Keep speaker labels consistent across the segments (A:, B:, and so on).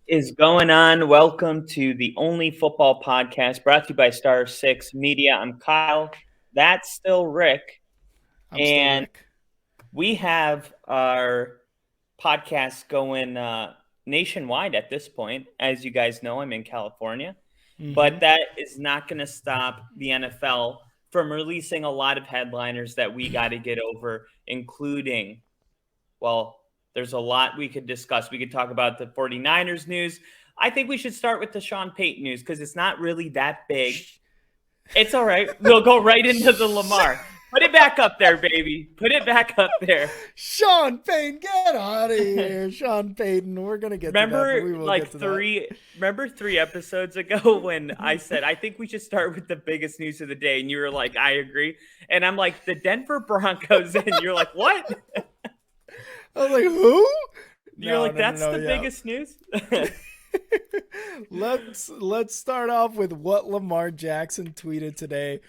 A: Is going on? Welcome to the Only Football Podcast brought to you by Star 6 Media. I'm Kyle. That's still Rick.
B: I'm still
A: And
B: Rick.
A: we have our podcast going nationwide at this point. As you guys know, I'm in California.
B: Mm-hmm.
A: But that is not going to stop the NFL from releasing a lot of headliners that we got to get over, including, well, there's a lot we could discuss. We could talk about the 49ers news. I think we should start with the Sean Payton news because it's not really that big. It's all right. We'll go right into the Lamar. Put it back up there, baby. Put it back up there.
B: Sean Payton, get out of here. Sean Payton. We're gonna get to that, but
A: Remember
B: we will
A: like
B: get to that.
A: three remember 3 episodes ago when I said I think we should start with the biggest news of the day and you were like, I agree. And I'm like, the Denver Broncos, and you're like, what?
B: I was like, who?
A: You're
B: No,
A: like,
B: no, no,
A: that's
B: no,
A: the
B: yeah.
A: biggest news?
B: let's start off with what Lamar Jackson tweeted today.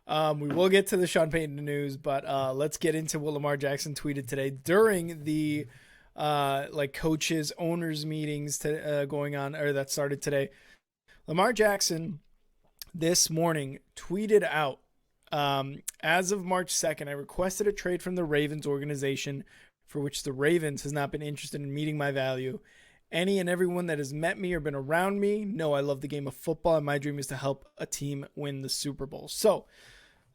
B: We will get to the Sean Payton news, but let's get into what Lamar Jackson tweeted today during the coaches owners meetings going on, or that started today. Lamar Jackson this morning tweeted out, as of March 2nd, I requested a trade from the Ravens organization for which the Ravens has not been interested in meeting my value. Any and everyone that has met me or been around me know I love the game of football, and my dream is to help a team win the Super Bowl. So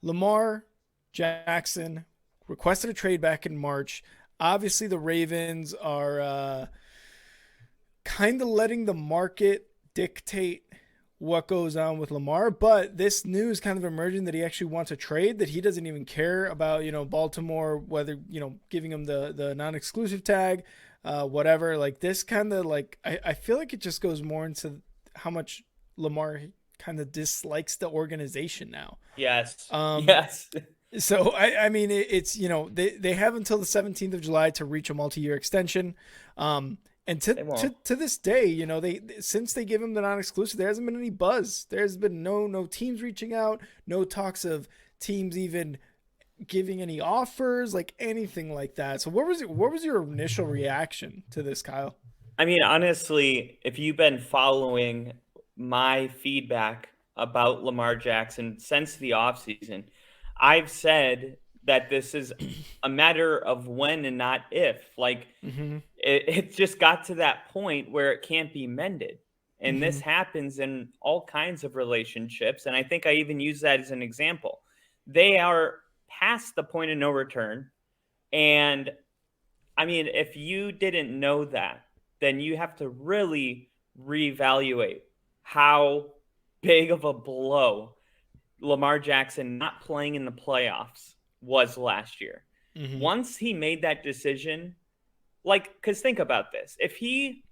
B: Lamar Jackson requested a trade back in March. Obviously, the Ravens are kind of letting the market dictate what goes on with Lamar, but this news kind of emerging that he actually wants a trade, that he doesn't even care about, Baltimore, whether, giving him the non-exclusive tag, whatever. Like this kind of I feel like it just goes more into how much Lamar kind of dislikes the organization now.
A: Yes.
B: Um,
A: Yes.
B: so I mean it's they have until the 17th of July to reach a multi-year extension. And
A: They won't.
B: to this day, they since they give him the non-exclusive, there hasn't been any buzz. There's been no teams reaching out, no talks of teams even giving any offers, like anything like that. So what was your initial reaction to this, Kyle?
A: I mean, honestly, if you've been following my feedback about Lamar Jackson since the offseason, I've said that this is a matter of when and not if. Like,
B: Mm-hmm.
A: it just got to that point where it can't be mended. And
B: Mm-hmm.
A: this happens in all kinds of relationships. And I think I even use that as an example. They are past the point of no return. And I mean, if you didn't know that, then you have to really reevaluate how big of a blow Lamar Jackson not playing in the playoffs was last year.
B: Mm-hmm.
A: Once he made that decision, like, because think about this: if he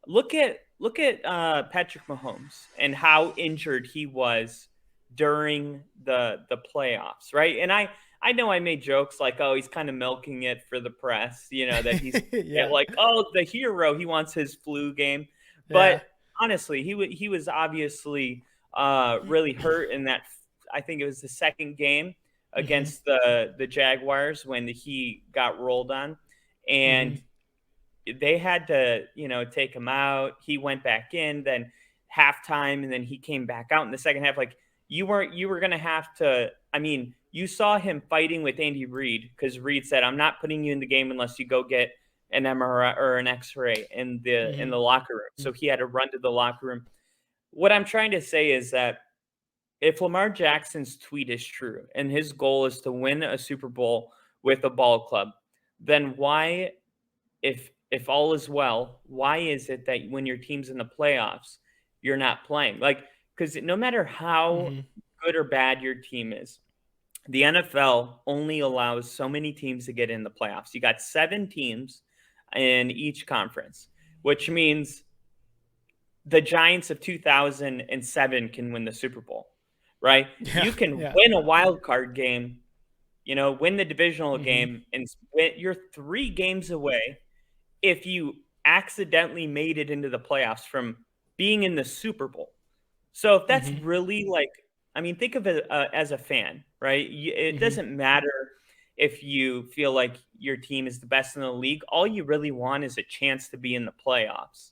A: look at Patrick Mahomes and how injured he was during the playoffs, right? And I know I made jokes like, oh, he's kind of milking it for the press, that he's
B: Yeah.
A: like, oh, the hero, he wants his flu game.
B: Yeah.
A: But honestly, he was obviously really hurt in that. I think it was the second game
B: Mm-hmm.
A: against the Jaguars when he got rolled on,
B: Mm-hmm.
A: and they had to, take him out. He went back in, then halftime, and then he came back out in the second half. Like you were gonna have to. I mean, you saw him fighting with Andy Reid because Reid said, "I'm not putting you in the game unless you go get an MRI or an X-ray in
B: Mm-hmm.
A: the locker room." So he had to run to the locker room. What I'm trying to say is that if Lamar Jackson's tweet is true and his goal is to win a Super Bowl with a ball club, then why, if all is well, why is it that when your team's in the playoffs, you're not playing? Like, because no matter how
B: Mm-hmm.
A: good or bad your team is, the NFL only allows so many teams to get in the playoffs. You got 7 teams in each conference, which means the Giants of 2007 can win the Super Bowl, right?
B: Yeah.
A: You can
B: Yeah.
A: win a wild card game, win the divisional
B: Mm-hmm.
A: game, and you're 3 games away if you accidentally made it into the playoffs from being in the Super Bowl. So if that's
B: Mm-hmm.
A: really like, I mean, think of it as a fan, right? It
B: Mm-hmm.
A: doesn't matter if you feel like your team is the best in the league. All you really want is a chance to be in the playoffs.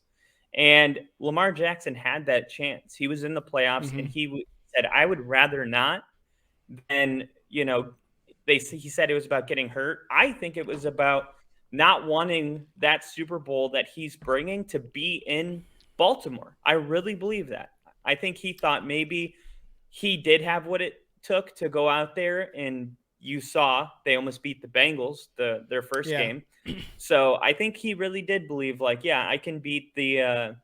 A: And Lamar Jackson had that chance. He was in the playoffs, and
B: Mm-hmm.
A: he said, "I would rather not than he said it was about getting hurt. I think it was about not wanting that Super Bowl that he's bringing to be in Baltimore. I really believe that. I think he thought maybe he did have what it took to go out there, and you saw they almost beat the Bengals their first
B: Yeah.
A: game. So I think he really did believe, like, yeah, I could beat the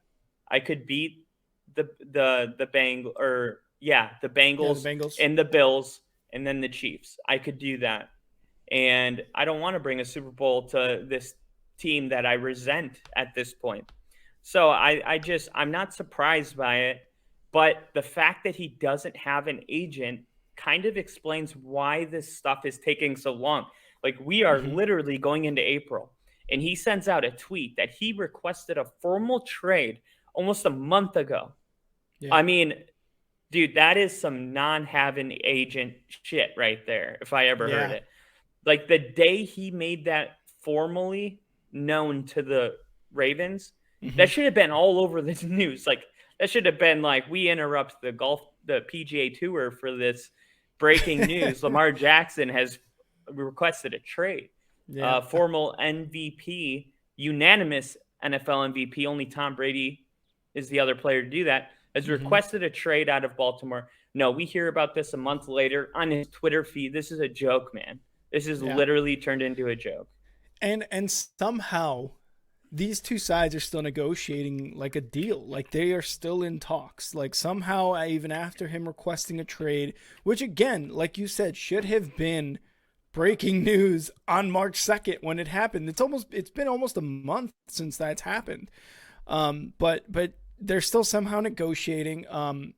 A: the
B: Yeah, the
A: Bengals
B: Bengals.
A: and the Bills and then the Chiefs. I could do that. And I don't want to bring a Super Bowl to this team that I resent at this point. So I'm not surprised by it, but the fact that he doesn't have an agent kind of explains why this stuff is taking so long. Like, we are
B: Mm-hmm.
A: literally going into April, and he sends out a tweet that he requested a formal trade almost a month ago.
B: Yeah.
A: I mean, dude, that is some non-having agent shit right there, if I ever heard
B: Yeah.
A: it. Like, the day he made that formally known to the Ravens,
B: Mm-hmm.
A: that should have been all over the news. Like, that should have been like, we interrupt the PGA Tour for this breaking news. Lamar Jackson has requested a trade.
B: Yeah.
A: Formal MVP, unanimous NFL MVP. Only Tom Brady is the other player to do that. Has
B: Mm-hmm.
A: requested a trade out of Baltimore. No, we hear about this a month later on his Twitter feed. This is a joke, man. This is
B: Yeah.
A: literally turned into a joke.
B: And somehow these two sides are still negotiating like a deal. Like, they are still in talks. Like, somehow, even after him requesting a trade, which again, like you said, should have been breaking news on March 2nd when it happened. It's been almost a month since that's happened. But they're still somehow negotiating to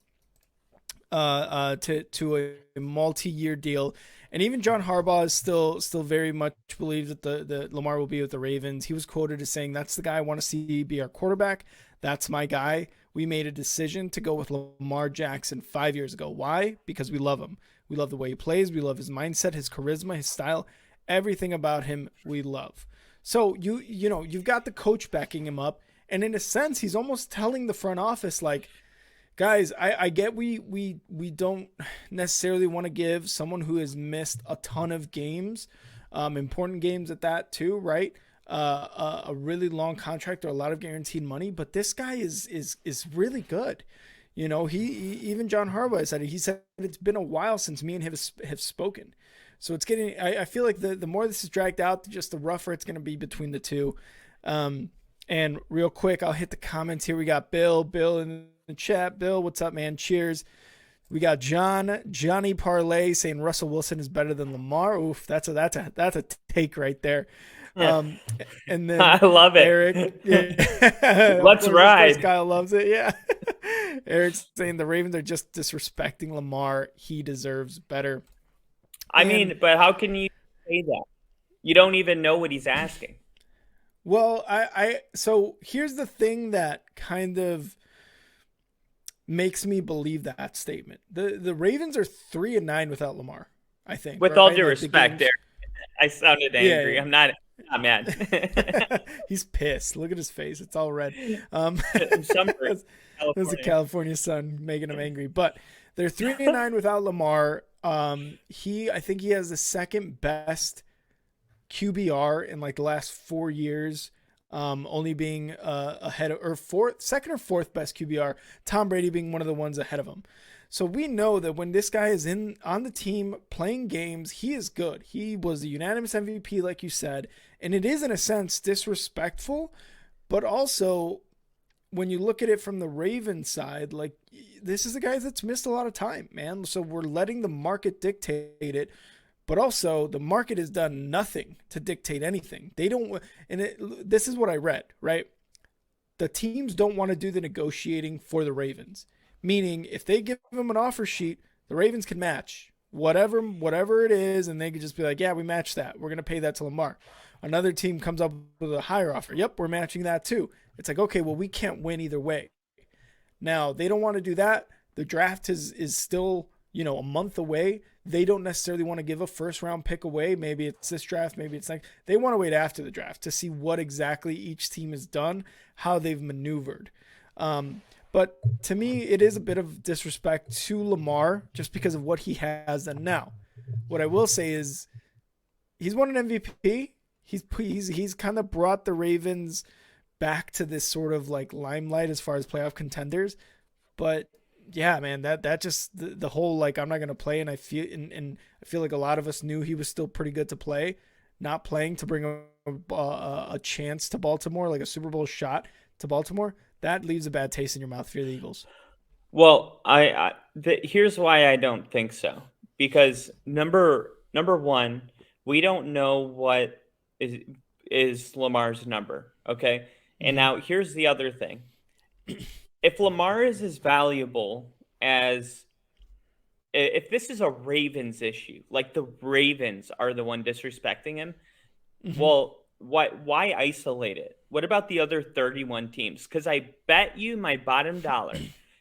B: a multi-year deal. And even John Harbaugh is still very much believes that the Lamar will be with the Ravens. He was quoted as saying, "That's the guy I want to see be our quarterback. That's my guy. We made a decision to go with Lamar Jackson 5 years ago. Why? Because we love him. We love the way he plays. We love his mindset, his charisma, his style, everything about him we love." So you've got the coach backing him up, and in a sense, he's almost telling the front office, like, guys, I get we don't necessarily want to give someone who has missed a ton of games, important games at that too, right? A really long contract or a lot of guaranteed money, but this guy is really good. He even John Harbaugh said it. He said it's been a while since me and him have spoken. So it's getting. I feel like the more this is dragged out, just the rougher it's going to be between the two. And real quick, I'll hit the comments here. We got Bill in the chat. Bill, what's up, man? Cheers. We got Johnny Parlay saying Russell Wilson is better than Lamar. Oof, that's a take right there. And then
A: I love it.
B: Eric, yeah.
A: Let's ride.
B: Kyle loves it. Yeah. Eric's saying the Ravens are just disrespecting Lamar. He deserves better.
A: I mean, but how can you say that? You don't even know what he's asking.
B: Well, so here's the thing that kind of makes me believe that statement. The Ravens are 3-9 without Lamar, I think.
A: With all due respect, Eric, I sounded angry. Yeah. I'm not mad.
B: He's pissed. Look at his face. It's all red. There's a California sun making him angry. But they're 3-9 without Lamar. I think he has the second best QBR in like the last 4 years, only being ahead of, or second or fourth best QBR, Tom Brady being one of the ones ahead of him. So we know that when this guy is on the team playing games, he is good. He was the unanimous MVP, like you said, and it is in a sense disrespectful, but also when you look at it from the Ravens side, like, this is a guy that's missed a lot of time, man. So we're letting the market dictate it. But also, the market has done nothing to dictate anything. They don't, this is what I read, right? The teams don't want to do the negotiating for the Ravens. Meaning, if they give them an offer sheet, the Ravens can match whatever it is, and they could just be like, yeah, we match that. We're going to pay that to Lamar. Another team comes up with a higher offer. Yep, we're matching that too. It's like, okay, well, we can't win either way. Now, they don't want to do that. The draft is still, a month away. They don't necessarily want to give a first-round pick away. Maybe it's this draft, maybe it's next. They want to wait after the draft to see what exactly each team has done, how they've maneuvered. But to me, it is a bit of disrespect to Lamar just because of what he has done now. What I will say is he's won an MVP. He's kind of brought the Ravens back to this sort of like limelight as far as playoff contenders. But yeah, man, that just the whole like I'm not gonna play, and I feel like a lot of us knew he was still pretty good to play. Not playing to bring a chance to Baltimore, like a Super Bowl shot to Baltimore, that leaves a bad taste in your mouth for the Eagles.
A: Well, here's why I don't think so. Because number one, we don't know what is is Lamar's number. Okay, and
B: Mm-hmm.
A: now here's the other thing: if Lamar is as valuable as if this is a Ravens issue, like the Ravens are the one disrespecting him,
B: Mm-hmm.
A: well, why isolate it? What about the other 31 teams? Because I bet you my bottom dollar,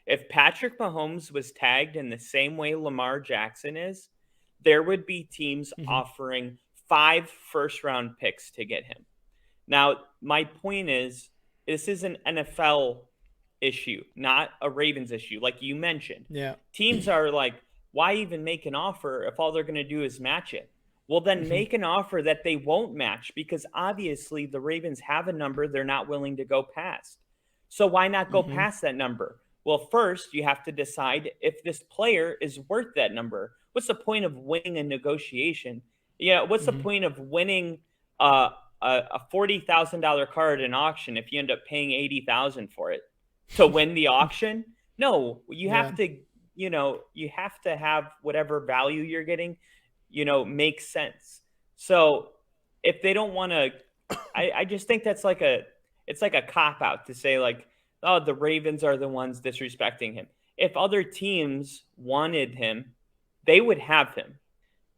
A: if Patrick Mahomes was tagged in the same way Lamar Jackson is, there would be teams
B: Mm-hmm.
A: offering 5 first-round picks to get him. Now, my point is, this is an NFL issue, not a Ravens issue. Like you mentioned,
B: Yeah.
A: teams are like, why even make an offer if all they're going to do is match it? Well, then
B: Mm-hmm.
A: make an offer that they won't match because obviously the Ravens have a number they're not willing to go past. So why not go
B: Mm-hmm.
A: past that number? Well, first, you have to decide if this player is worth that number. What's the point of winning a negotiation? Yeah, what's the
B: Mm-hmm.
A: point of winning uh, a $40,000 car at an auction if you end up paying 80,000 for it to win the auction? No, you
B: Yeah.
A: have to, you have to have whatever value you're getting, make sense. So if they don't want to, I just think that's like it's like a cop out to say like, oh, the Ravens are the ones disrespecting him. If other teams wanted him, they would have him.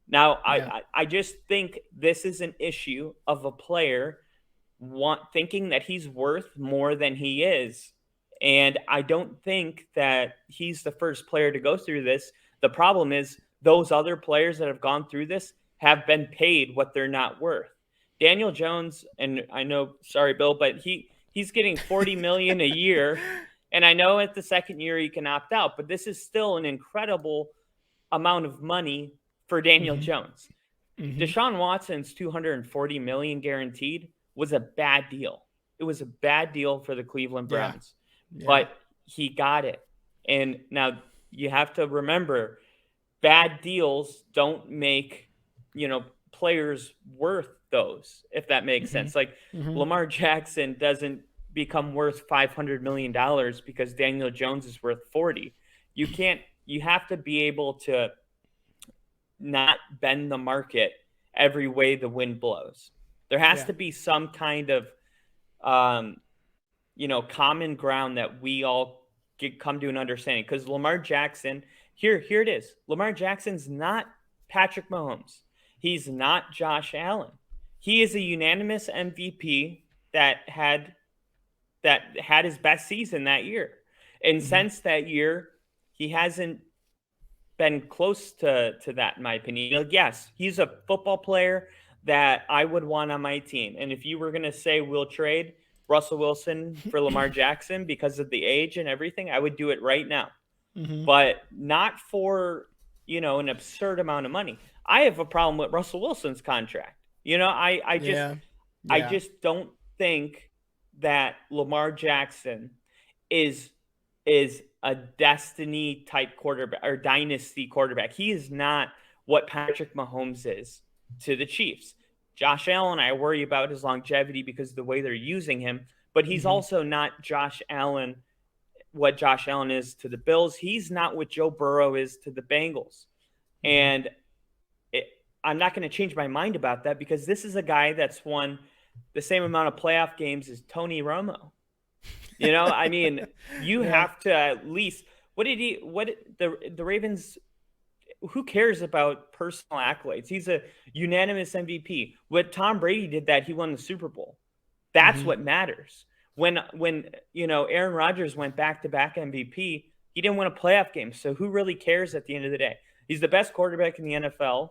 A: Now,
B: Yeah.
A: I just think this is an issue of a player thinking that he's worth more than he is. And I don't think that he's the first player to go through this. The problem is those other players that have gone through this have been paid what they're not worth. Daniel Jones, and I know, sorry, Bill, but he's getting 40 million a year. And I know at the second year he can opt out, but this is still an incredible amount of money for Daniel
B: Mm-hmm.
A: Jones.
B: Mm-hmm.
A: Deshaun Watson's 240 million guaranteed was a bad deal. It was a bad deal for the Cleveland
B: Yeah.
A: Browns,
B: Yeah.
A: but he got it. And now you have to remember bad deals don't make, players worth those, if that makes
B: Mm-hmm.
A: sense. Like
B: Mm-hmm.
A: Lamar Jackson doesn't become worth $500 million because Daniel Jones is worth 40. You can't, you have to be able to not bend the market every way the wind blows. There has
B: Yeah.
A: to be some kind of um, common ground that we all come to an understanding. Because Lamar Jackson, here it is. Lamar Jackson's not Patrick Mahomes. He's not Josh Allen. He is a unanimous MVP that had his best season that year. And
B: Mm-hmm.
A: since that year, he hasn't been close to that, in my opinion. Yes, he's a football player that I would want on my team. And if you were going to say we'll trade Russell Wilson for Lamar Jackson because of the age and everything, I would do it right now.
B: Mm-hmm.
A: But not for, an absurd amount of money. I have a problem with Russell Wilson's contract.
B: Yeah.
A: I
B: Yeah.
A: just don't think that Lamar Jackson is is a destiny type quarterback or dynasty quarterback. He is not what Patrick Mahomes is to the Chiefs. Josh Allen, I worry about his longevity because of the way they're using him, but he's
B: Mm-hmm.
A: also not Josh Allen, what Josh Allen is to the Bills. He's not what Joe Burrow is to the Bengals.
B: Mm-hmm.
A: And it, I'm not going to change my mind about that because this is a guy that's won the same amount of playoff games as Tony Romo. I mean, you
B: Yeah.
A: have to at least the Ravens, who cares about personal accolades? He's a unanimous MVP. What Tom Brady did that he won the Super Bowl. That's
B: Mm-hmm.
A: what matters. When Aaron Rodgers went back-to-back MVP, he didn't win a playoff game. So who really cares at the end of the day? He's the best quarterback in the NFL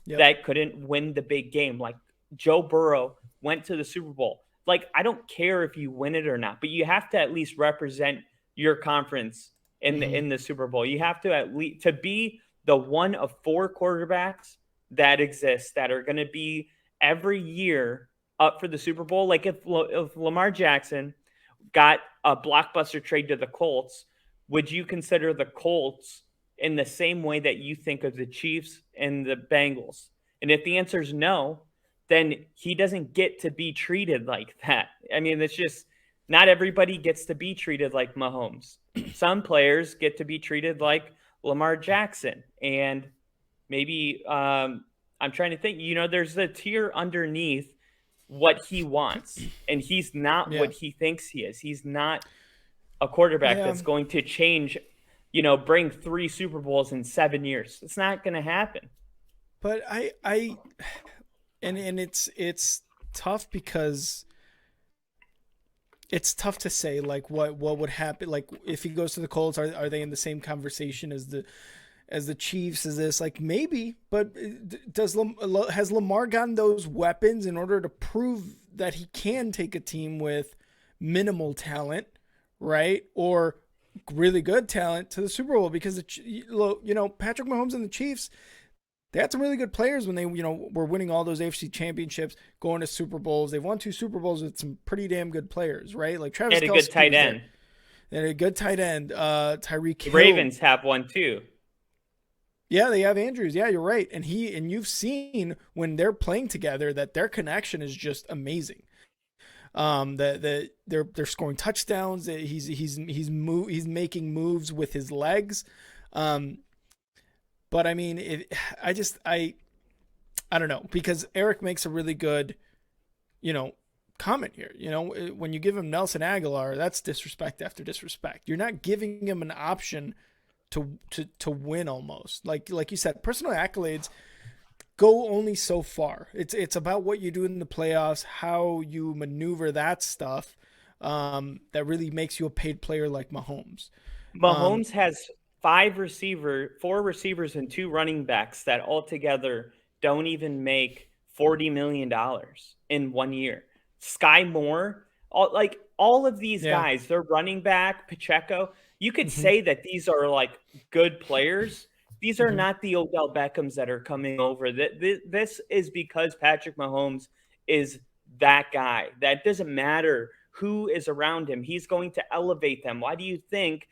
B: Yep.
A: that couldn't win the big game. Like Joe Burrow went to the Super Bowl. like, I don't care if you win it or not, but you have to at least represent your conference in the Super Bowl. You have to at least to be the one of 4 quarterbacks that exists that are going to be every year up for the Super Bowl. Like if Lamar Jackson got a blockbuster trade to the Colts, would you consider the Colts in the same way that you think of the Chiefs and the Bengals? And if the answer is no, then he doesn't get to be treated like that. I mean, it's just not everybody gets to be treated like Mahomes. Some players get to be treated like Lamar Jackson. And maybe I'm trying to think, there's a tier underneath what he wants, and he's not what he thinks he is. He's not a quarterback that's going to change, bring 3 Super Bowls in 7 years. It's not going to happen.
B: But and it's tough because it's tough to say like what would happen. Like if he goes to the Colts, are they in the same conversation as the Chiefs? Is this like maybe? But has Lamar gotten those weapons in order to prove that he can take a team with minimal talent, right, or really good talent to the Super Bowl? Because Patrick Mahomes and the Chiefs, they had some really good players when they were winning all those AFC championships, going to Super Bowls. They've won 2 Super Bowls with some pretty damn good players, right? Like Travis Kelce.
A: They had a good tight end.
B: They had a good tight end. Tyreek Hill.
A: The Ravens have one too.
B: Yeah, they have Andrews. Yeah, you're right. And you've seen when they're playing together that their connection is just amazing. That they're scoring touchdowns. He's making moves with his legs. But I mean, I don't know, because Eric makes a really good, comment here. When you give him Nelson Aguilar, that's disrespect after disrespect. You're not giving him an option to win almost. Like you said, personal accolades go only so far. It's about what you do in the playoffs, how you maneuver that stuff, that really makes you a paid player like Mahomes.
A: Mahomes has 4 receivers and 2 running backs that altogether don't even make $40 million in 1 year. Sky Moore, all of these guys, they're running back, Pacheco. You could say that these are like good players. These are not the Odell Beckhams that are coming over. This is because Patrick Mahomes is that guy. That doesn't matter who is around him. He's going to elevate them. Why do you think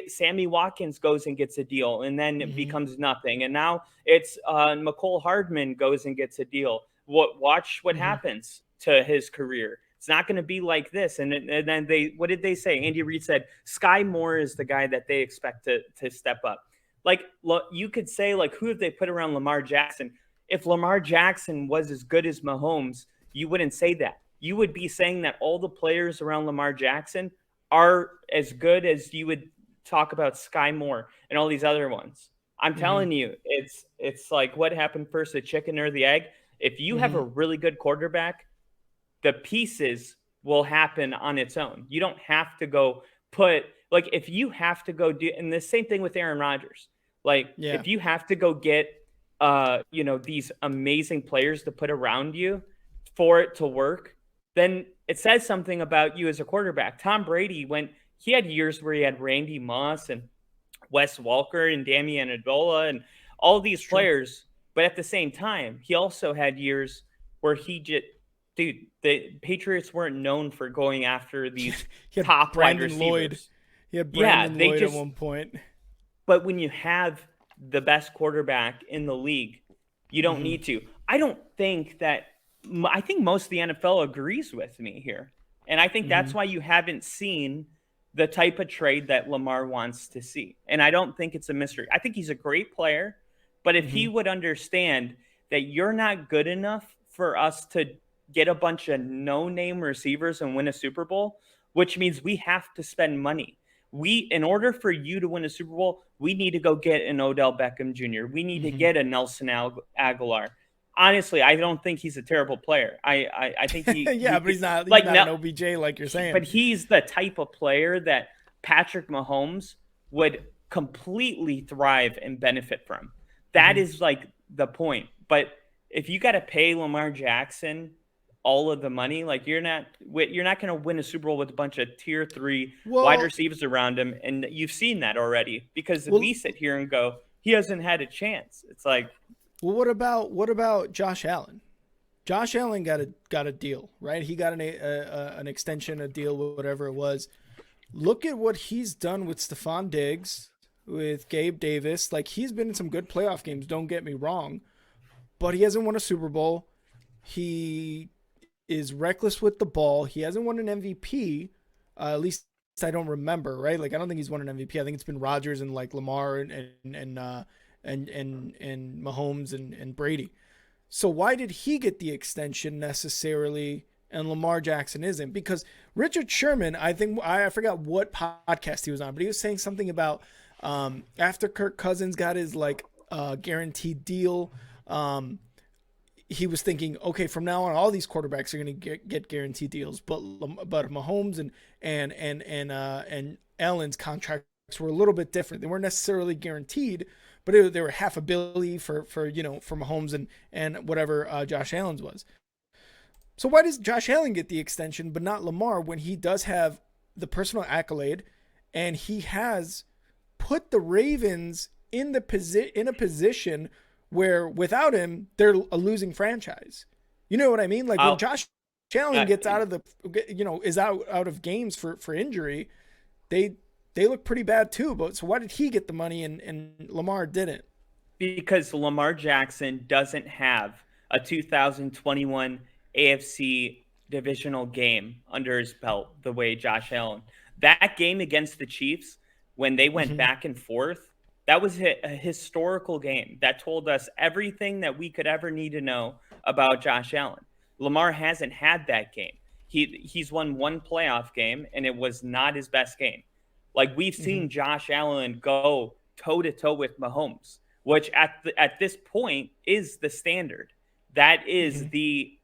A: Sammy Watkins goes and gets a deal and then it becomes nothing? And now it's McCole Hardman goes and gets a deal. Watch what happens to his career. It's not going to be like this. And then what did they say? Andy Reid said, Sky Moore is the guy that they expect to step up. Like, look, you could say, like, who have they put around Lamar Jackson? If Lamar Jackson was as good as Mahomes, you wouldn't say that. You would be saying that all the players around Lamar Jackson are as good as you would talk about Sky Moore and all these other ones. I'm telling you, it's like what happened first, the chicken or the egg? If you have a really good quarterback, the pieces will happen on its own. You don't have to go if you have to go do, and the same thing with Aaron Rodgers. If you have to go get, these amazing players to put around you for it to work, then it says something about you as a quarterback. Tom Brady, he had years where he had Randy Moss and Wes Welker and Damian Adola and all these players, but at the same time, he also had years where the Patriots weren't known for going after these top wide receivers.
B: He had Brandon Lloyd at one point.
A: But when you have the best quarterback in the league, you don't need to. I think most of the NFL agrees with me here. And I think that's why you haven't seen the type of trade that Lamar wants to see. And I don't think it's a mystery. I think he's a great player, but if he would understand that you're not good enough for us to get a bunch of no-name receivers and win a Super Bowl, which means we have to spend money. In order for you to win a Super Bowl, we need to go get an Odell Beckham Jr. We need to get a Nelson Aguilar. Honestly, I don't think he's a terrible player. I think
B: but he's not an OBJ like you're saying.
A: But he's the type of player that Patrick Mahomes would completely thrive and benefit from. That is like the point. But if you got to pay Lamar Jackson all of the money. Like you're not going to win a Super Bowl with a bunch of tier 3 wide
B: Well,
A: receivers around him, and you've seen that already because
B: well,
A: we sit here and go, he hasn't had a chance. It's like,
B: well. What about Josh Allen? Josh Allen got a deal, right? He got an extension, a deal, whatever it was. Look at what he's done with Stephon Diggs, with Gabe Davis. Like, he's been in some good playoff games, don't get me wrong, but he hasn't won a Super Bowl. He is reckless with the ball. He hasn't won an MVP, at least I don't remember, right? Like, I don't think he's won an MVP. I think it's been Rodgers and like Lamar and Mahomes and Brady. So why did he get the extension necessarily and Lamar Jackson isn't? Because Richard Sherman, I forgot what podcast he was on, but he was saying something about after Kirk Cousins got his like guaranteed deal, he was thinking, okay, from now on, all these quarterbacks are going to get guaranteed deals, but Mahomes and Allen's contracts were a little bit different. They weren't necessarily guaranteed, but they were $500 million for Mahomes and whatever Josh Allen's was. So why does Josh Allen get the extension but not Lamar when he does have the personal accolade and he has put the Ravens in a position where without him they're a losing franchise? You know what I mean? Like when Josh Allen gets out of is out of games for injury, they look pretty bad too. But so why did he get the money and Lamar didn't?
A: Because Lamar Jackson doesn't have a 2021 AFC divisional game under his belt the way Josh Allen. That game against the Chiefs, when they went back and forth, that was a historical game that told us everything that we could ever need to know about Josh Allen. Lamar hasn't had that game. He's won one playoff game, and it was not his best game. Like we've seen Josh Allen go toe-to-toe with Mahomes, which at this point is the standard. That is the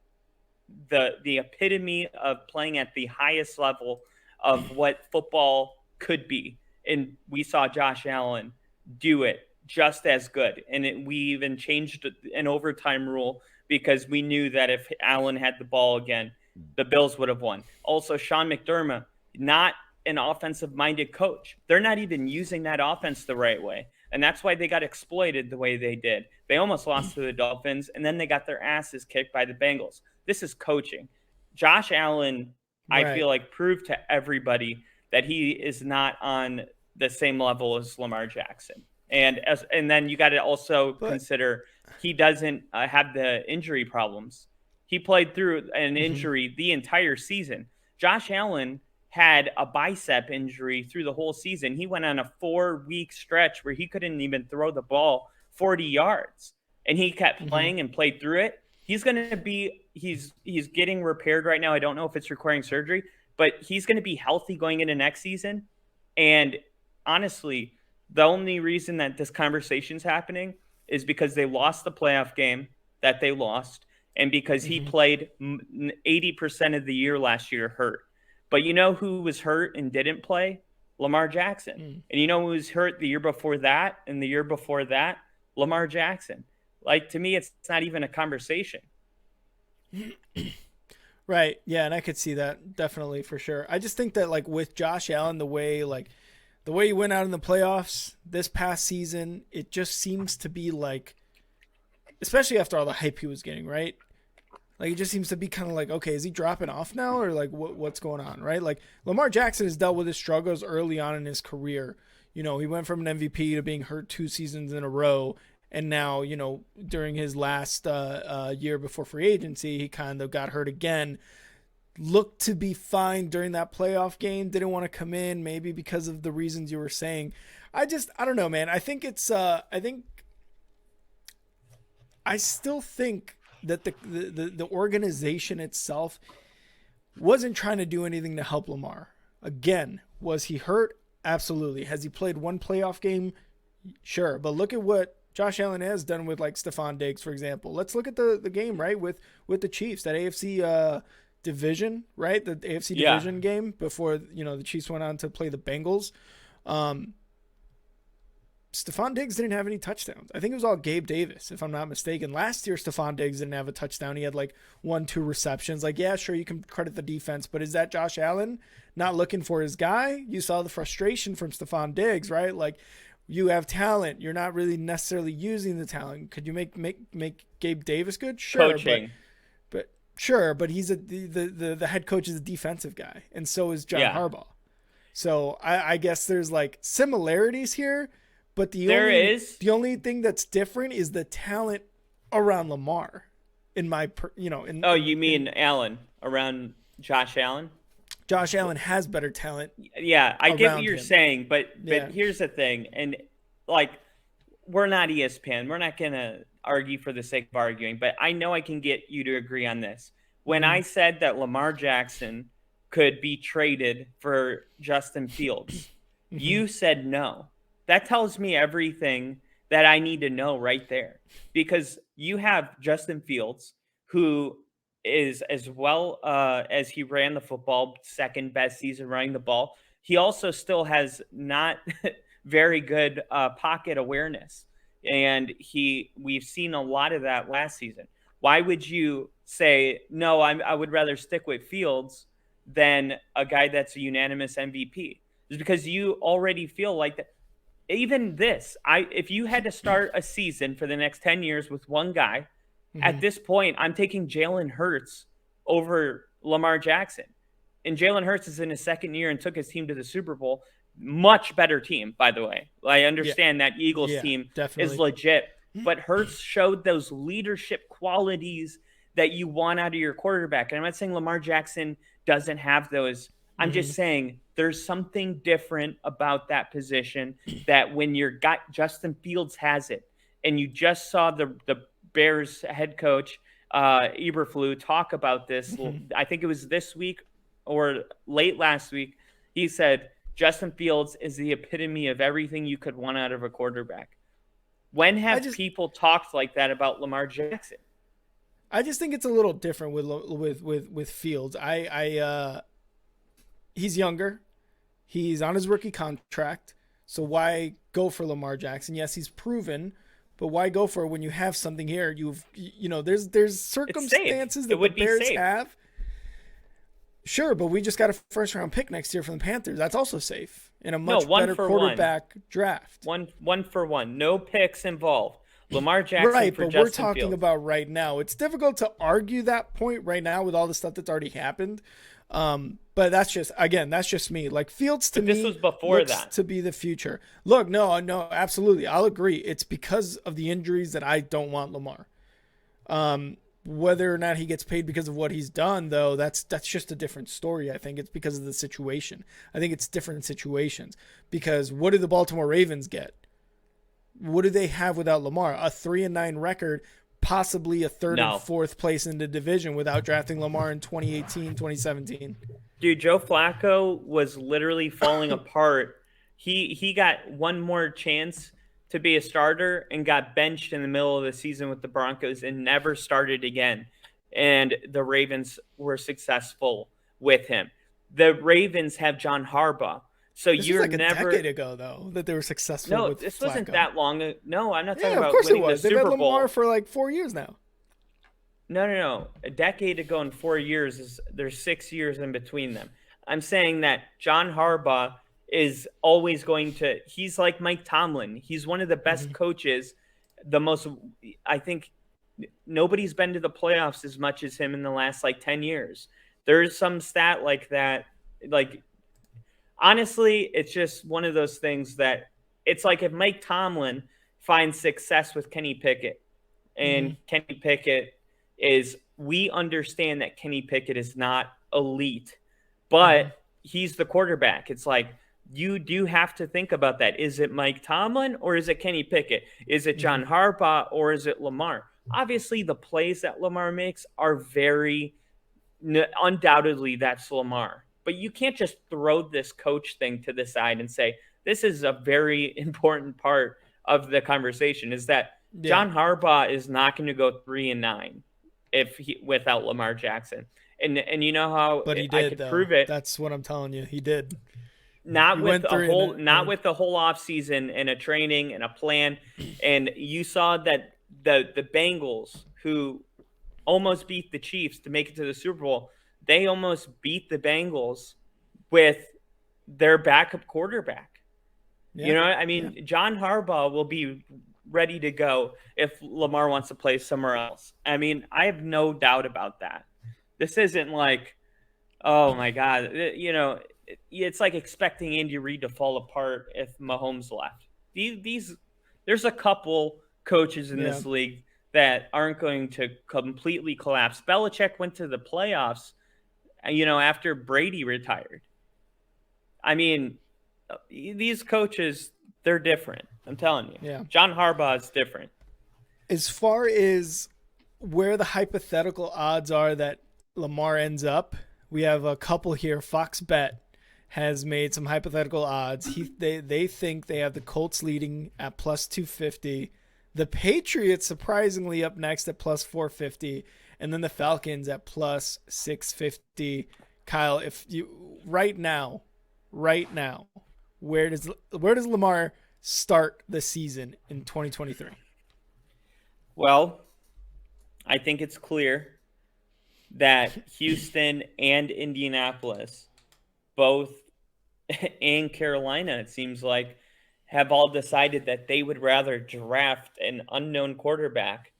A: epitome of playing at the highest level of what football could be. And we saw Josh Allen do it just as good. And we even changed an overtime rule because we knew that if Allen had the ball again, the Bills would have won. Also, Sean McDermott, not an offensive-minded coach. They're not even using that offense the right way. And that's why they got exploited the way they did. They almost lost to the Dolphins, and then they got their asses kicked by the Bengals. This is coaching. Josh Allen,
B: Right.
A: I feel like, proved to everybody that he is not on the same level as Lamar Jackson. And then you got to also consider he doesn't have the injury problems. He played through an injury the entire season. Josh Allen had a bicep injury through the whole season. He went on a 4-week stretch where he couldn't even throw the ball 40 yards. And he kept playing and played through it. He's getting repaired right now. I don't know if it's requiring surgery, but he's going to be healthy going into next season. And honestly, the only reason that this conversation's happening is because they lost the playoff game that they lost, and because he played 80% of the year last year hurt. But you know who was hurt and didn't play? Lamar Jackson. And you know who was hurt the year before that and the year before that? Lamar Jackson. Like, to me, it's not even a conversation.
B: Right. Yeah, and I could see that definitely for sure. I just think that like with Josh Allen, the way he went out in the playoffs this past season, it just seems to be like, especially after all the hype he was getting, right? Like it just seems to be kind of like, okay, is he dropping off now or like what's going on, right? Like Lamar Jackson has dealt with his struggles early on in his career. You know, he went from an MVP to being hurt 2 seasons in a row. And now, you know, during his last year before free agency, he kind of got hurt again. Looked to be fine during that playoff game. Didn't want to come in, maybe because of the reasons you were saying. I don't know, man. I still think that the organization itself wasn't trying to do anything to help Lamar. Again, was he hurt? Absolutely. Has he played one playoff game? Sure. But look at what Josh Allen has done with like Stephon Diggs, for example. Let's look at the game, right, with the Chiefs, that AFC division, right? The AFC division game before, you know, the Chiefs went on to play the Bengals. Stephon Diggs didn't have any touchdowns. I think it was all Gabe Davis, if I'm not mistaken. Last year, Stephon Diggs didn't have a touchdown. He had like 1-2 receptions. Like, yeah, sure, you can credit the defense, but is that Josh Allen not looking for his guy? You saw the frustration from Stephon Diggs, right? Like, you have talent. You're not really necessarily using the talent. Could you make Gabe Davis good? Sure,
A: Coaching.
B: but sure, but he's the head coach is a defensive guy, and so is John Harbaugh. So I guess there's like similarities here, but the only thing that's different is the talent around Lamar. You
A: mean Allen around Josh Allen?
B: Josh Allen has better talent.
A: Yeah, I get what you're saying, but here's the thing, and like we're not ESPN, we're not gonna argue for the sake of arguing, but I know I can get you to agree on this. When I said that Lamar Jackson could be traded for Justin Fields, you said no. That tells me everything that I need to know right there, because you have Justin Fields, who is, as well as he ran the football, second best season running the ball. He also still has not very good pocket awareness, and we've seen a lot of that last season. Why would you say no? I would rather stick with Fields than a guy that's a unanimous MVP? It's because you already feel like that. Even this, if you had to start a season for the next 10 years with one guy, at this point, I'm taking Jalen Hurts over Lamar Jackson. And Jalen Hurts is in his second year and took his team to the Super Bowl. Much better team, by the way. I understand that Eagles team is legit. But Hurts showed those leadership qualities that you want out of your quarterback. And I'm not saying Lamar Jackson doesn't have those. I'm just saying there's something different about that position, that when Justin Fields has it. And you just saw the Bears head coach, Eberflus, talk about this. I think it was this week or late last week. He said, Justin Fields is the epitome of everything you could want out of a quarterback. When have people talked like that about Lamar Jackson?
B: I just think it's a little different with Fields. He's younger. He's on his rookie contract. So why go for Lamar Jackson? Yes, he's proven, but why go for it when you have something here? There's circumstances that the Bears have. Sure, but we just got a first-round pick next year from the Panthers. That's also safe in a much better quarterback draft.
A: One for one. No picks involved. Lamar Jackson for Justin Fields. Right, but we're talking
B: about right now. It's difficult to argue that point right now with all the stuff that's already happened. But that's just me. Like, Fields to me,
A: this was before
B: looks
A: that
B: to be the future. Look, no, absolutely, I'll agree. It's because of the injuries that I don't want Lamar. Whether or not he gets paid because of what he's done, though, that's just a different story. I think it's because of the situation. I think it's different situations, because what do the Baltimore Ravens get? What do they have without Lamar? A 3-9 record, possibly a third and fourth place in the division without drafting Lamar in 2018, 2017.
A: Dude, Joe Flacco was literally falling apart. He got one more chance to be a starter and got benched in the middle of the season with the Broncos and never started again. And the Ravens were successful with him. The Ravens have John Harbaugh. So
B: this was like a decade ago, though, that they were successful.
A: No,
B: with
A: this
B: Flacco.
A: Wasn't that long ago. No, I'm not talking about
B: of course
A: winning
B: it was.
A: the Super
B: They've had Lamar
A: Bowl
B: for like 4 years now.
A: No. A decade ago and 4 years there's 6 years in between them. I'm saying that John Harbaugh is always he's like Mike Tomlin. He's one of the best coaches. I think nobody's been to the playoffs as much as him in the last 10 years. There's some stat like that. Honestly, it's just one of those things that it's like if Mike Tomlin finds success with Kenny Pickett, and Kenny Pickett we understand that Kenny Pickett is not elite, but he's the quarterback. It's like, you do have to think about that. Is it Mike Tomlin or is it Kenny Pickett? Is it John Harbaugh or is it Lamar? Obviously, the plays that Lamar makes are undoubtedly that's Lamar. But you can't just throw this coach thing to the side and say, this is a very important part of the conversation, is that John Harbaugh is not going to go 3-9 without Lamar Jackson. And you know how
B: but he did,
A: I could prove it.
B: That's what I'm telling you. He did.
A: not
B: You
A: with
B: went
A: a
B: through
A: whole
B: it.
A: not with the whole offseason and a training and a plan. And you saw that the Bengals, who almost beat the Chiefs to make it to the Super Bowl, they almost beat the Bengals with their backup quarterback.
B: Yeah.
A: You know, I
B: Yeah.
A: mean, John Harbaugh will be ready to go if Lamar wants to play somewhere else. I mean, I have no doubt about that. This isn't like, oh my God, it's like expecting Andy Reid to fall apart if Mahomes left. There's a couple coaches in
B: Yeah.
A: this league that aren't going to completely collapse. Belichick went to the playoffs, after Brady retired. I mean, these coaches, they're different. I'm telling you.
B: Yeah.
A: John Harbaugh is different.
B: As far as where the hypothetical odds are that Lamar ends up, we have a couple here. Fox Bet has made some hypothetical odds. They think they have the Colts leading at plus 250, the Patriots surprisingly up next at plus 450, and then the Falcons at plus 650. Kyle, if you right now, where does Lamar start the season in 2023?
A: Well, I think it's clear that Houston and Indianapolis, both and Carolina, it seems like, have all decided that they would rather draft an unknown quarterback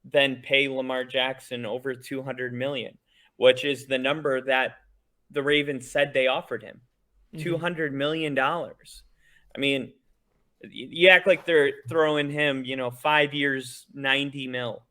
A: than pay Lamar Jackson over $200 million, which is the number that the Ravens said they offered him. $200 million. I mean, you act like they're throwing him, 5 years, 90 mil.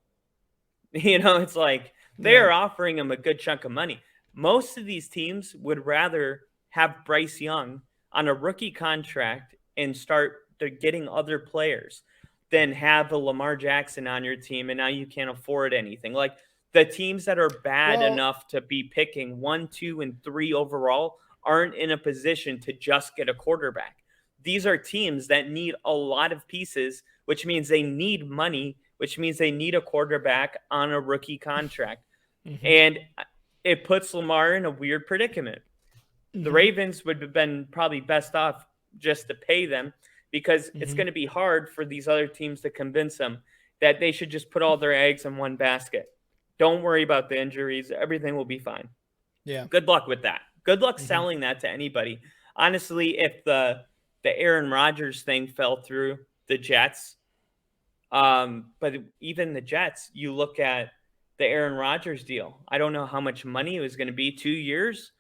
A: It's like they're offering him a good chunk of money. Most of these teams would rather have Bryce Young on a rookie contract and start getting other players than have a Lamar Jackson on your team, and now you can't afford anything. Like the teams that are bad enough to be picking 1, 2, and 3 overall aren't in a position to just get a quarterback. These are teams that need a lot of pieces, which means they need money, which means they need a quarterback on a rookie contract. And it puts Lamar in a weird predicament. The Ravens would have been probably best off just to pay them because it's going to be hard for these other teams to convince them that they should just put all their eggs in one basket. Don't worry about the injuries. Everything will be fine.
B: Yeah.
A: Good luck with that. Good luck selling that to anybody. Honestly, if the Aaron Rodgers thing fell through, the Jets, but even the Jets, you look at the Aaron Rodgers deal. I don't know how much money it was going to be. 2 years,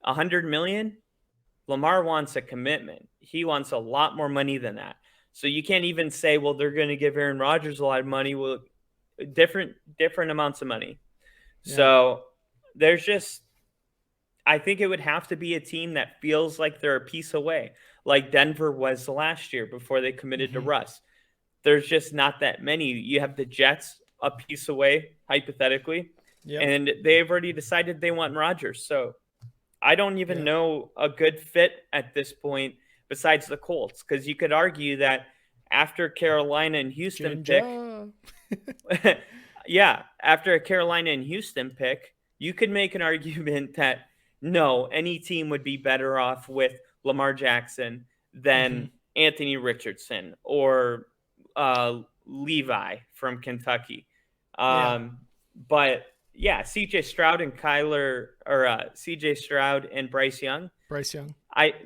A: $100 million. Lamar wants a commitment. He wants a lot more money than that. So you can't even say, well, they're going to give Aaron Rodgers a lot of money. Well, different amounts of money. Yeah. So there's just, I think it would have to be a team that feels like they're a piece away, like Denver was last year before they committed to Russ. There's just not that many. You have the Jets a piece away, hypothetically, and they've already decided they want Rodgers. So I don't even know a good fit at this point besides the Colts, because you could argue that after Carolina and Houston after a Carolina and Houston pick, you could make an argument that no, any team would be better off with Lamar Jackson than Anthony Richardson or Levi from Kentucky. But yeah, CJ Stroud and CJ Stroud and Bryce Young.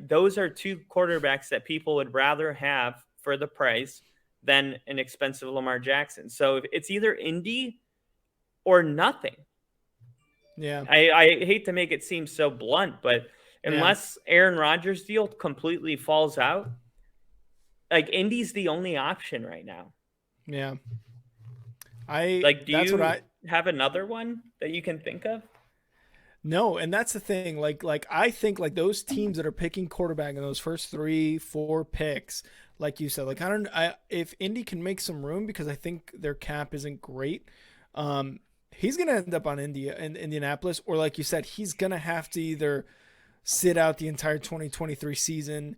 A: Those are two quarterbacks that people would rather have for the price than an expensive Lamar Jackson. So it's either Indy or nothing.
B: Yeah.
A: I hate to make it seem so blunt, but unless Aaron Rodgers' deal completely falls out, like Indy's the only option right now.
B: Yeah.
A: Do you have another one that you can think of?
B: No, and that's the thing. Like I think like those teams that are picking quarterback in those first 3-4 picks, like you said, like if Indy can make some room, because I think their cap isn't great. He's gonna end up on Indianapolis, or like you said, he's gonna have to either sit out the entire 2023 season.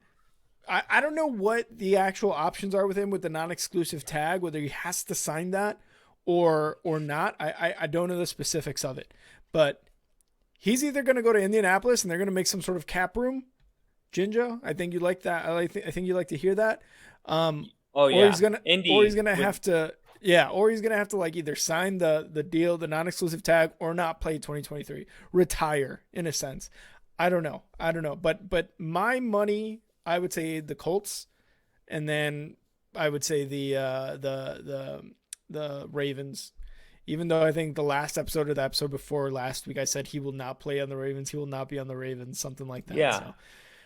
B: I don't know what the actual options are with him with the non-exclusive tag, whether he has to sign that or not. I don't know the specifics of it, but he's either going to go to Indianapolis and they're going to make some sort of cap room, Jinjo. I think you like that. I think you like to hear that.
A: Oh
B: Or
A: yeah,
B: he's
A: Indy
B: gonna
A: would.
B: have to, yeah, or he's gonna have to like either sign the deal, the non-exclusive tag, or not play 2023, retire in a sense. I don't know. But my money, I would say the Colts, and then I would say the Ravens. Even though I think the last episode or the episode before last week, I said he will not play on the Ravens. He will not be on the Ravens, something like that.
A: Yeah.
B: So,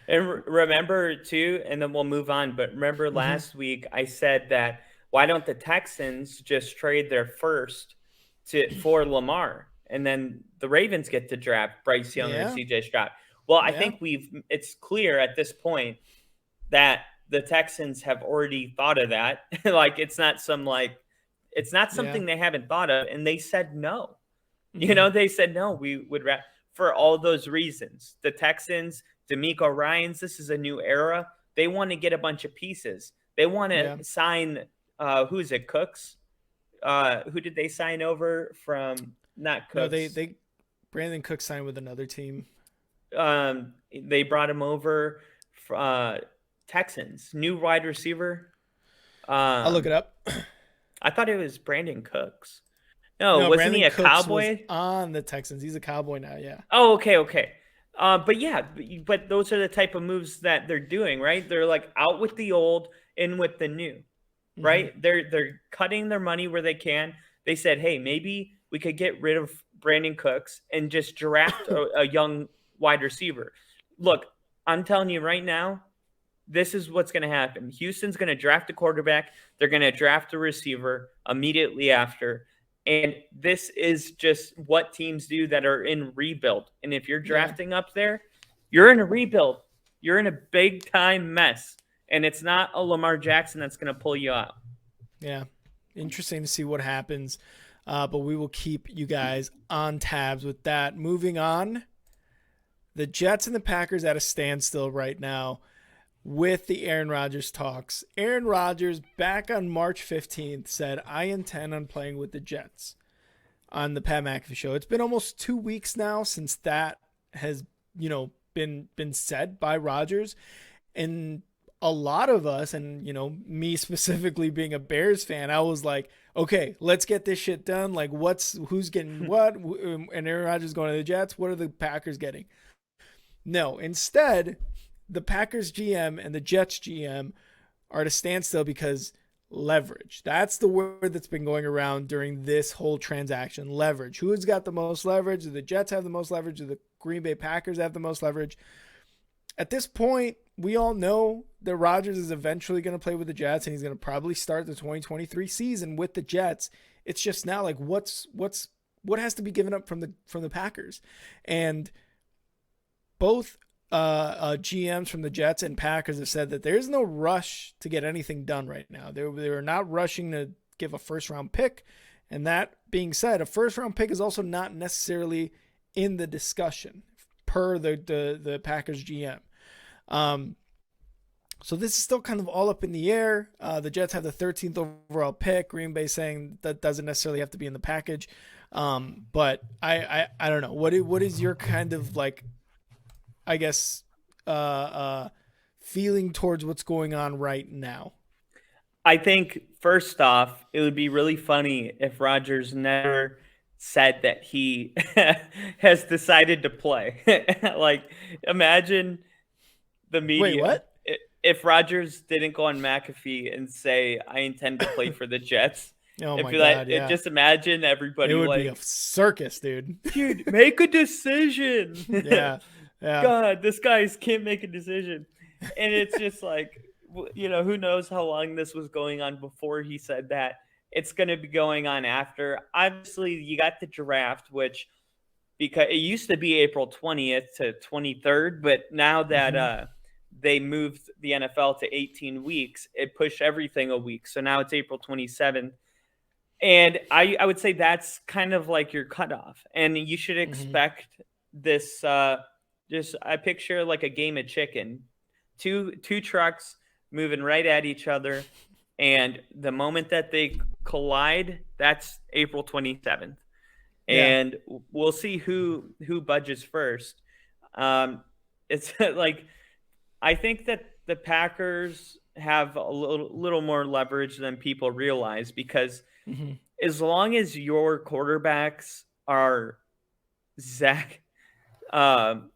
A: And remember too, and then we'll move on. But remember
B: mm-hmm.
A: last week I said that why don't the Texans just trade their first to for Lamar, and then the Ravens get to draft Bryce Young or
B: Yeah,
A: C.J. Stroud. Well, I
B: yeah,
A: think it's clear at this point that the Texans have already thought of that. Like it's not
B: yeah.
A: something they haven't thought of, and they said no.
B: Mm-hmm.
A: They said no. We would for all those reasons. The Texans, D'Amico Ryans, this is a new era. They want to get a bunch of pieces. They want to
B: Yeah.
A: sign. Who's it? Cooks. Who did they sign over from? Not
B: No,
A: Cooks.
B: they Brandon Cook signed with another team.
A: They brought him over. Texans new wide receiver.
B: I'll look
A: Um,
B: it up.
A: I thought it was Brandon Cooks. No,
B: No,
A: wasn't he
B: Brandon
A: a
B: Cooks was
A: Cowboy?
B: on the Texans. He's a Cowboy now. Yeah.
A: Oh, okay, okay. But yeah, but those are the type of moves that they're doing, right? They're like out with the old, in with the new,
B: Mm-hmm.
A: right? They're cutting their money where they can. They said, hey, maybe we could get rid of Brandon Cooks and just draft a young wide receiver. Look, I'm telling you right now, this is what's going to happen. Houston's going to draft a quarterback. They're going to draft a receiver immediately after. And this is just what teams do that are in rebuild. And if you're
B: Yeah.
A: drafting up there, you're in a rebuild. You're in a big time mess. And it's not a Lamar Jackson that's going to pull you out.
B: Yeah. Interesting to see what happens. But we will keep you guys on tabs with that. Moving on, the Jets and the Packers at a standstill right now with the Aaron Rodgers talks. Aaron Rodgers, back on March 15th, said, I intend on playing with the Jets on the Pat McAfee show. It's been almost 2 weeks now since that has, been said by Rodgers. And a lot of us, and me specifically being a Bears fan, I was like, okay, let's get this shit done. Like, who's getting what? And Aaron Rodgers going to the Jets. What are the Packers getting? No, instead, the Packers GM and the Jets GM are at a standstill because leverage. That's the word that's been going around during this whole transaction. Leverage. Who's got the most leverage? Do the Jets have the most leverage? Do the Green Bay Packers have the most leverage? At this point, we all know that Rodgers is eventually going to play with the Jets, and he's going to probably start the 2023 season with the Jets. It's just now like what has to be given up from the Packers, and both GMs from the Jets and Packers have said that there's no rush to get anything done right now. They're not rushing to give a first round pick, and that being said, a first round pick is also not necessarily in the discussion per the Packers GM. So this is still kind of all up in the air. The Jets have the 13th overall pick. Green Bay saying that doesn't necessarily have to be in the package. But I don't know. What is your kind of like, I guess, feeling towards what's going on right now?
A: I think first off, it would be really funny if Rodgers never said that he has decided to play. Like, imagine the
B: Wait,
A: media.
B: what?
A: If Rodgers didn't go on McAfee and say, I intend to play for the Jets,
B: Oh
A: if
B: my
A: you like,
B: God, yeah.
A: just imagine
B: It
A: everybody
B: would be a
A: like,
B: circus, dude.
A: dude, make a decision.
B: Yeah. Yeah.
A: God, this guy can't make a decision. And it's just like, who knows how long this was going on before he said that. It's going to be going on after. Obviously, you got the draft, which because it used to be April 20th to 23rd, but now that
B: Mm-hmm.
A: they moved the NFL to 18 weeks, it pushed everything a week. So now it's April 27th. And I would say that's kind of like your cutoff. And you should
B: Mm-hmm.
A: expect this just I picture like a game of chicken. Two trucks moving right at each other. And the moment that they collide, that's April 27th.
B: Yeah.
A: And we'll see who budges first. It's like I think that the Packers have a little more leverage than people realize because
B: Mm-hmm.
A: as long as your quarterbacks are Zach, um,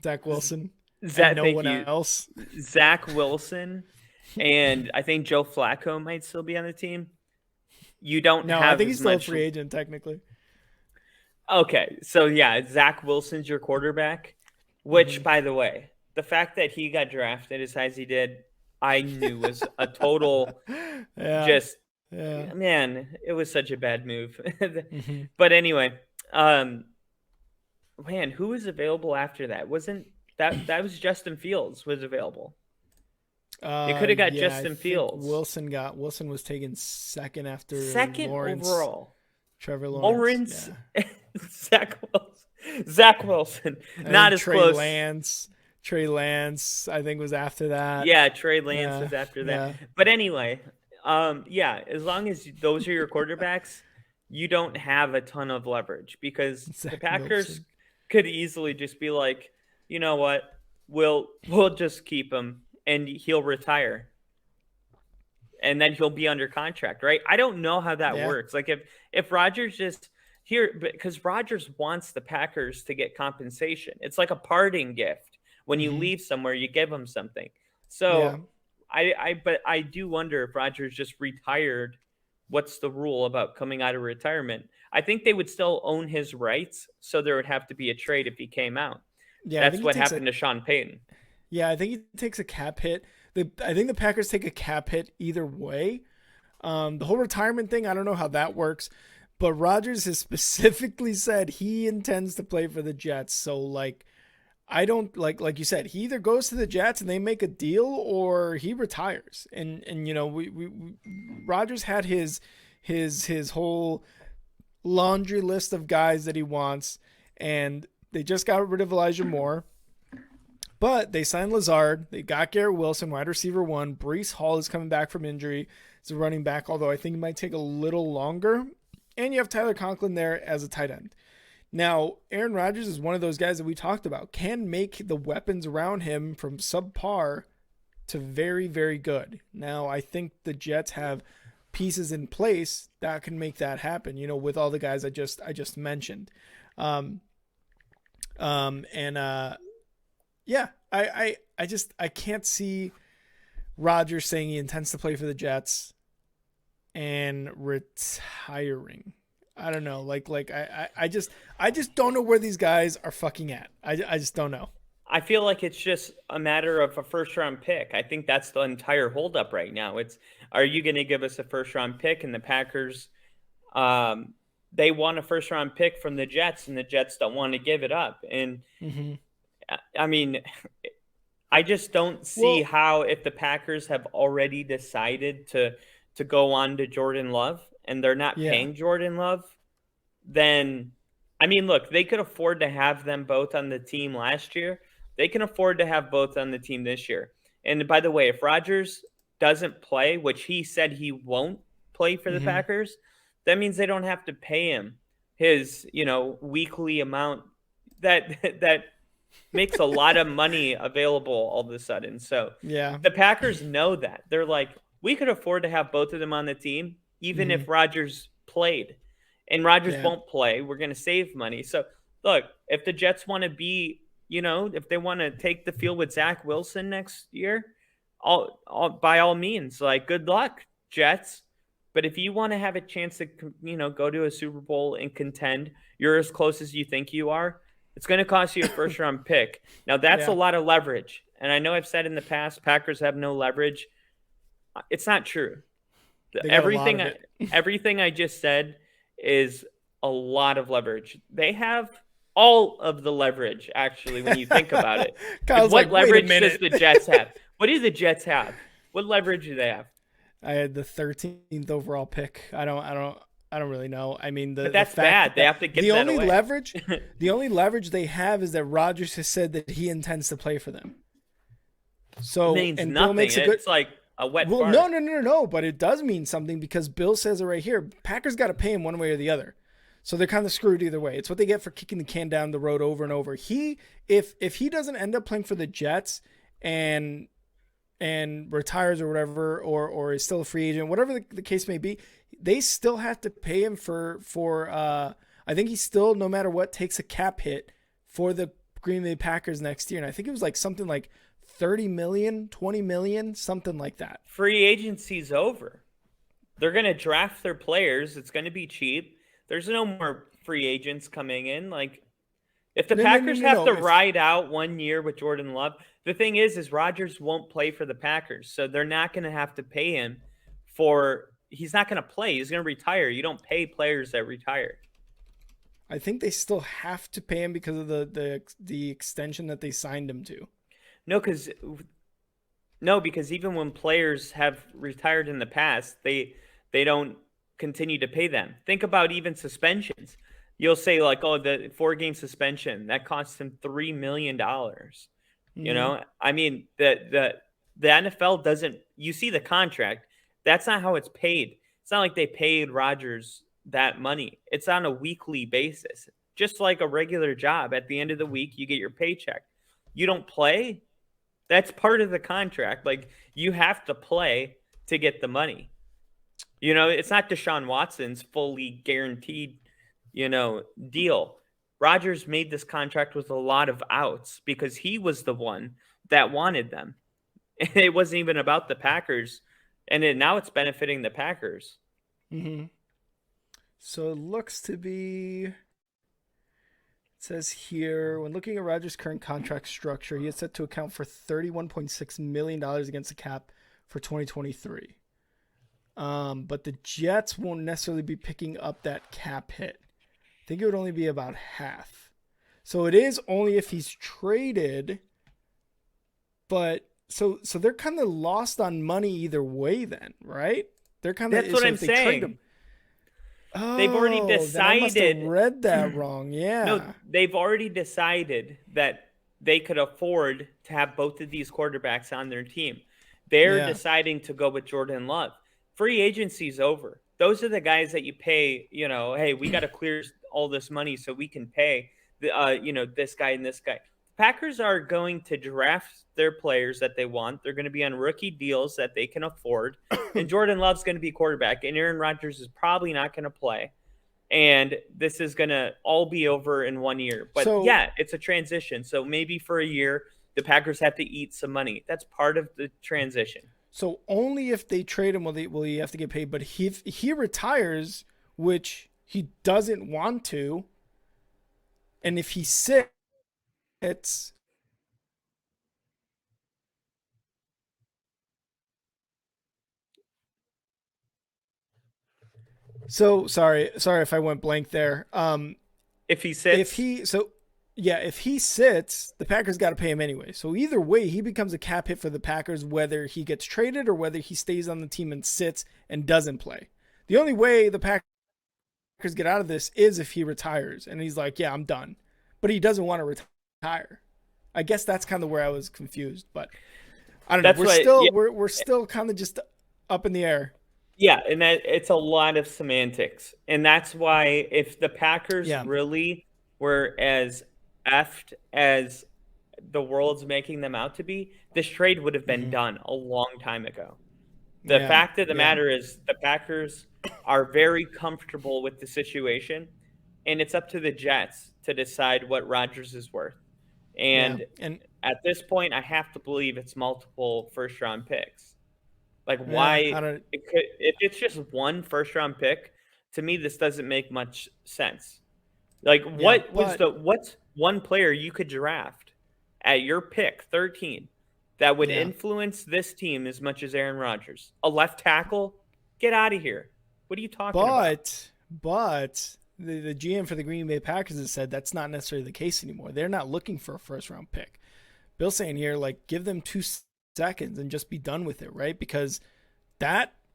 B: Zach Wilson and
A: Zach,
B: no
A: thank
B: one
A: you,
B: else.
A: Zach Wilson, and I think Joe Flacco might still be on the team. You don't
B: No, I
A: have
B: think he's
A: as
B: still a
A: much.
B: free agent technically.
A: Okay, so yeah, Zach Wilson's your quarterback. Which,
B: Mm-hmm.
A: by the way, the fact that he got drafted as high as he did, I knew was a total
B: Yeah.
A: just
B: Yeah.
A: man. It was such a bad move.
B: Mm-hmm.
A: But anyway, um, man, who was available after that? Wasn't that was Justin Fields was available? They could have got
B: Yeah, I
A: Justin
B: think
A: Fields
B: Wilson was taken second after
A: second
B: Lawrence,
A: overall.
B: Trevor Lawrence.
A: Lawrence,
B: Yeah.
A: Zach Wilson,
B: I
A: not
B: think
A: as close.
B: Trey Lance, I think was after that.
A: Yeah, Trey Lance
B: Yeah.
A: was after that.
B: Yeah.
A: But anyway, yeah, as long as those are your quarterbacks, you don't have a ton of leverage because the
B: Zach
A: Packers
B: Wilson.
A: could easily just be like, you know what, we'll just keep him and he'll retire. And then he'll be under contract, right? I don't know how that
B: Yeah.
A: works. Like if Rodgers just here because Rodgers wants the Packers to get compensation. It's like a parting gift. When you
B: Mm-hmm.
A: leave somewhere, you give them something.
B: Yeah.
A: So but I do wonder if Rodgers just retired. What's the rule about coming out of retirement? I think they would still own his rights, so there would have to be a trade if he came out.
B: Yeah, I
A: That's
B: think he
A: what
B: takes a
A: happened to Sean Payton.
B: yeah, I think he takes a cap hit. I think the Packers take a cap hit either way. The whole retirement thing, I don't know how that works, but Rodgers has specifically said he intends to play for the Jets. So like, I don't like you said, he either goes to the Jets and they make a deal, or he retires. And you know, we Rodgers had his whole laundry list of guys that he wants, and they just got rid of Elijah Moore. But they signed Lazard. They got Garrett Wilson, wide receiver 1. Breece Hall is coming back from injury as a running back, although I think it might take a little longer. And you have Tyler Conklin there as a tight end. Now, Aaron Rodgers is one of those guys that we talked about, can make the weapons around him from subpar to very, very good. Now, I think the Jets have pieces in place that can make that happen, you know, with all the guys I just mentioned. Yeah, I can't see Rodgers saying he intends to play for the Jets and retiring. I don't know. I just don't know where these guys are fucking at. I just don't know.
A: I feel like it's just a matter of a first round pick. I think that's the entire holdup right now. It's are you going to give us a first round pick? And the Packers, they want a first round pick from the Jets, and the Jets don't want to give it up. And
B: Mm-hmm.
A: I mean, I just don't see how if the Packers have already decided to go on to Jordan Love and they're not paying Jordan Love, then I mean, look, they could afford to have them both on the team last year. They can afford to have both on the team this year. And by the way, if Rodgers doesn't play, which he said he won't play for the Packers, that means they don't have to pay him his, weekly amount that makes a lot of money available all of a sudden. So
B: Yeah.
A: the Packers know that. They're like, we could afford to have both of them on the team, even if Rodgers played. And Rodgers won't play. We're going to save money. So, look, if the Jets want to be, if they want to take the field with Zach Wilson next year, by all means, like, good luck, Jets. But if you want to have a chance to, go to a Super Bowl and contend, you're as close as you think you are, it's going to cost you a first-round pick. Now, that's a lot of leverage. And I know I've said in the past, Packers have no leverage. It's not true. Everything I just said is a lot of leverage. They have all of the leverage, actually, when you think about it. What leverage does the Jets have? What do the Jets have? What leverage do they have?
B: I had the 13th overall pick. I don't really know. I mean,
A: but that's bad. They have to get that away.
B: The only leverage they have is that Rodgers has said that he intends to play for them. So
A: it means
B: and
A: nothing.
B: Bill makes it's
A: like a wet
B: fart.
A: No.
B: But it does mean something because Bill says it right here. Packers got to pay him one way or the other. So they're kind of screwed either way. It's what they get for kicking the can down the road over and over. If he doesn't end up playing for the Jets and retires or whatever, or is still a free agent, whatever the case may be, they still have to pay him for I think he still, no matter what, takes a cap hit for the Green Bay Packers next year. And I think it was like something like 30 million, 20 million, something like that.
A: Free agency's over. They're going to draft their players. It's going to be cheap. There's no more free agents coming in. Like, if the Packers have to ride out 1 year with Jordan Love, the thing is Rodgers won't play for the Packers. So they're not going to have to pay him he's not going to play. He's going to retire. You don't pay players that retire.
B: I think they still have to pay him because of the extension that they signed him to.
A: No, because even when players have retired in the past, they don't continue to pay them. Think about even suspensions. You'll say like, oh, the 4-game suspension that cost him $3 million. You know, I mean, the NFL doesn't. You see the contract. That's not how it's paid. It's not like they paid Rodgers that money. It's on a weekly basis, just like a regular job. At the end of the week, you get your paycheck. You don't play. That's part of the contract. Like, you have to play to get the money. You know, it's not Deshaun Watson's fully guaranteed, deal. Rodgers made this contract with a lot of outs because he was the one that wanted them. And it wasn't even about the Packers. And now it's benefiting the Packers.
B: Mm-hmm. So it looks to be, it says here, when looking at Rodgers' current contract structure, he is set to account for $31.6 million against the cap for 2023. But the Jets won't necessarily be picking up that cap hit. I think it would only be about half. So it is only if he's traded, but so they're kind of lost on money either way then, right? They're kind of,
A: that's what I'm saying. They've already decided. I must
B: have read that wrong. Yeah.
A: No, they've already decided that they could afford to have both of these quarterbacks on their team. They're deciding to go with Jordan Love. Free agency's over. Those are the guys that you pay, hey, we got to clear all this money so we can pay this guy and this guy. Packers are going to draft their players that they want. They're going to be on rookie deals that they can afford. And Jordan Love's going to be quarterback. And Aaron Rodgers is probably not going to play. And this is going to all be over in 1 year. But it's a transition. So maybe for a year, the Packers have to eat some money. That's part of the transition.
B: So only if they trade him will he have to get paid. But if he retires, which he doesn't want to, and if he sits, so sorry if I went blank there.
A: If he sits,
B: if he sits, the Packers got to pay him anyway. So either way, he becomes a cap hit for the Packers, whether he gets traded or whether he stays on the team and sits and doesn't play. The only way the Packers get out of this is if he retires and he's like, yeah, I'm done. But he doesn't want to retire. I guess that's kind of where I was confused, but I don't know. We're still kind of just up in the air.
A: Yeah, and it's a lot of semantics. And that's why if the Packers really were as effed as the world's making them out to be, this trade would have been done a long time ago. The fact of the matter is the Packers are very comfortable with the situation, and it's up to the Jets to decide what Rodgers is worth. And at this point, I have to believe it's multiple first-round picks. Like, why? If it's just one first-round pick, to me, this doesn't make much sense. Like, what's one player you could draft at your pick, 13, that would influence this team as much as Aaron Rodgers? A left tackle? Get out of here. What are you talking about?
B: But the GM for the Green Bay Packers has said that's not necessarily the case anymore. They're not looking for a first-round pick. Bill's saying here, like, give them 2 seconds and just be done with it, right? Because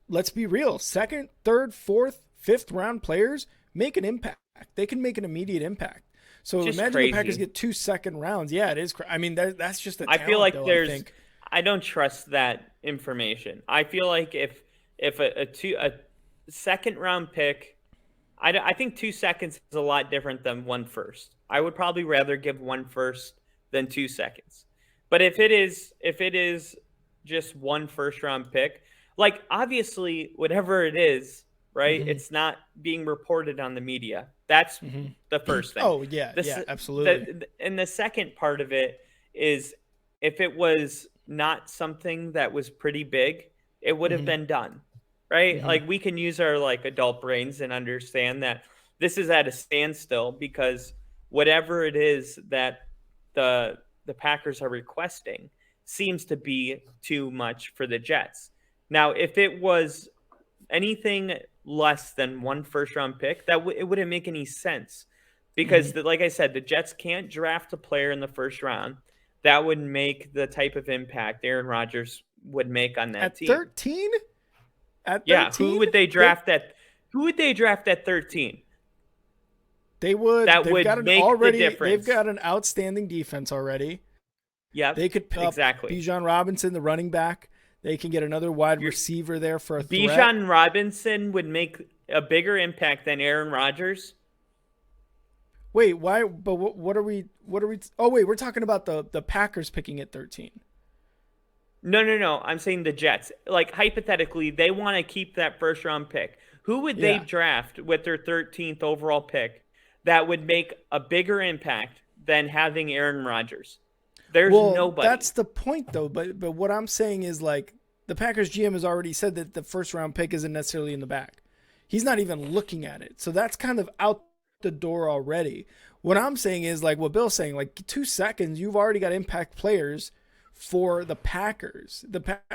B: let's be real, second, third, fourth, fifth round players make an impact. They can make an immediate impact. So just imagine the Packers get 2 second rounds. Yeah, it is. I mean, that's just a talent,
A: I feel like
B: though,
A: I don't trust that information. I feel like if a second round pick, I think 2 seconds is a lot different than 1 first. I would probably rather give 1 first than 2 seconds. But if it is just one first round pick, like obviously whatever it is, right? It's not being reported on the media. That's the first thing.
B: Oh yeah, absolutely.
A: And the second part of it is if it was not something that was pretty big, it would have been done, right? Like we can use our like adult brains and understand that this is at a standstill because whatever it is that the Packers are requesting seems to be too much for the Jets. Now, if it was anything less than one first round pick, it wouldn't make any sense because like I said, the Jets can't draft a player in the first round that would make the type of impact Aaron Rodgers would make on that team.
B: 13? At 13?
A: Yeah, who would they draft Who would they draft at 13?
B: They would.
A: They've
B: got an outstanding defense already.
A: Yeah,
B: they could pick up Bijan Robinson, the running back. They can get another wide receiver there for a threat.
A: Bijan Robinson would make a bigger impact than Aaron Rodgers.
B: Wait, why? But what are we? Oh, wait, we're talking about the Packers picking at 13.
A: No. I'm saying the Jets. Like hypothetically, they want to keep that first round pick. Who would they draft with their 13th overall pick that would make a bigger impact than having Aaron Rodgers? There's nobody.
B: That's the point, though. But what I'm saying is, like, the Packers GM has already said that the first round pick isn't necessarily in the bag. He's not even looking at it. So that's kind of out the door already. What I'm saying is, like what Bill's saying, like 2 seconds, you've already got impact players for the Packers.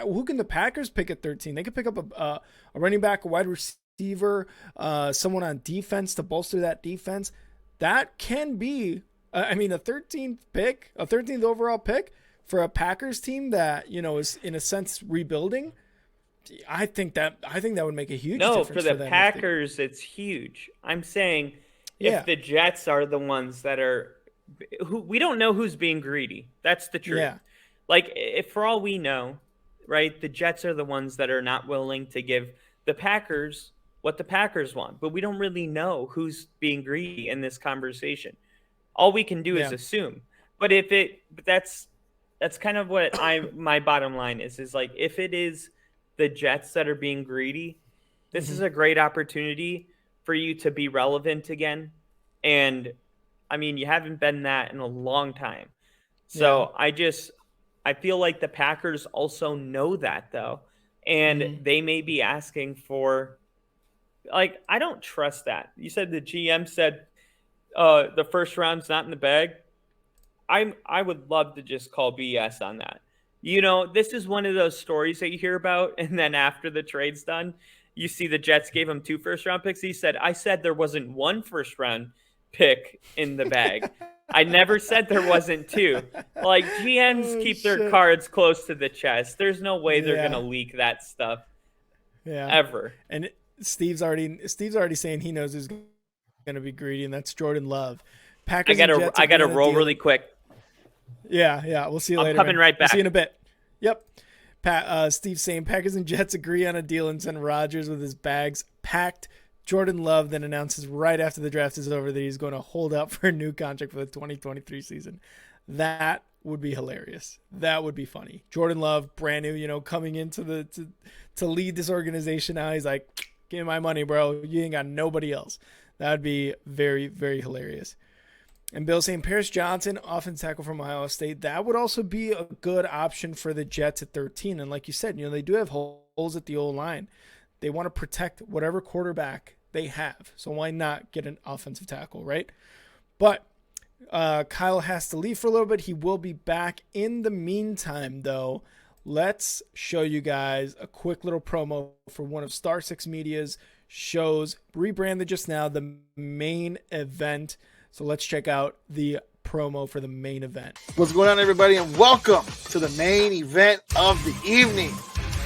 B: Who can the Packers pick at 13? They could pick up a running back, a wide receiver, someone on defense to bolster that defense. That can be a 13th pick, a 13th overall pick for a Packers team that, is in a sense rebuilding. I think that would make a huge difference
A: for the Packers. It's huge. I'm saying if the Jets are the ones that are, we don't know who's being greedy. That's the truth. Yeah. Like if for all we know, right, the Jets are the ones that are not willing to give the Packers what the Packers want, but we don't really know who's being greedy in this conversation. All we can do is assume. But that's kind of what my bottom line is like if it is the Jets that are being greedy, this is a great opportunity for you to be relevant again. And you haven't been that in a long time. So I feel like the Packers also know that though. And they may be asking for, like, I don't trust that. You said the GM said the first round's not in the bag. I would love to just call BS on that. This is one of those stories that you hear about, and then after the trade's done, you see the Jets gave him 2 first-round picks. He said, I said there wasn't 1 first-round pick in the bag. I never said there wasn't 2. Like, GMs keep their cards close to the chest. There's no way they're going to leak that stuff ever.
B: And Steve's already saying he knows who's going to be greedy, and that's Jordan Love. Packers
A: I got to roll really quick.
B: Yeah. We'll see you later.
A: I'm coming right back.
B: We'll see you in a bit. Yep. Steve's saying Packers and Jets agree on a deal and send Rodgers with his bags packed. Jordan Love then announces right after the draft is over that he's going to hold out for a new contract for the 2023 season. That would be hilarious. That would be funny. Jordan Love, brand new, coming into to lead this organization now. He's like, give me my money, bro. You ain't got nobody else. That would be very, very hilarious. And Bill saying Paris Johnson, offensive tackle from Ohio State. That would also be a good option for the Jets at 13. And like you said, they do have holes at the O-line. They want to protect whatever quarterback they have. So why not get an offensive tackle, right? But Kyle has to leave for a little bit. He will be back. In the meantime, though, let's show you guys a quick little promo for one of Star 6 Media's shows, rebranded just now, the main event. So let's check out the promo for the main event.
C: What's going on, everybody, and welcome to the main event of the evening.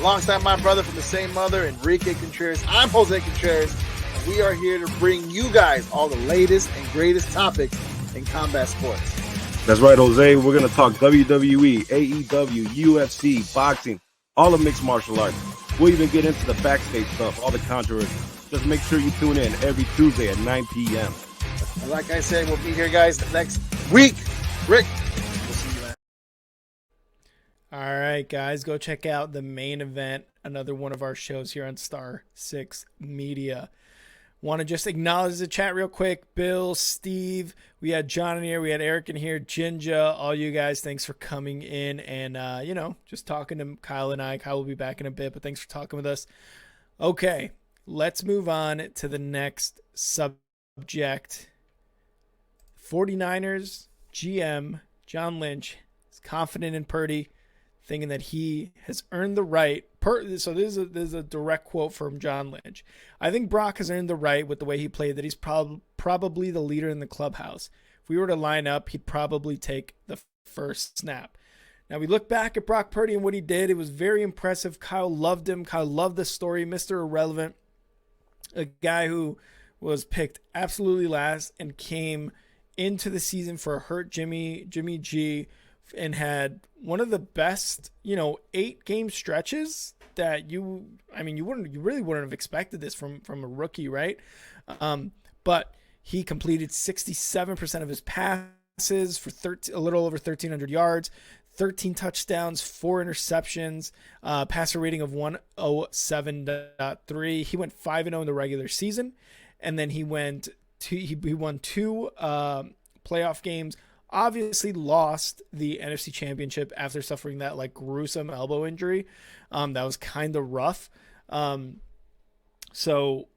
C: Alongside my brother from the same mother, Enrique Contreras, I'm Jose Contreras, and we are here to bring you guys all the latest and greatest topics in combat sports.
D: That's right, Jose. We're going to talk WWE, AEW, UFC, boxing, all of mixed martial arts. We'll even get into the backstage stuff, all the controversy. Just make sure you tune in every Tuesday at 9 p.m.
C: And like I said, we'll be here, guys, next week. Rick, we'll see you later.
B: All right, guys, go check out the main event, another one of our shows here on Star 6 Media. Want to just acknowledge the chat real quick. Bill, Steve, we had John in here, we had Eric in here, Jinja, all you guys, thanks for coming in and, just talking to Kyle and I. Kyle will be back in a bit, but thanks for talking with us. Okay, let's move on to the next subject. 49ers GM John Lynch is confident in Purdy, thinking that he has earned the right. So this is a direct quote from John Lynch. I think Brock has earned the right with the way he played that he's probably the leader in the clubhouse. If we were to line up, he'd probably take the first snap. Now we look back at Brock Purdy and what he did. It was very impressive. Kyle loved him. Kyle loved the story. Mr. Irrelevant, a guy who was picked absolutely last and came into the season for a hurt Jimmy G, and had one of the best, 8-game stretches that you really wouldn't have expected this from a rookie, right? But he completed 67% of his passes for a little over 1,300 yards, 13 touchdowns, 4 interceptions, passer rating of 107.3. He went 5-0 in the regular season, and then he won 2 playoff games. Obviously lost the NFC Championship after suffering that gruesome elbow injury. That was kind of rough. So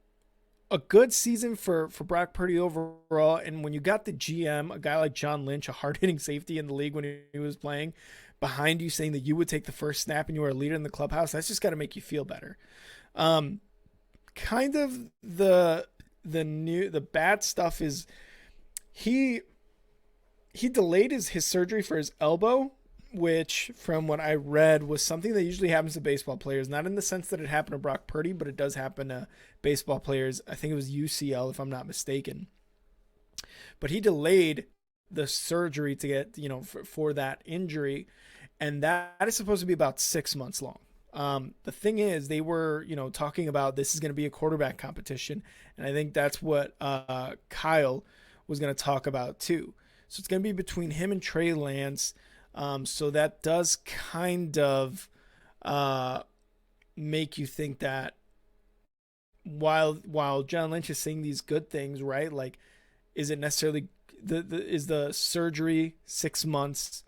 B: a good season for Brock Purdy overall. And when you got the GM, a guy like John Lynch, a hard-hitting safety in the league when he was playing, behind you saying that you would take the first snap and you were a leader in the clubhouse, that's just got to make you feel better. Kind of the bad stuff is he delayed his surgery for his elbow, which from what I read was something that usually happens to baseball players, not in the sense that it happened to Brock Purdy, but it does happen to baseball players. I think it was UCL, if I'm not mistaken. But he delayed the surgery to get, for that injury. And that is supposed to be about 6 months long. The thing is, they were, talking about this is going to be a quarterback competition. And I think that's what Kyle was going to talk about too. So it's going to be between him and Trey Lance. So that does kind of make you think that while John Lynch is saying these good things, right? Like, is it necessarily is the surgery 6 months?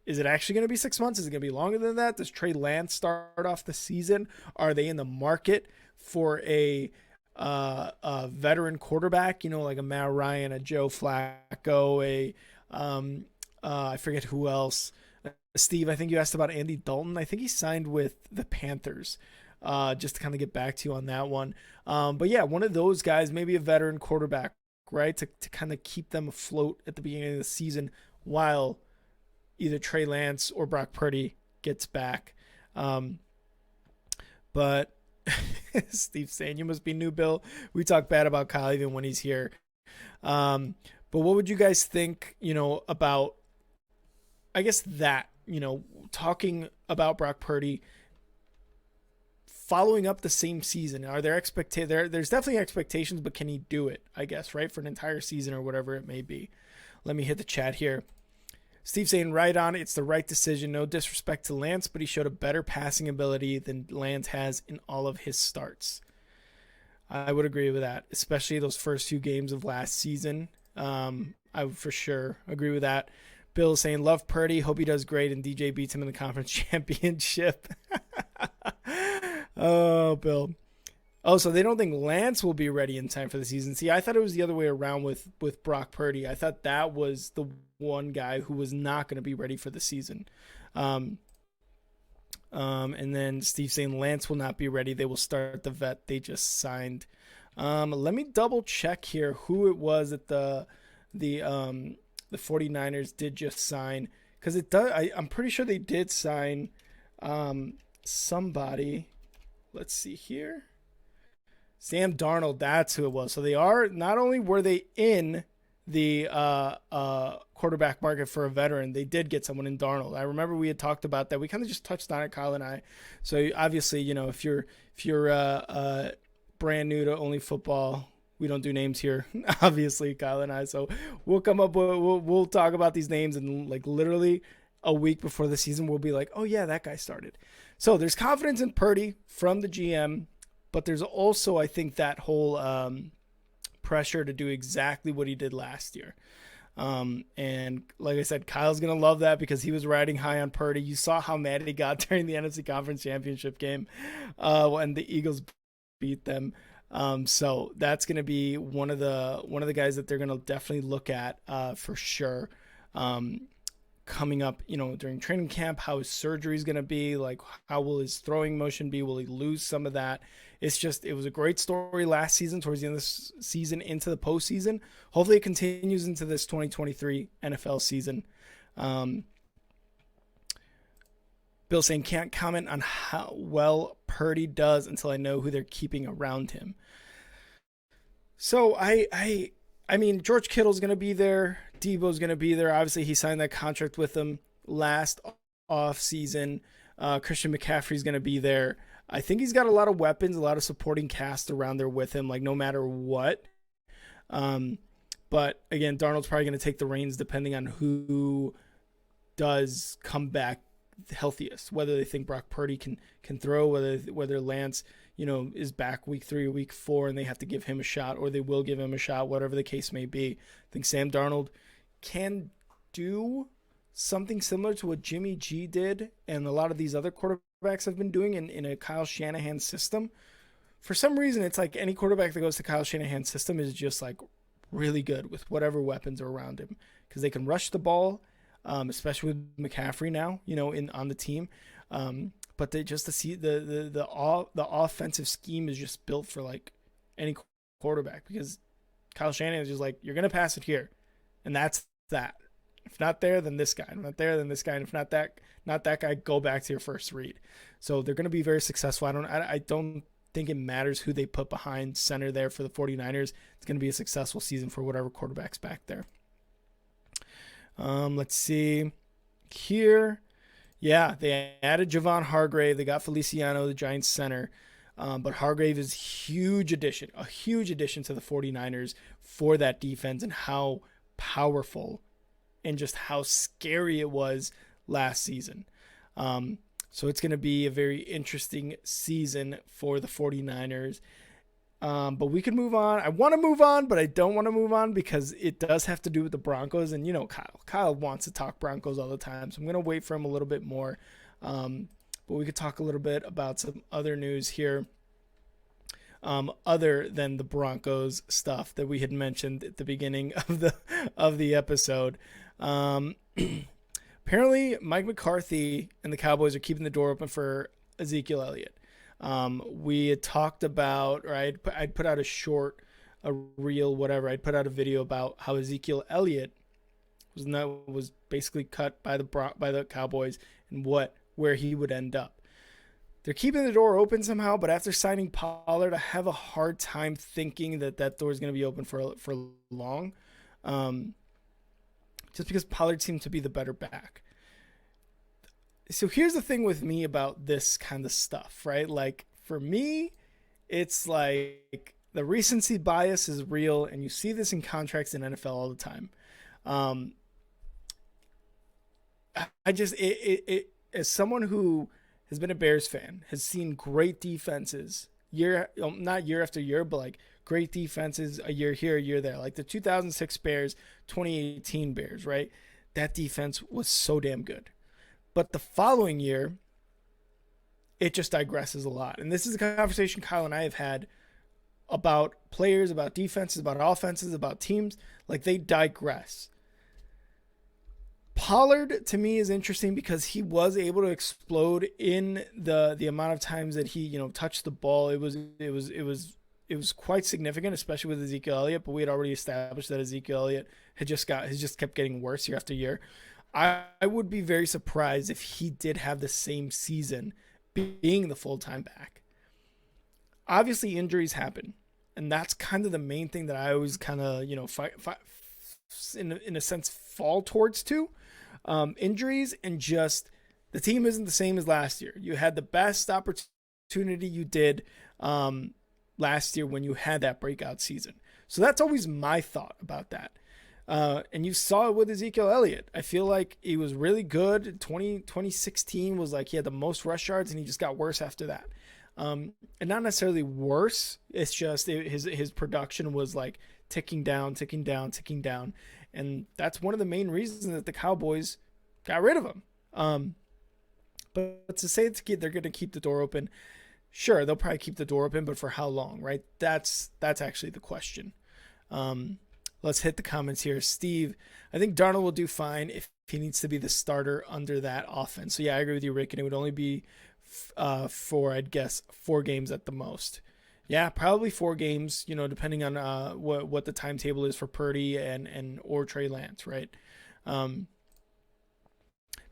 B: Is it actually going to be 6 months? Is it going to be longer than that? Does Trey Lance start off the season? Are they in the market for a veteran quarterback, like a Matt Ryan, a Joe Flacco, I forget who else. Steve, I think you asked about Andy Dalton. I think he signed with the Panthers, just to kind of get back to you on that one. But yeah, one of those guys, maybe a veteran quarterback, right, to kind of keep them afloat at the beginning of the season while either Trey Lance or Brock Purdy gets back. But Steve saying you must be new, Bill. We talk bad about Kyle even when he's here. But what would you guys think, about, I guess that, talking about Brock Purdy following up the same season? Are there there's definitely expectations, but can he do it, I guess, right? For an entire season or whatever it may be. Let me hit the chat here. Steve saying right on, it's the right decision. No disrespect to Lance, but he showed a better passing ability than Lance has in all of his starts. I would agree with that, especially those first 2 games of last season. I would for sure agree with that. Bill is saying, love Purdy. Hope he does great and DJ beats him in the conference championship. Oh, Bill. Oh, so they don't think Lance will be ready in time for the season. See, I thought it was the other way around with Brock Purdy. I thought that was the one guy who was not going to be ready for the season. And then Steve saying Lance will not be ready. They will start the vet they just signed. Let me double check here who it was that the 49ers did just sign, because it does. I'm pretty sure they did sign somebody. Let's see here. Sam Darnold, that's who it was. So they are, not only were they in the quarterback market for a veteran, they did get someone in Darnold. I remember we had talked about that. We kind of just touched on it, Kyle and I. So obviously, if you're brand new to Only Football, we don't do names here, obviously, Kyle and I. So we'll come up with, we'll talk about these names, and literally a week before the season, we'll be like, oh yeah, that guy started. So there's confidence in Purdy from the GM, but there's also, I think, that whole pressure to do exactly what he did last year. And like I said, Kyle's going to love that because he was riding high on Purdy. You saw how mad he got during the NFC Conference Championship game when the Eagles beat them. So that's going to be one of the guys that they're going to definitely look at for sure. Coming up, during training camp, how his surgery is going to be, like how will his throwing motion be? Will he lose some of that? It was a great story last season, towards the end of the season into the postseason. Hopefully it continues into this 2023 NFL season. Bill saying can't comment on how well Purdy does until I know who they're keeping around him. So I mean, George Kittle's going to be there. Debo's going to be there. Obviously, he signed that contract with them last off season. Christian McCaffrey's going to be there. I think he's got a lot of weapons, a lot of supporting cast around there with him, like no matter what. But again, Darnold's probably going to take the reins depending on who does come back healthiest, whether they think Brock Purdy can throw, whether Lance, is back week 3 or week 4 and they have to give him a shot, or they will give him a shot, whatever the case may be. I think Sam Darnold can do something similar to what Jimmy G did and a lot of these other quarterbacks have been doing in a Kyle Shanahan system. For some reason, it's like any quarterback that goes to Kyle Shanahan's system is just like really good with whatever weapons are around him because they can rush the ball, especially with McCaffrey now, on the team. But they just to see the offensive scheme is just built for like any quarterback because Kyle Shanahan is just like, you're going to pass it here. And that's that. If not there, then this guy. If not there, then this guy. And if not that guy, go back to your first read. So they're going to be very successful. I don't think it matters who they put behind center there for the 49ers. It's going to be a successful season for whatever quarterback's back there. Let's see here. Yeah, they added Javon Hargrave. They got Feliciano, the Giants center. But Hargrave is a huge addition to the 49ers for that defense and how powerful and just how scary it was last season. So it's going to be a very interesting season for the 49ers. But we can move on. I want to move on, but I don't want to move on because it does have to do with the Broncos. And, Kyle wants to talk Broncos all the time. So I'm going to wait for him a little bit more. But we could talk a little bit about some other news here. Other than the Broncos stuff that we had mentioned at the beginning of the episode. Apparently Mike McCarthy and the Cowboys are keeping the door open for Ezekiel Elliott. We had talked about, or I'd put out a reel, whatever. I'd put out a video about how Ezekiel Elliott was basically cut by the Cowboys and where he would end up. They're keeping the door open somehow, but after signing Pollard, I have a hard time thinking that door is going to be open for long. Just because Pollard seems to be the better back. So here's the thing with me about this kind of stuff, right? Like for me, it's like the recency bias is real, and you see this in contracts in NFL all the time. As someone who has been a Bears fan, has seen great defenses not year after year, but like great defenses a year here, a year there. Like the 2006 Bears, 2018 Bears, right? That defense was so damn good. But the following year, it just digresses a lot. And this is a conversation Kyle and I have had about players, about defenses, about offenses, about teams. Like they digress. Pollard to me is interesting because he was able to explode in the amount of times that he touched the ball. It was quite significant, especially with Ezekiel Elliott. But we had already established that Ezekiel Elliott has just kept getting worse year after year. I would be very surprised if he did have the same season being the full-time back. Obviously, injuries happen, and that's kind of the main thing that I always kind of in a sense fall towards too. Injuries and just the team isn't the same as last year. You had the best opportunity you did last year when you had that breakout season. So that's always my thought about that. And you saw it with Ezekiel Elliott. I feel like he was really good. 2016 was like he had the most rush yards, and he just got worse after that. And not necessarily worse. It's just his production was like ticking down. And that's one of the main reasons that the Cowboys got rid of him. But to say they're going to keep the door open, sure, they'll probably keep the door open, but for how long, right? That's actually the question. Let's hit the comments here. Steve, I think Darnold will do fine if he needs to be the starter under that offense. So yeah, I agree with you, Rick, and it would only be for, I'd guess, 4 games at the most. Yeah, probably 4 games, depending on what the timetable is for Purdy and or Trey Lance, right?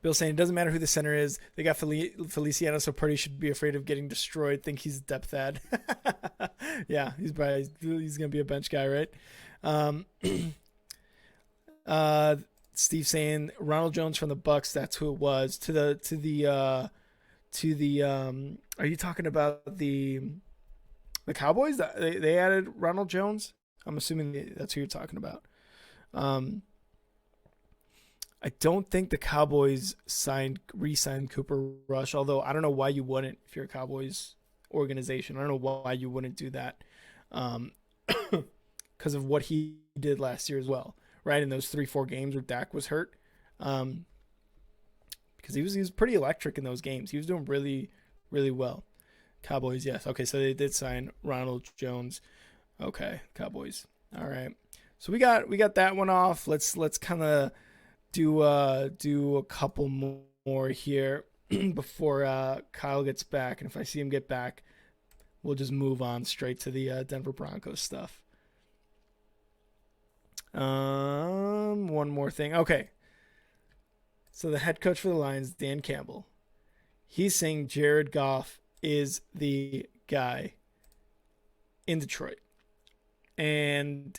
B: Bill saying it doesn't matter who the center is. They got Feliciano, so Purdy should be afraid of getting destroyed. Think he's depth ad. Yeah, he's gonna be a bench guy, right? Steve saying Ronald Jones from the Bucks. That's who it was. Are you talking about the Cowboys? They added Ronald Jones. I'm assuming that's who you're talking about. I don't think the Cowboys re-signed Cooper Rush, although I don't know why you wouldn't if you're a Cowboys organization. I don't know why you wouldn't do that because of what he did last year as well, right? In those 3-4 games where Dak was hurt, because he was pretty electric in those games. He was doing really, really well. Cowboys, yes. Okay, so they did sign Ronald Jones. Okay, Cowboys. All right. So we got that one off. Let's kind of do a couple more here before Kyle gets back, and if I see him get back, we'll just move on straight to the Denver Broncos stuff. One more thing. Okay. So the head coach for the Lions, Dan Campbell, he's saying Jared Goff is the guy in Detroit. And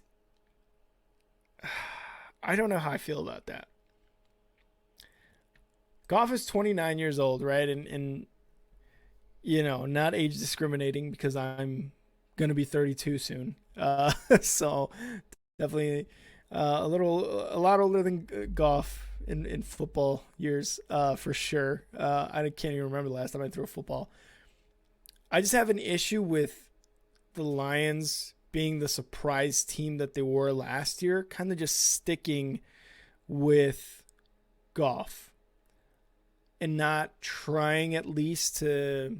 B: I don't know how I feel about that. Goff is 29 years old, right? And not age discriminating because I'm going to be 32 soon. So definitely a lot older than Goff in football years, for sure. I can't even remember the last time I threw a football. I just have an issue with the Lions being the surprise team that they were last year, kind of just sticking with Goff and not trying at least to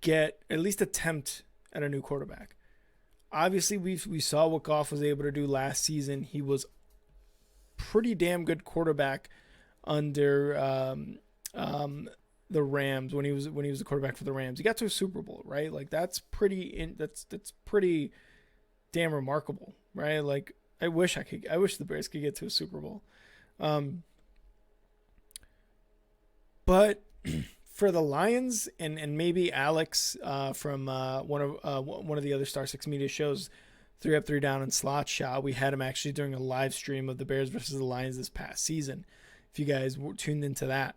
B: get at least attempt at a new quarterback. Obviously, we saw what Goff was able to do last season. He was pretty damn good quarterback under the Rams when he was the quarterback for the Rams. He got to a Super Bowl, right? Like that's pretty damn remarkable, right? Like I wish the Bears could get to a Super Bowl. But for the Lions and maybe Alex from one of the other Star 6 Media shows, 3 Up, 3 Down and Slot Shot, we had him actually during a live stream of the Bears versus the Lions this past season. If you guys were tuned into that,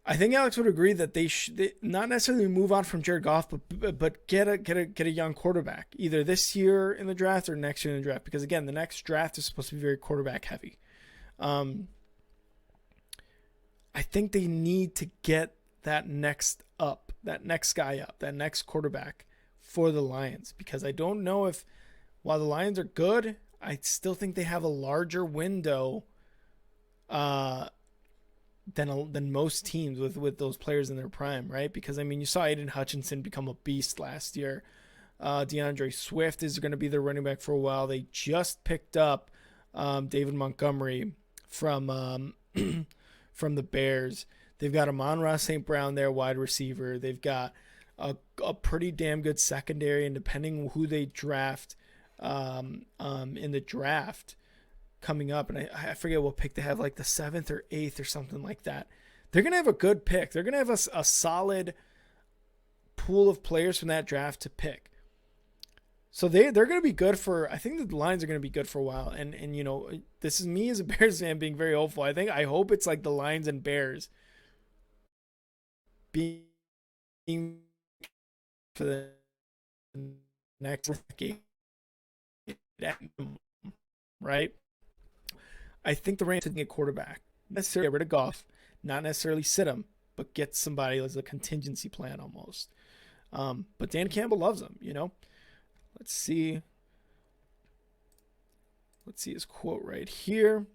B: I think Alex would agree that they should not necessarily move on from Jared Goff, but get a young quarterback either this year in the draft or next year in the draft, because again, the next draft is supposed to be very quarterback heavy. I think they need to get that next guy up, that next quarterback for the Lions, because I don't know if, while the Lions are good, I still think they have a larger window than most teams with those players in their prime, right? Because I mean, you saw Aiden Hutchinson become a beast last year. DeAndre Swift is going to be their running back for a while. They just picked up David Montgomery from the Bears. They've got Amon-Ra St. Brown there, wide receiver. They've got a pretty damn good secondary, and depending who they draft in the draft coming up, and I forget what pick they have, like the 7th or 8th or something like that. They're going to have a good pick. They're going to have a solid pool of players from that draft to pick. So they're going to be good I think the Lions are going to be good for a while. And this is me as a Bears fan being very hopeful. I hope it's like the Lions and Bears being for the next decade. at minimum, right? I think the Rams taking a quarterback, necessarily get rid of Goff, not necessarily sit him, but get somebody as a contingency plan almost. But Dan Campbell loves him, you know. Let's see his quote right here.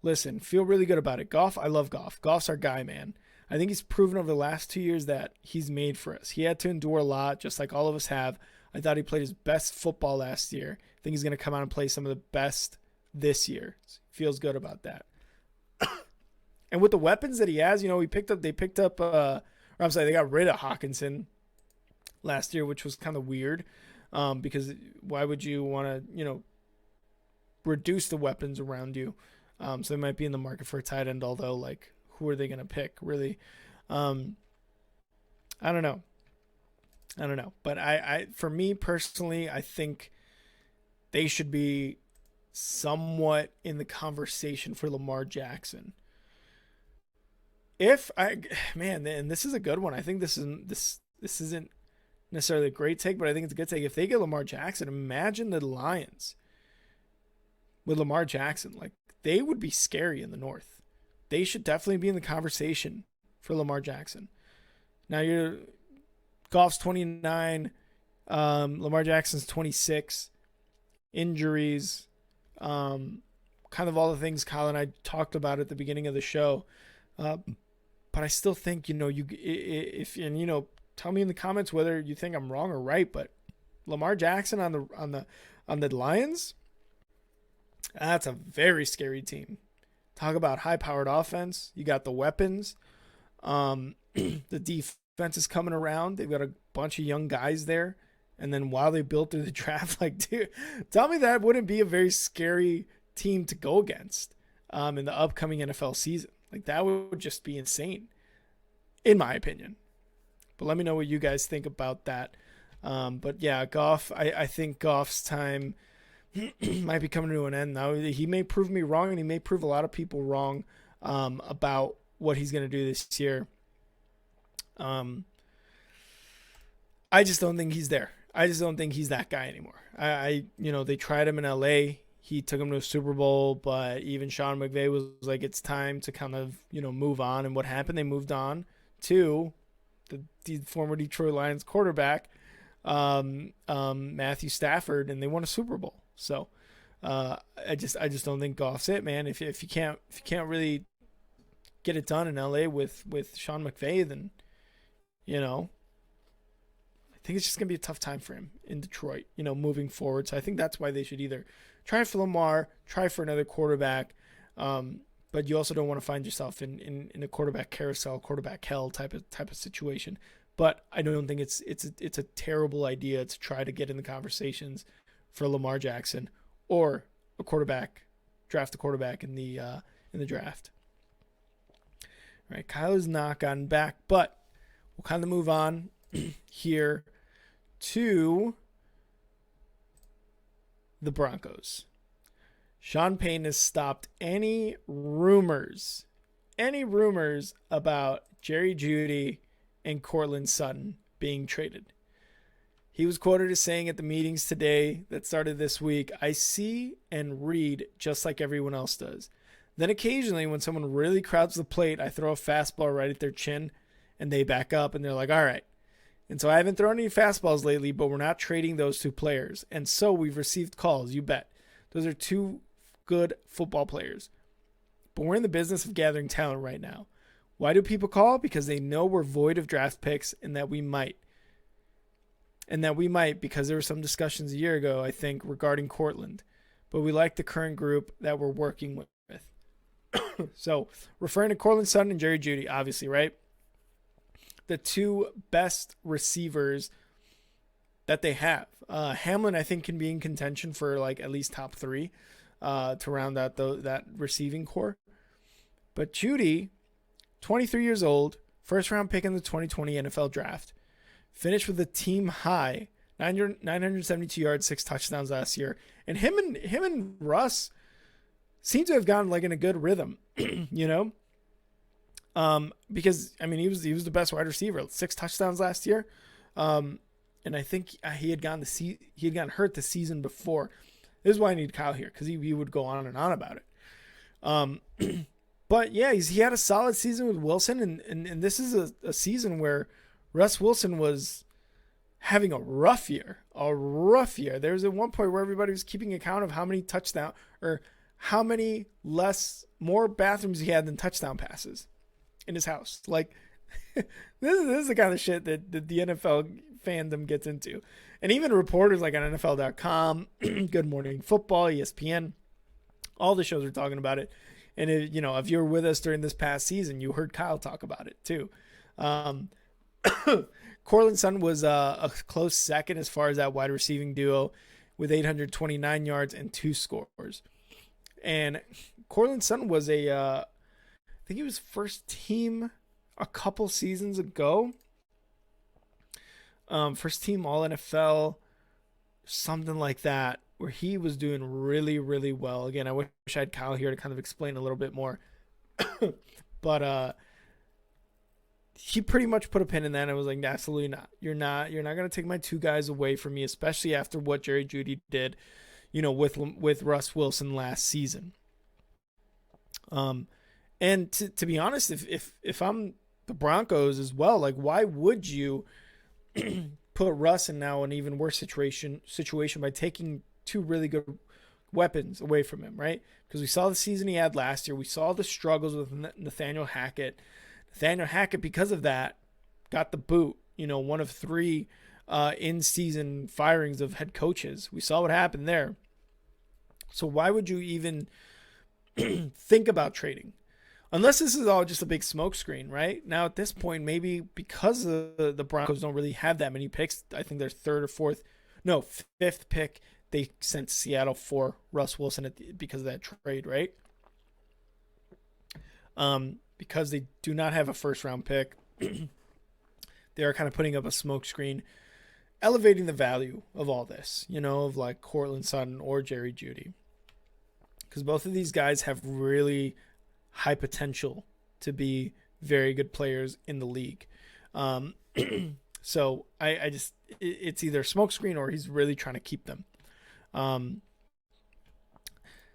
B: Listen, feel really good about it. Goff, I love Goff. Goff's our guy, man. I think he's proven over the last 2 years that he's made for us. He had to endure a lot, just like all of us have. I thought he played his best football last year. I think he's going to come out and play some of the best this year. Feels good about that. And with the weapons that he has, you know, they picked up, they got rid of Hawkinson last year, which was kind of weird, because why would you want to, you know, reduce the weapons around you? So they might be in the market for a tight end, although, like, who are they going to pick, really? I don't know. But for me personally, I think they should be somewhat in the conversation for Lamar Jackson. And this is a good one. I think this isn't necessarily a great take, but I think it's a good take. If they get Lamar Jackson, imagine the Lions with Lamar Jackson. Like, they would be scary in the North. They should definitely be in the conversation for Lamar Jackson. Now, Goff's 29, Lamar Jackson's 26, injuries, kind of all the things Kyle and I talked about at the beginning of the show. But I still think, you know, tell me in the comments whether you think I'm wrong or right, but Lamar Jackson on the Lions, that's a very scary team. Talk about high-powered offense. You got the weapons. The defense is coming around. They've got a bunch of young guys there. And then while they built through the draft, like, dude, tell me that wouldn't be a very scary team to go against in the upcoming NFL season. Like, that would just be insane, in my opinion. But let me know what you guys think about that. But yeah, Goff, I think Goff's time might be coming to an end now. He may prove me wrong, and he may prove a lot of people wrong about what he's going to do this year. I just don't think he's there. I just don't think he's that guy anymore. They tried him in LA. He took him to a Super Bowl, but even Sean McVay was like, it's time to kind of, move on. And what happened? They moved on to the former Detroit Lions quarterback, Matthew Stafford, and they won a Super Bowl. So I just don't think Goff's it, man. If you can't really get it done in LA with Sean McVay, then I think it's just gonna be a tough time for him in Detroit, moving forward. So I think that's why they should either try for Lamar, try for another quarterback, but you also don't want to find yourself in a quarterback carousel, quarterback hell type of situation. But I don't think it's a terrible idea to try to get in the conversations for Lamar Jackson or draft a quarterback in the draft. All right, Kyle has not gotten back, but we'll kind of move on here to the Broncos. Sean Payton has stopped any rumors about Jerry Jeudy and Courtland Sutton being traded. He was quoted as saying at the meetings today that started this week, "I see and read just like everyone else does. Then occasionally when someone really crowds the plate, I throw a fastball right at their chin and they back up and they're like, all right. And so I haven't thrown any fastballs lately, but we're not trading those two players. And so we've received calls, you bet. Those are two good football players. But we're in the business of gathering talent right now. Why do people call? Because they know we're void of draft picks and that we might. Because there were some discussions a year ago, I think, regarding Courtland. But we like the current group that we're working with." So referring to Courtland Sutton and Jerry Jeudy, obviously, right? The two best receivers that they have. Hamlin, I think, can be in contention for like at least top 3 to round out that receiving core. But Jeudy, 23 years old, first round pick in the 2020 NFL draft, finished with a team high 972 yards, 6 touchdowns last year. And him and Russ seem to have gotten like in a good rhythm, because I mean he was the best wide receiver, 6 touchdowns last year, and I think he had gotten hurt the season before. This is why I need Kyle here, because he would go on and on about it. But yeah, he had a solid season with Wilson, and this is a season where Russ Wilson was having a rough year. There was at one point where everybody was keeping account of how many touchdown or how many more bathrooms he had than touchdown passes in his house. Like this is the kind of shit that the NFL fandom gets into. And even reporters like on NFL.com, Good Morning Football, ESPN, all the shows are talking about it. And if you were with us during this past season, you heard Kyle talk about it too. Courtland Sutton was a close second as far as that wide receiving duo with 829 yards and 2 scores. And Courtland Sutton was I think he was first team a couple seasons ago. First team All NFL, something like that, where he was doing really, really well. Again, I wish I had Kyle here to kind of explain a little bit more. But he pretty much put a pin in that and was like, absolutely not. You're not going to take my 2 guys away from me, especially after what Jerry Jeudy did, with Russ Wilson last season. And to be honest, if I'm the Broncos as well, like, why would you put Russ in now an even worse situation by taking 2 really good weapons away from him, right? Because we saw the season he had last year. We saw the struggles with Nathaniel Hackett. Nathaniel Hackett, because of that, got the boot, one of 3 in-season firings of head coaches. We saw what happened there. So why would you even think about trading? Unless this is all just a big smokescreen, right? Now, at this point, maybe because the Broncos don't really have that many picks, I think their 5th pick, they sent Seattle for Russ Wilson because of that trade, right? Because they do not have a first-round pick, they are kind of putting up a smokescreen, elevating the value of all this, of like Courtland Sutton or Jerry Jeudy. Because both of these guys have really high potential to be very good players in the league. So I just, it's either smokescreen or he's really trying to keep them.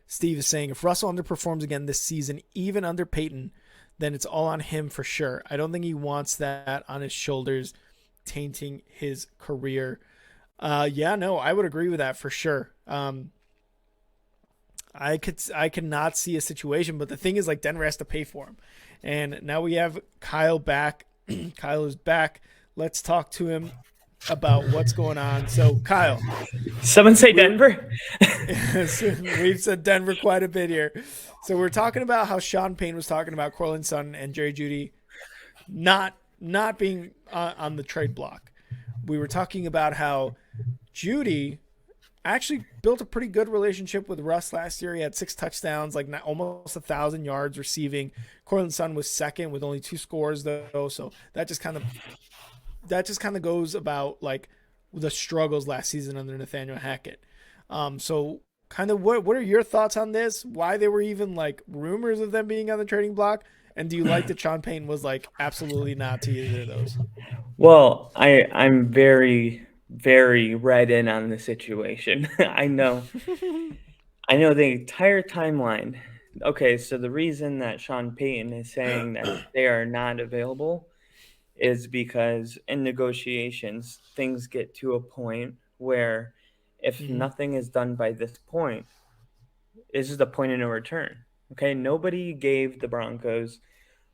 B: Steve is saying, if Russell underperforms again this season, even under Payton, then it's all on him for sure. I don't think he wants that on his shoulders, tainting his career. I would agree with that for sure. I could not see a situation, but the thing is, like, Denver has to pay for him. And now we have Kyle back. Kyle is back. Let's talk to him about what's going on. So, Kyle.
A: Someone say Denver?
B: We've said Denver quite a bit here. So we're talking about how Sean Payton was talking about Courtland Sutton and Jerry Jeudy not being on the trade block. We were talking about how Jeudy actually built a pretty good relationship with Russ last year. He had 6 touchdowns, like almost 1,000 yards receiving. Courtland Sutton was second with only 2 scores though. So that just kind of goes about like the struggles last season under Nathaniel Hackett. So kind of what are your thoughts on this? Why they were even like rumors of them being on the trading block? And do you like that Sean Payton was like absolutely not to either of those?
A: Well, I'm very, very read in on the situation. I know the entire timeline. Okay, so the reason that Sean Payton is saying that they are not available is because in negotiations, things get to a point where if nothing is done by this point, this is the point of no return. Okay, nobody gave the Broncos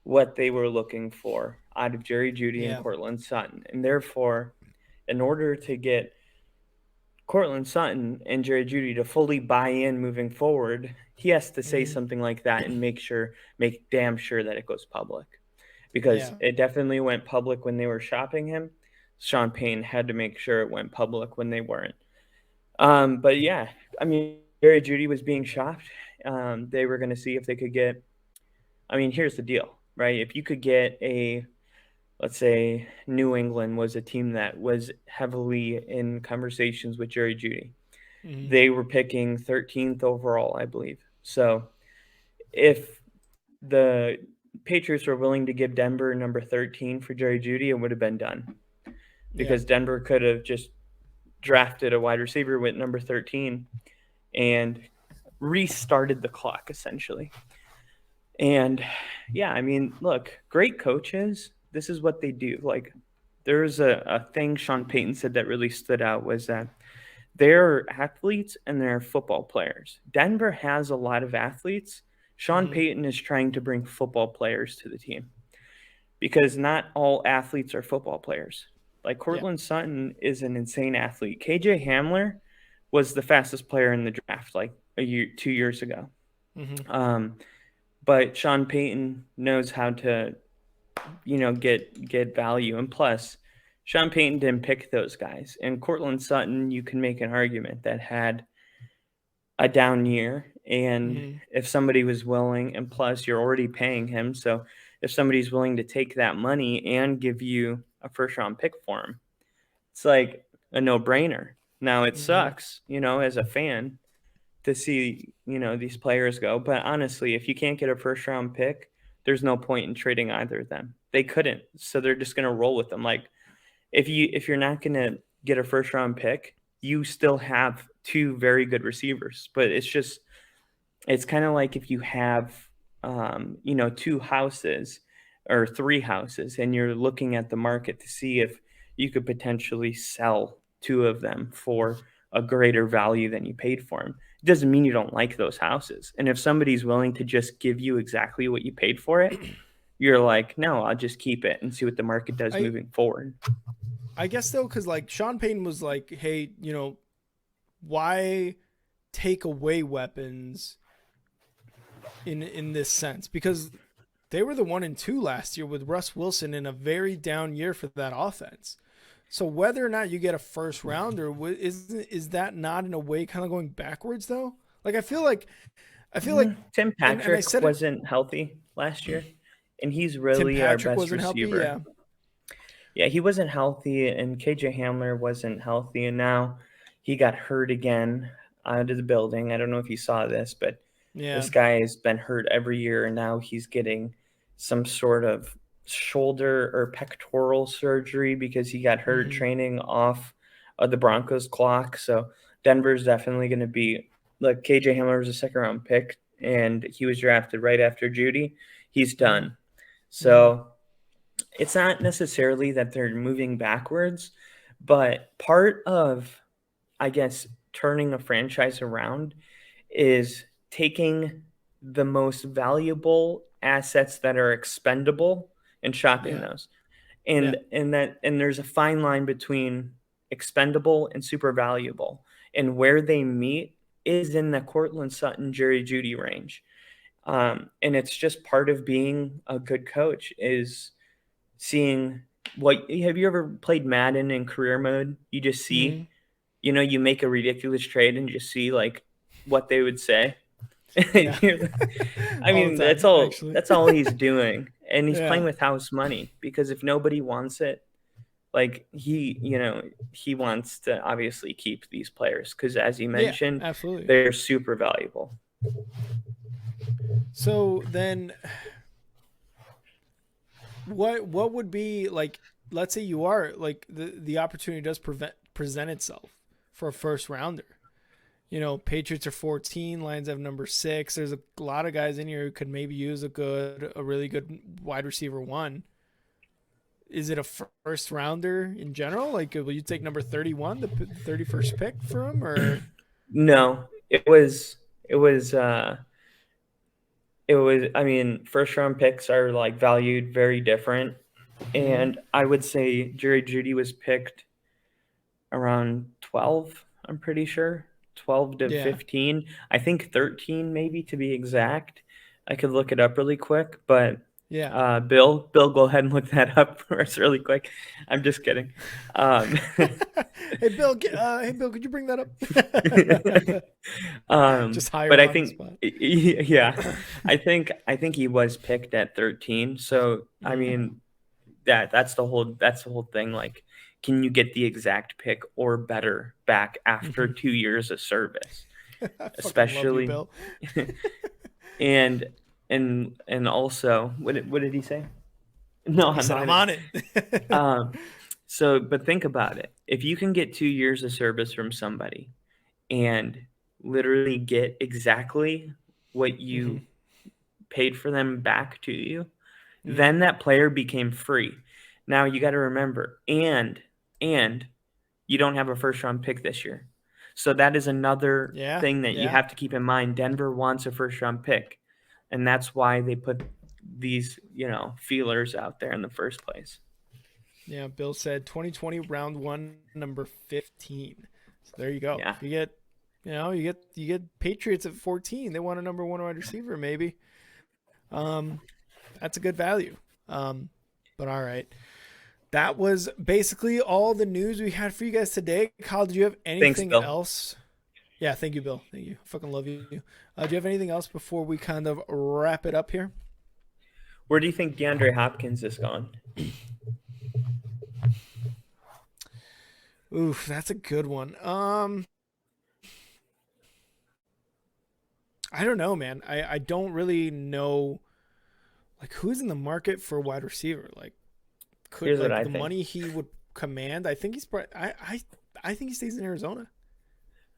A: what they were looking for out of Jerry Jeudy and Courtland Sutton. And therefore, in order to get Courtland Sutton and Jerry Jeudy to fully buy in moving forward, he has to say something like that and make damn sure that it goes public. Because it definitely went public when they were shopping him. Sean Payton had to make sure it went public when they weren't. But yeah, I mean, Jerry Jeudy was being shopped. They were going to see if they could get, I mean, here's the deal, right? If you could get let's say New England was a team that was heavily in conversations with Jerry Jeudy. They were picking 13th overall, I believe. So if the Patriots were willing to give Denver number 13 for Jerry Jeudy, it would have been done. Because Denver could have just drafted a wide receiver with number 13 and restarted the clock essentially. And yeah, I mean, look, great coaches, this is what they do. Like, there's a thing Sean Payton said that really stood out was that they're athletes and they're football players. Denver has a lot of athletes. Sean Payton is trying to bring football players to the team because not all athletes are football players. Like Cortland Sutton is an insane athlete. KJ Hamler was the fastest player in the draft like 2 years ago. But Sean Payton knows how to, get value. And plus, Sean Payton didn't pick those guys. And Cortland Sutton, you can make an argument that had a down year. And if somebody was willing, and plus you're already paying him. So if somebody's willing to take that money and give you a first round pick for him, it's like a no brainer. Now it sucks, as a fan to see, these players go. But honestly, if you can't get a first round pick, there's no point in trading either of them. They couldn't. So they're just going to roll with them. Like if you're not going to get a first round pick, you still have two very good receivers. But it's kind of like if you have, two houses or three houses and you're looking at the market to see if you could potentially sell two of them for a greater value than you paid for them. It doesn't mean you don't like those houses. And if somebody's willing to just give you exactly what you paid for it, you're like, no, I'll just keep it and see what the market does moving forward.
B: I guess though, because like Sean Payton was like, hey, why take away weapons in this sense? Because they were the 1-2 last year with Russ Wilson in a very down year for that offense. So whether or not you get a first rounder, is that not in a way kind of going backwards though? Like I feel like
A: Tim Patrick wasn't healthy last year, and he's really our best receiver. Yeah, he wasn't healthy, and KJ Hamler wasn't healthy, and now he got hurt again out of the building. I don't know if you saw this, but this guy has been hurt every year, and now he's getting some sort of shoulder or pectoral surgery because he got hurt training off of the Broncos clock. So Denver's definitely going to be like KJ Hamler was a second round pick and he was drafted right after Judy. He's done. So it's not necessarily that they're moving backwards, but part of, I guess, turning a franchise around is taking the most valuable assets that are expendable and shopping those. And there's a fine line between expendable and super valuable. And where they meet is in the Cortland Sutton, Jerry Jeudy range. And it's just part of being a good coach is seeing have you ever played Madden in career mode? You just see, you make a ridiculous trade and just see like what they would say. I mean, that's all he's doing. And he's playing with house money because if nobody wants it, like he wants to obviously keep these players because as you mentioned, they're super valuable.
B: So then what would be like, let's say you are like the opportunity does present itself for a first rounder. Patriots are 14, Lions have number 6. There's a lot of guys in here who could maybe use a really good wide receiver 1. Is it a first rounder in general? Like, will you take number 31, the 31st pick for him, or?
A: No, it was, I mean, first round picks are like valued very different. And I would say Jerry Jeudy was picked around 12, I'm pretty sure. 12 to 15. I think 13 maybe to be exact. I could look it up really quick, but Bill, go ahead and look that up for us really quick. I'm just kidding.
B: Hey Bill, could you bring that up? Just hire
A: but
B: him
A: I think
B: on
A: I think he was picked at 13. So I mean that's the whole thing. Like, can you get the exact pick or better back after 2 years of service? Especially,
B: Bill.
A: and also, what did he say? No,
B: I'm on it.
A: So, but think about it. If you can get 2 years of service from somebody, and literally get exactly what you
B: Mm-hmm.
A: paid for them back to you,
B: Mm-hmm.
A: then that player became free. Now you got to remember, and you don't have a first round pick this year. So that is another
B: Yeah.
A: thing that you
B: Yeah.
A: have to keep in mind. Denver wants a first round pick, and that's why they put these, feelers out there in the first place.
B: Yeah. Bill said 2020 round 1, number 15. So there you go.
A: Yeah.
B: You get Patriots at 14. They want a number 1 wide receiver, maybe. That's a good value. But all right. That was basically all the news we had for you guys today. Kyle, did you have anything
A: Bill.
B: else? Yeah, thank you, Bill. Thank you. I fucking love you. Do you have anything else before we kind of wrap it up here?
A: Where do you think DeAndre Hopkins is going?
B: Oof, that's a good one. I don't know, man. I don't really know, like, who's in the market for wide receiver. Like,
A: Here's what
B: like
A: I
B: the
A: think.
B: money he would command. I think he's probably. I think he stays in Arizona.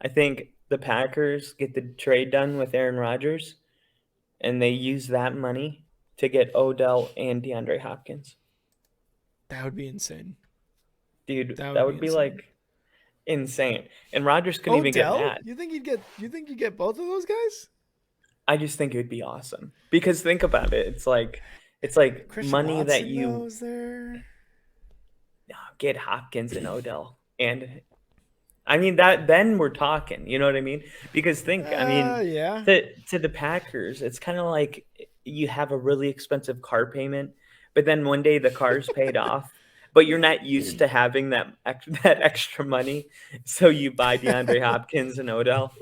A: I think the Packers get the trade done with Aaron Rodgers, and they use that money to get Odell and DeAndre Hopkins.
B: That would be insane.
A: Dude,
B: That
A: that
B: would
A: would
B: be
A: be like insane. And Rodgers couldn't even get
B: Odell?
A: mad.
B: You think you'd get both of those guys?
A: I just think it would be awesome. Because think about it. It's like
B: Christian
A: money
B: Watson,
A: that you
B: though, is there?
A: get Hopkins and Odell. And I mean that then we're talking, you know what I mean? Because
B: Yeah.
A: to the Packers, it's kind of like you have a really expensive car payment, but then one day the car's paid off, but you're not used to having that extra money, so you buy DeAndre Hopkins and Odell.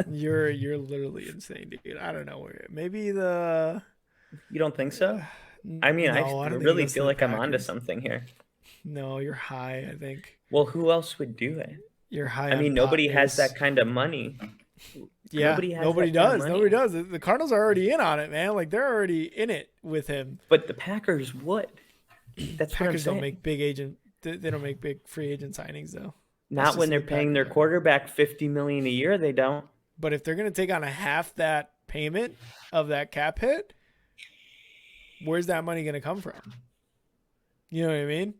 B: You're literally insane, dude. I don't know. Maybe the.
A: You don't think so? I mean,
B: No,
A: I
B: don't think he
A: really
B: goes to
A: feel
B: the
A: like I'm onto
B: Packers.
A: something here.
B: No, you're high. I think
A: Well, who else would do it?
B: you're high.
A: I mean,
B: on
A: nobody
B: pot
A: has
B: base.
A: that kind of money.
B: Yeah,
A: Nobody has
B: nobody
A: that kind of
B: does.
A: money.
B: Nobody does. The Cardinals are already in on it, man. Like they're already in it with him.
A: But the Packers would. That's what I'm
B: Packers don't
A: saying.
B: make big agent. They don't make big free agent signings though.
A: Not when
B: just
A: they're
B: the
A: paying their
B: Packers are.
A: quarterback $50 million a year. They don't.
B: But if they're gonna take on a half that payment of that cap hit, where's that money gonna come from? You know what I mean?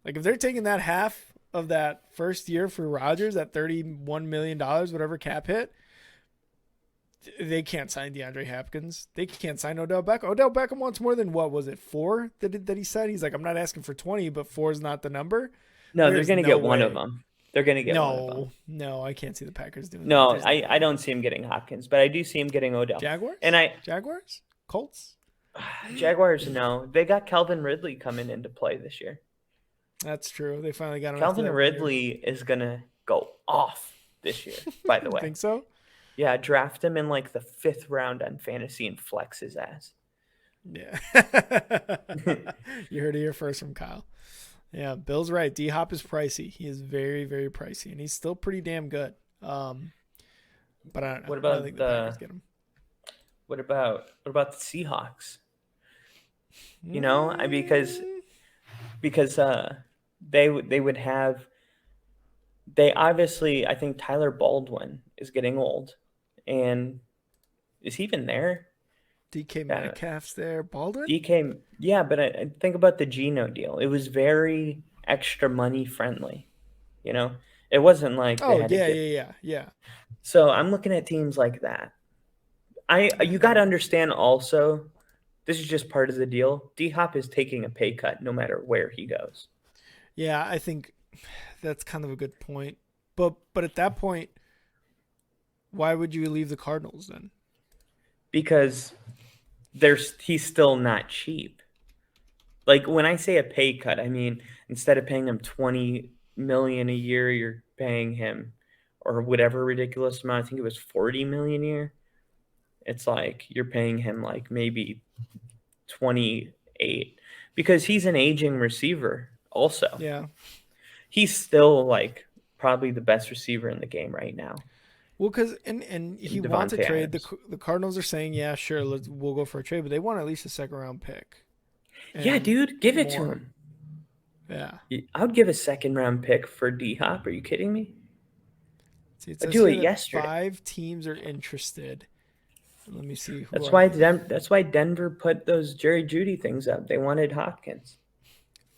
B: Like if they're taking that half of that first year for Rodgers at $31 million, whatever cap hit, they can't sign DeAndre Hopkins. They can't sign Odell Beckham. Odell Beckham wants more than, what was it, 4 that he said? He's like, I'm not asking for 20, but 4 is not the number.
A: No,
B: There's
A: they're going to
B: no
A: get one
B: way.
A: of them. They're going to get one of them.
B: No, I can't see the Packers doing
A: No,
B: that. There's
A: I don't see him getting Hopkins, but I do see him getting Odell.
B: Jaguars?
A: And
B: Jaguars? Colts?
A: Jaguars, no. They got Calvin Ridley coming into play this year.
B: That's true. They finally got him.
A: Calvin Ridley is going to go off this year, by the way.
B: Think so?
A: Yeah, draft him in like the 5th round on fantasy and flex his ass.
B: Yeah. You heard it here first from Kyle. Yeah, Bill's right. D-Hop is pricey. He is very, very pricey, and he's still pretty damn good. But I don't know.
A: What about
B: I don't think the Packers get him.
A: What about the Seahawks? You know, because they would have. They obviously, I think Tyler Baldwin is getting old, and is he even there?
B: DK Metcalf's there. Baldwin?
A: DK, yeah, but I think about the Geno deal. It was very extra money friendly. You know, it wasn't like
B: yeah.
A: So I'm looking at teams like that. You got to understand also, this is just part of the deal. D-Hop is taking a pay cut no matter where he goes.
B: Yeah, I think that's kind of a good point. But at that point, why would you leave the Cardinals then?
A: Because he's still not cheap. Like when I say a pay cut, I mean instead of paying him $20 million a year, you're paying him, or whatever ridiculous amount. I think it was $40 million a year. It's like you're paying him like maybe 28 because he's an aging receiver. Also,
B: Yeah.
A: He's still like probably the best receiver in the game right now.
B: Well, because and he wants a
A: Devontae
B: trade.
A: Adams.
B: The Cardinals are saying, yeah, sure, we'll go for a trade, but they want at least a second round pick.
A: Yeah,
B: And
A: dude, give it to
B: more.
A: him.
B: Yeah.
A: I would give a second round pick for D-Hop. Are you kidding me?
B: See, it
A: I'd
B: says
A: do
B: here
A: it
B: that
A: yesterday.
B: 5 teams are interested. Let me see.
A: That's why Denver put those Jerry Judy things up. They wanted Hopkins.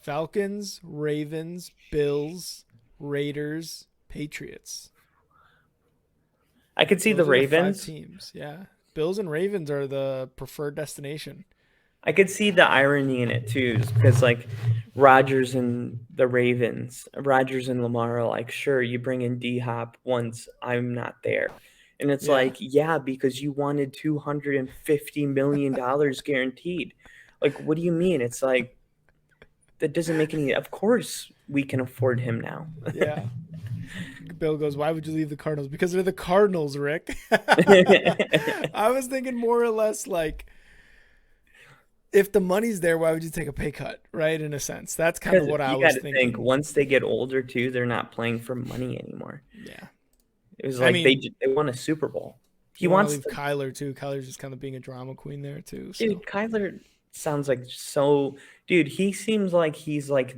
B: Falcons, Ravens, Bills, Raiders, Patriots.
A: I could see
B: Those
A: the
B: are the 5
A: Ravens.
B: teams. Yeah. Bills and Ravens are the preferred destination.
A: I could see the irony in it too, because like Rodgers and the Ravens, Rodgers and Lamar are like, sure, you bring in D Hop once I'm not there. And it's
B: Yeah.
A: like, yeah, because you wanted $250 million guaranteed. Like, what do you mean? It's like, that doesn't make any. Of course, we can afford him now.
B: Yeah. Bill goes, why would you leave the Cardinals? Because they're the Cardinals, Rick. I was thinking more or less like, if the money's there, why would you take a pay cut, right? In a sense, that's kind of what I was thinking.
A: Think once they get older too, they're not playing for money anymore.
B: Yeah,
A: it was like they won a Super Bowl. He wants
B: to leave Kyler too. Kyler's just kind of being a drama queen there too. So.
A: Dude, Kyler sounds like dude. He seems like he's like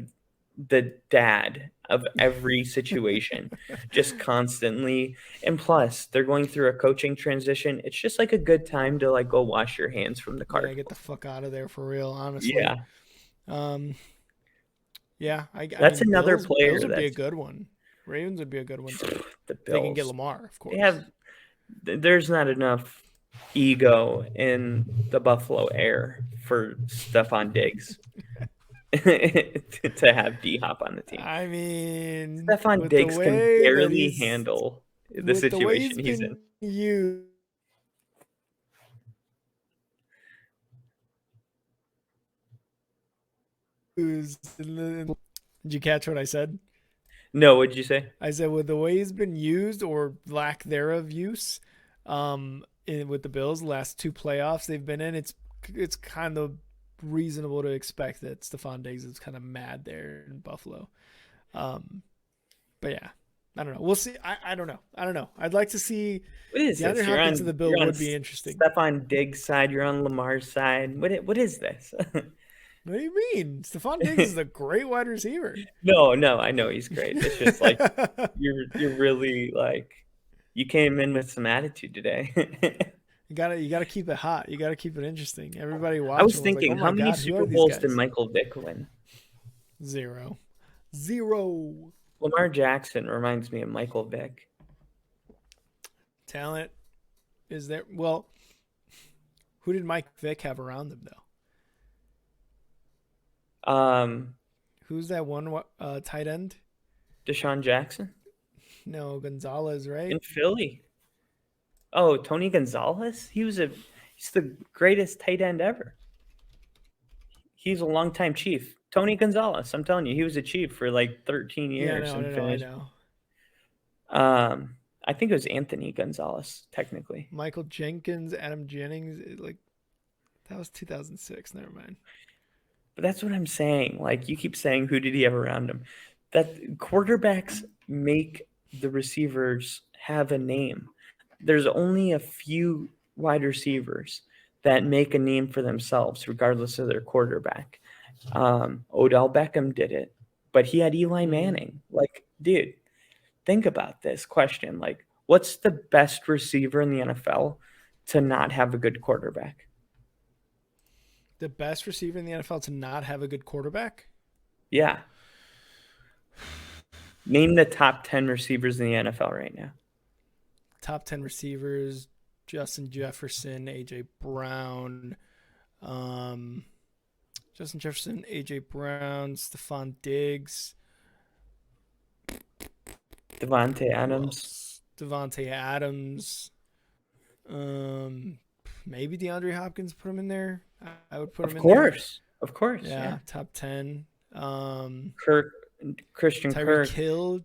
A: the dad of every situation, just constantly. And plus, they're going through a coaching transition. It's just like a good time to like go wash your hands from the Cardinals.
B: Yeah, get the fuck out of there for real, honestly.
A: Yeah.
B: Yeah,
A: that's another player.
B: Bills would be a good one. Ravens would be a good one too.
A: The Bills.
B: They can get Lamar, of course.
A: There's not enough ego in the Buffalo air for Stephon Diggs to have D-Hop on the team.
B: I mean,
A: Stephon Diggs can barely handle the situation he's in.
B: Did you catch what I said?
A: No, what'd you say?
B: I said with the way he's been used or lack thereof use, with the Bills, the last 2 playoffs they've been in, it's kind of reasonable to expect that Stephon Diggs is kind of mad there in Buffalo. But yeah, I don't know. We'll see. I don't know. I'd like to see.
A: What is this?
B: DeAndre Hopkins to the Bill would be interesting.
A: Stephon Diggs' side, you're on Lamar's side. What is this?
B: What do you mean? Stephon Diggs is a great wide receiver.
A: No, I know he's great. It's just like you're really like you came in with some attitude today.
B: You gotta keep it hot. You gotta keep it interesting. Everybody watching.
A: I was thinking,
B: like,
A: how many Super Bowls did Michael Vick win?
B: 0.
A: Lamar Jackson reminds me of Michael Vick.
B: Talent is there? Well, who did Mike Vick have around him though? Who's that one tight end?
A: Deshaun Jackson?
B: No, Gonzalez, right?
A: In Philly. Oh, Tony Gonzalez? He's the greatest tight end ever. He's a longtime Chief. Tony Gonzalez, I'm telling you, he was a Chief for like 13 years.
B: I know.
A: I think it was Anthony Gonzalez, technically.
B: Michael Jenkins, Adam Jennings, that was 2006. Never mind.
A: But that's what I'm saying. Like, you keep saying, who did he have around him? That quarterbacks make the receivers have a name. There's only a few wide receivers that make a name for themselves, regardless of their quarterback. Odell Beckham did it, but he had Eli Manning. Like, dude, think about this question. Like, what's the best receiver in the NFL to not have a good quarterback?
B: The best receiver in the NFL to not have a good quarterback?
A: Yeah. Name the top 10 receivers in the NFL right now.
B: Top 10 receivers: Justin Jefferson, A.J. Brown, Stephon Diggs,
A: Devontae
B: Adams. Maybe DeAndre Hopkins, put him in there. I would put him in there.
A: Of course.
B: Yeah, top 10.
A: Christian
B: Tyreek
A: Kirk.
B: Hill.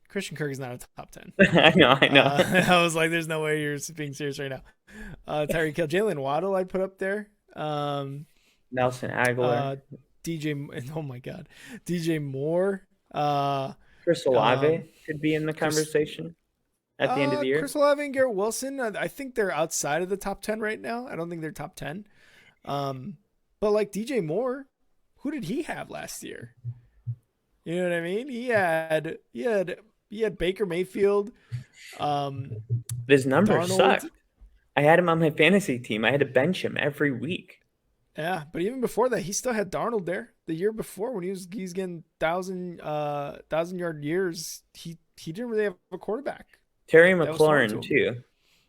B: Christian Kirk is not a top 10.
A: I know.
B: I was like, there's no way you're being serious right now. Tyreek Hill. Jalen Waddle I'd put up there.
A: Nelson Aguilar.
B: Oh my God. DJ Moore.
A: Chris Olave could be in the conversation at the end of the year.
B: Chris Olave and Garrett Wilson, I think they're outside of the top 10 right now. I don't think they're top 10. But like DJ Moore, who did he have last year? You know what I mean? He had Baker Mayfield,
A: His numbers
B: Darnold,
A: suck. I had him on my fantasy team. I had to bench him every week.
B: yeah, but even before that, he still had Darnold there. The year before, when he's getting 1,000 yard years, he didn't really have a quarterback.
A: Terry
B: That was thrown to
A: McLaurin
B: him.
A: too.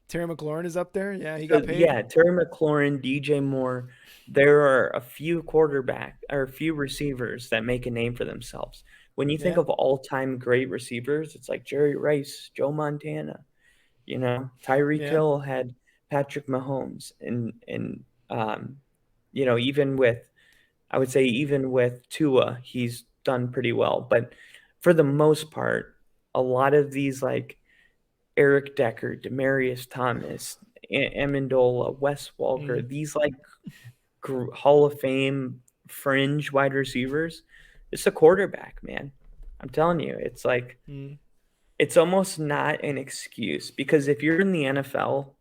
B: Terry McLaurin is up there. Yeah, he
A: So
B: got paid.
A: yeah, Terry McLaurin, DJ Moore. There are a few receivers that make a name for themselves. When you think
B: Yeah.
A: of all-time great receivers, it's like Jerry Rice, Joe Montana. You know, Tyreek
B: Yeah.
A: Hill had Patrick Mahomes, and you know, even with Tua, he's done pretty well. But for the most part, a lot of these like Eric Decker, Demarius Thomas, Amendola, Wes Walker, these like Hall of Fame fringe wide receivers, it's a quarterback, man. I'm telling you, it's like it's almost not an excuse because if you're in the NFL,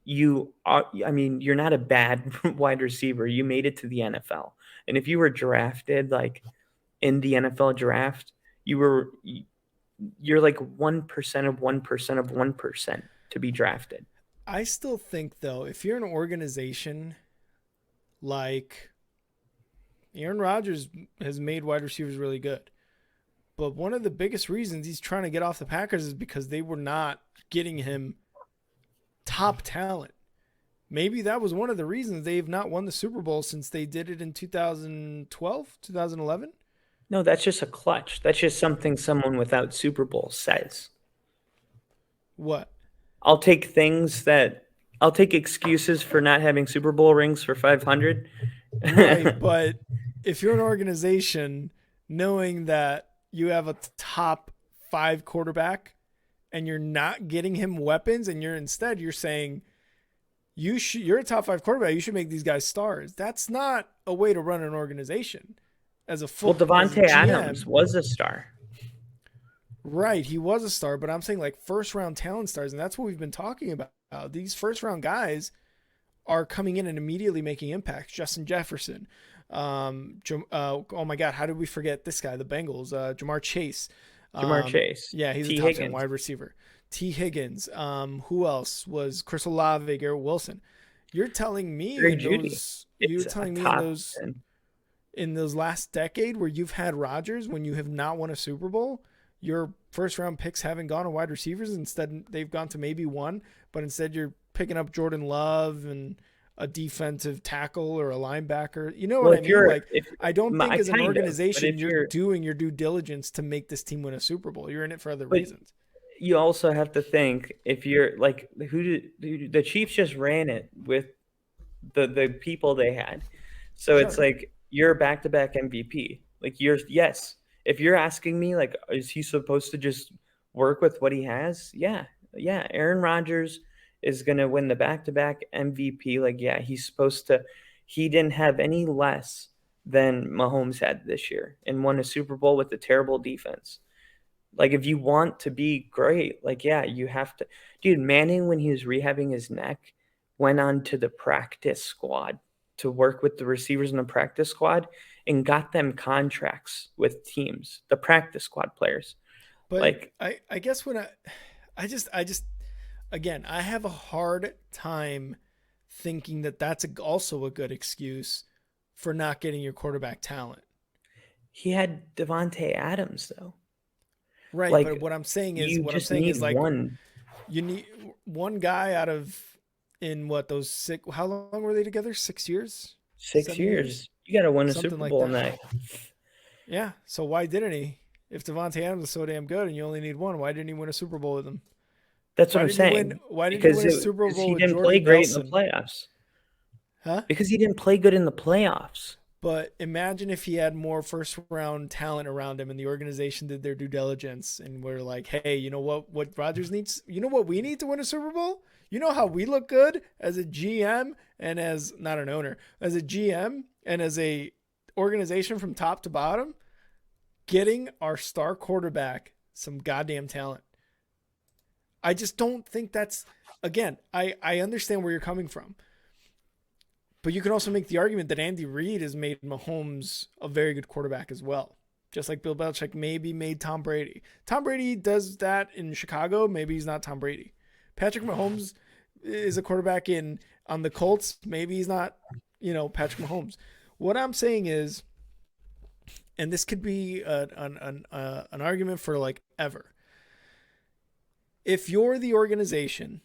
A: you're not a bad wide receiver. You made it to the NFL. And if you were drafted like in the NFL draft, you're like 1% of 1% of 1% to be drafted.
B: I still think though, if you're an organization like Aaron Rodgers has made wide receivers really good. But one of the biggest reasons he's trying to get off the Packers is because they were not getting him top talent. Maybe that was one of the reasons they've not won the Super Bowl since they did it in 2012, 2011.
A: No, that's just a clutch. That's just something someone without Super Bowl says.
B: What?
A: I'll take excuses for not having Super Bowl rings for 500.
B: Right, but if you're an organization knowing that you have a top 5 quarterback and you're not getting him weapons and you're saying you're a top 5 quarterback, you should make these guys stars. That's not a way to run an organization. As a full
A: Devontae Adams was a star.
B: Right, he was a star, but I'm saying like first round talent stars, and that's what we've been talking about. These first round guys are coming in and immediately making impacts. Justin Jefferson, oh my God, how did we forget this guy? The Bengals, Jamar Chase.
A: Yeah,
B: he's a top 10 wide receiver. T. Higgins. Who else was Chris Olave, Garrett Wilson? You're telling me in those last decade where you've had Rodgers when you have not won a Super Bowl, your first round picks haven't gone to wide receivers. Instead, they've gone to maybe one, but instead you're picking up Jordan Love and a defensive tackle or a linebacker. You know what I mean? I don't think as an organization you're doing your due diligence to make this team win a Super Bowl. You're in it for other reasons.
A: You also have to think if you're like the Chiefs just ran it with the people they had. So It's like you're a back-to-back MVP. Like if you're asking me, like, is he supposed to just work with what he has? Yeah. Aaron Rodgers is going to win the back-to-back MVP. Like, yeah, he's supposed to. He didn't have any less than Mahomes had this year and won a Super Bowl with a terrible defense. Like, if you want to be great, like, yeah, you have to. Dude, Manning, when he was rehabbing his neck, went on to the practice squad to work with the receivers in the practice squad and got them contracts with teams, the practice squad players.
B: But like, I guess when I just again, I have a hard time thinking that that's also a good excuse for not getting your quarterback talent.
A: He had Devontae Adams though.
B: Right, like, but what I'm saying is like
A: one.
B: You need one guy out of those 6. How long were they together? 6 years.
A: 6 years. You got to win a Super Bowl in that.
B: Yeah. So why didn't he? If Devontae Adams is so damn good and you only need one, why didn't he win a Super Bowl with him?
A: That's what I'm saying.
B: Why didn't he win a Super Bowl
A: he
B: with
A: didn't
B: Jordan
A: play great
B: Nelson?
A: in the playoffs?
B: Huh?
A: Because he didn't play good in the playoffs.
B: But imagine if he had more first-round talent around him and the organization did their due diligence and were like, hey, you know what Rodgers needs? You know what we need to win a Super Bowl? You know how we look good as a GM and as not an owner, as a GM and as a organization from top to bottom? Getting our star quarterback some goddamn talent. I just don't think that's, again, I understand where you're coming from. But you can also make the argument that Andy Reid has made Mahomes a very good quarterback as well. just like Bill Belichick maybe made Tom Brady. Tom Brady does that in Chicago. Maybe he's not Tom Brady. Patrick Mahomes is a quarterback on the Colts. Maybe he's not, Patrick Mahomes. What I'm saying is, and this could be an argument for like ever. If you're the organization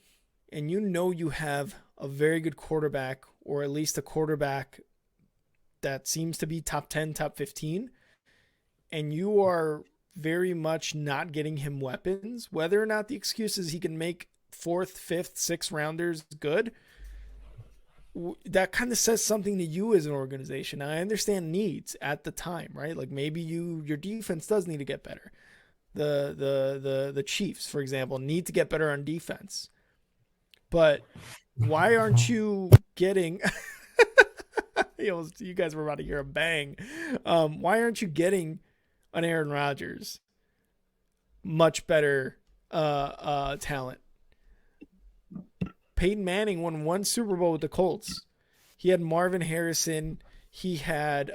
B: and you have a very good quarterback, or at least a quarterback that seems to be top 10, top 15, and you are very much not getting him weapons, whether or not the excuse is he can make 4th, 5th, 6th rounders good, that kind of says something to you as an organization. Now, I understand needs at the time, right? Like maybe your defense does need to get better. The Chiefs, for example, need to get better on defense. But why aren't you getting you guys were about to hear a bang. Why aren't you getting an Aaron Rodgers? Much better talent. Peyton Manning won 1 Super Bowl with the Colts. He had Marvin Harrison. He had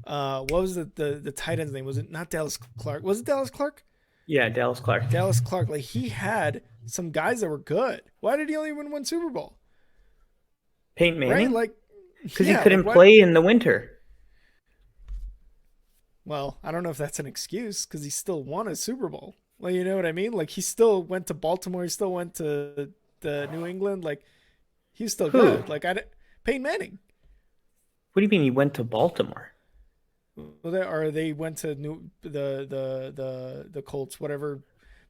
B: what was the tight end's name? Was it not Dallas Clark? Was it Dallas Clark?
A: Yeah, Dallas Clark.
B: Dallas Clark. Like he had some guys that were good. Why did he only win 1 Super Bowl?
A: Peyton Manning?
B: Right? Like
A: because he couldn't play in the winter.
B: Well, I don't know if that's an excuse because he still won a Super Bowl. Well, you know what I mean? Like he still went to Baltimore. He still went to the New England. Like he was still good. Like Peyton Manning.
A: What do you mean he went to Baltimore?
B: Well, they went to the Colts, whatever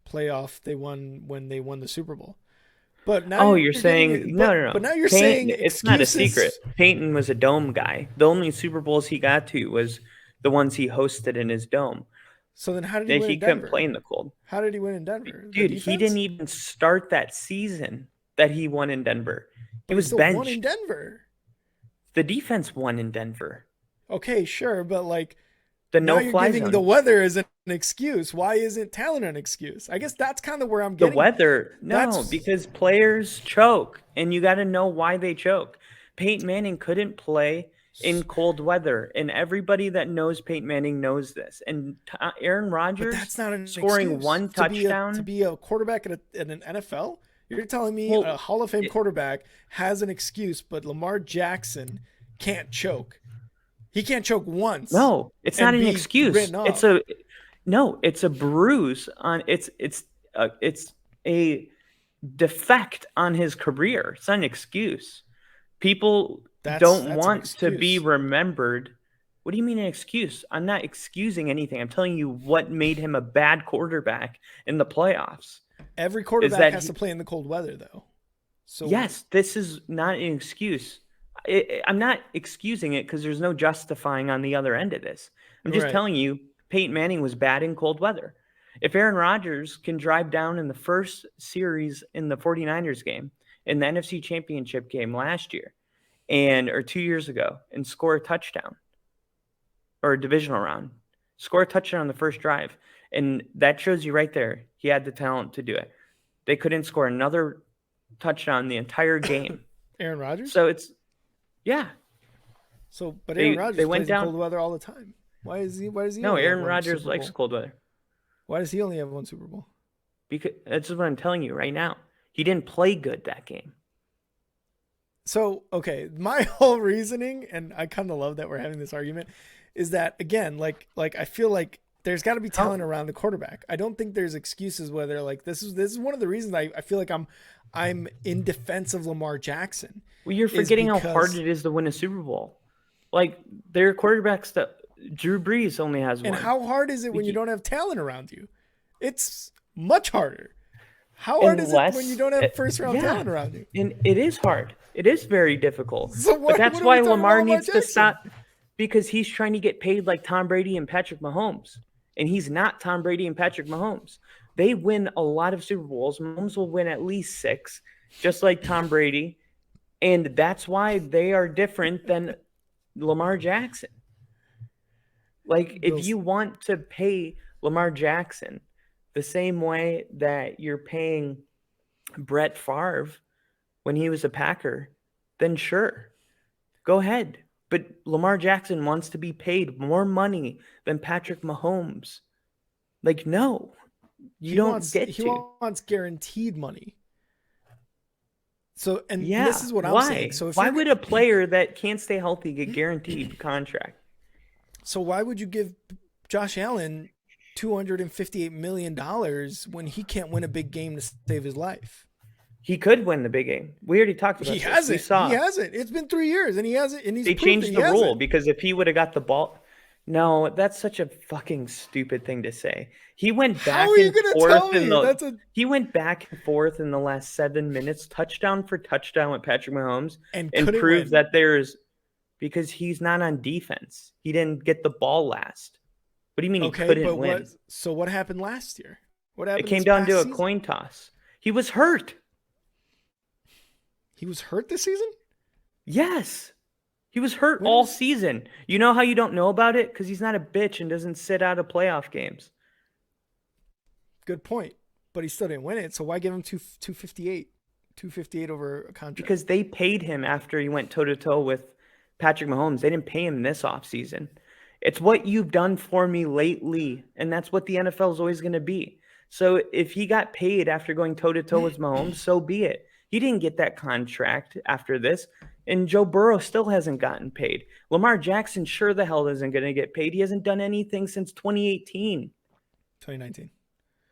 B: playoff they won when they won the Super Bowl. But now
A: you're saying no.
B: But now you're
A: Peyton,
B: saying
A: it's not a secret. Peyton was a dome guy. The only Super Bowls he got to was the ones he hosted in his dome.
B: So then how did he win in Denver?
A: He couldn't play in the cold.
B: How did he win in Denver?
A: Dude, he didn't even start that season that he won in Denver. He was benched.
B: Won in Denver.
A: The defense won in Denver.
B: Okay, sure, but like
A: the no-fly zone.
B: The weather is an excuse. Why isn't talent an excuse? I guess that's kind of where I'm getting.
A: The weather, because players choke, and you got to know why they choke. Peyton Manning couldn't play in cold weather, and everybody that knows Peyton Manning knows this. And Aaron Rodgers,
B: but that's not an
A: scoring
B: excuse.
A: one touchdown
B: to be a quarterback at an NFL. You're telling me a Hall of Fame quarterback has an excuse, but Lamar Jackson can't choke. He can't choke once.
A: No, it's not an excuse. It's a bruise on it's a defect on his career. It's not an excuse. People don't want to be remembered. What do you mean an excuse? I'm not excusing anything. I'm telling you what made him a bad quarterback in the playoffs.
B: Every quarterback has to play in the cold weather, though. So
A: yes, this is not an excuse. I'm not excusing it because there's no justifying on the other end of this. I'm just telling you Peyton Manning was bad in cold weather. If Aaron Rodgers can drive down in the first series in the 49ers game, in the NFC Championship game last year, or 2 years ago, and score a touchdown, or a divisional round, score a touchdown on the first drive, and that shows you right there he had the talent to do it. They couldn't score another touchdown the entire game.
B: Aaron Rodgers?
A: So it's yeah.
B: So, but Aaron Rodgers plays in cold weather all the time. Why does he? No,
A: Aaron Rodgers likes cold weather.
B: Why does he only have 1 Super Bowl?
A: Because that's what I'm telling you right now. He didn't play good that game.
B: So, okay, my whole reasoning, and I kind of love that we're having this argument, is that again, like I feel like there's got to be talent around the quarterback. I don't think there's excuses whether like this is one of the reasons I feel like I'm in defense of Lamar Jackson.
A: Well, you're forgetting how hard it is to win a Super Bowl. Like their quarterbacks that Drew Brees only has one.
B: And how hard is it when you don't have talent around you? It's much harder. How hard is it when you don't have first round talent around you?
A: And it is hard. It is very difficult.
B: So
A: but that's why Lamar needs to stop, because he's trying to get paid like Tom Brady and Patrick Mahomes. And he's not Tom Brady and Patrick Mahomes. They win a lot of Super Bowls. Mahomes will win at least 6, just like Tom Brady. And that's why they are different than Lamar Jackson. Like, if you want to pay Lamar Jackson the same way that you're paying Brett Favre when he was a Packer, then sure, go ahead. But Lamar Jackson wants to be paid more money than Patrick Mahomes. Like, no, you don't get
B: he
A: to.
B: wants guaranteed money. So, and
A: Yeah,
B: this is what I'm
A: why?
B: saying. So,
A: Why would a player that can't stay healthy get guaranteed contract?
B: So why would you give Josh Allen $258 million when he can't win a big game to save his life?
A: He could win the big game. We already talked about
B: He
A: this.
B: hasn't.
A: We saw.
B: He hasn't. It's been 3 years, and he hasn't. And he's
A: They
B: proved
A: changed
B: that he
A: the rule
B: hasn't.
A: because if he would have got the ball, no, that's such a fucking stupid thing to say. He went back
B: How are you
A: and
B: gonna
A: forth
B: tell
A: in
B: me?
A: the. He went back and forth in the last 7 minutes, touchdown for touchdown with Patrick Mahomes,
B: and
A: and
B: couldn't
A: proved
B: win.
A: that there's because he's not on defense. He didn't get the ball last. What do you mean he couldn't win?
B: What happened last year? What happened?
A: It came
B: this
A: down
B: past
A: to a
B: season?
A: coin toss. He was hurt.
B: He was hurt this season?
A: Yes. He was hurt
B: When
A: all
B: was-
A: season. You know how you don't know about it? Because he's not a bitch and doesn't sit out of playoff games.
B: Good point. But he still didn't win it. So why give him 258? 258 over a contract.
A: Because they paid him after he went toe-to-toe with Patrick Mahomes. They didn't pay him this offseason. It's what you've done for me lately, and that's what the NFL is always going to be. So if he got paid after going toe-to-toe with Mahomes, so be it. He didn't get that contract after this, and Joe Burrow still hasn't gotten paid. Lamar Jackson sure the hell isn't going to get paid. He hasn't done anything since 2018.
B: 2019.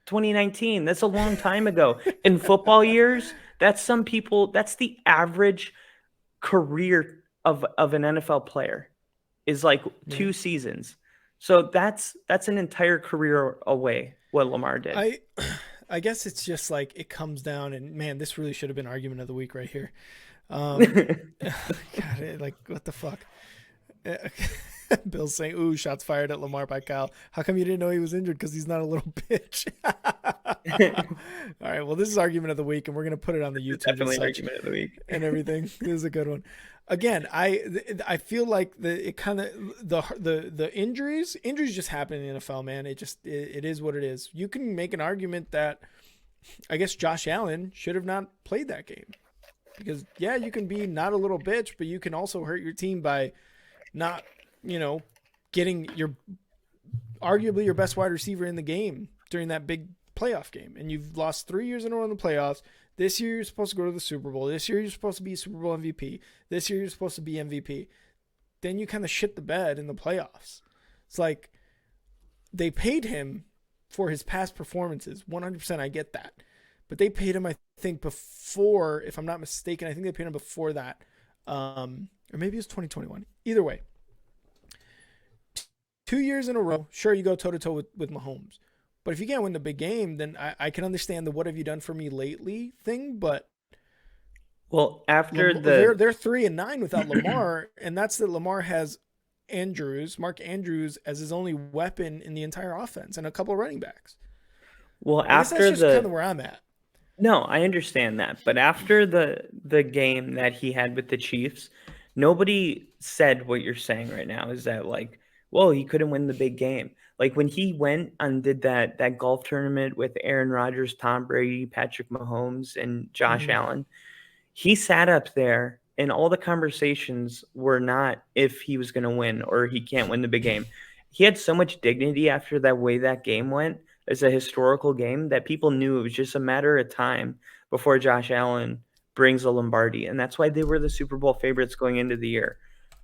A: 2019. That's a long time ago. In football years, that's the average career of an NFL player is like 2 seasons. So that's an entire career away what Lamar did.
B: I guess it's just like it comes down, and man, this really should have been argument of the week right here. God, like what the fuck? Bill's saying, "Ooh, shots fired at Lamar by Kyle. How come you didn't know he was injured? Because he's not a little bitch." All right, well, this is argument of the week, and we're gonna put it on the YouTube.
A: Definitely argument of the week
B: and everything. This is a good one. Again, I feel like the injuries just happen in the NFL, man. It is what it is. You can make an argument that I guess Josh Allen should have not played that game because you can be not a little bitch, but you can also hurt your team by not, getting arguably your best wide receiver in the game during that big playoff game. And you've lost 3 years in a row in the playoffs. This year you're supposed to go to the Super Bowl. This year you're supposed to be Super Bowl MVP. This year you're supposed to be MVP. Then you kind of shit the bed in the playoffs. It's like they paid him for his past performances. 100%, I get that. But they paid him, I think, before, if I'm not mistaken, I think they paid him before that. Or maybe it was 2021. Either way. 2 years in a row, sure, you go toe-to-toe with Mahomes. But if you can't win the big game, then I can understand the "what have you done for me lately" thing. But
A: after
B: they're 3-9 without Lamar, and that's that Lamar has Mark Andrews as his only weapon in the entire offense, and a couple of running backs.
A: After
B: that's just kind of where I'm at.
A: No, I understand that, but after the game that he had with the Chiefs, nobody said what you're saying right now. Is that like, well, he couldn't win the big game. Like when he went and did that golf tournament with Aaron Rodgers, Tom Brady, Patrick Mahomes, and Josh Allen, he sat up there and all the conversations were not if he was going to win or he can't win the big game. He had so much dignity after that way that game went as a historical game that people knew it was just a matter of time before Josh Allen brings a Lombardi. And that's why they were the Super Bowl favorites going into the year.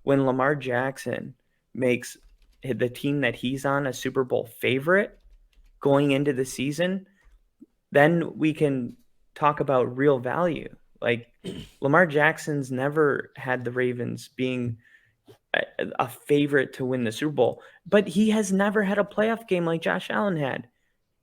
A: When Lamar Jackson makes the team that he's on a Super Bowl favorite going into the season, then we can talk about real value. Like Lamar Jackson's never had the Ravens being a favorite to win the Super Bowl, but he has never had a playoff game like Josh Allen had.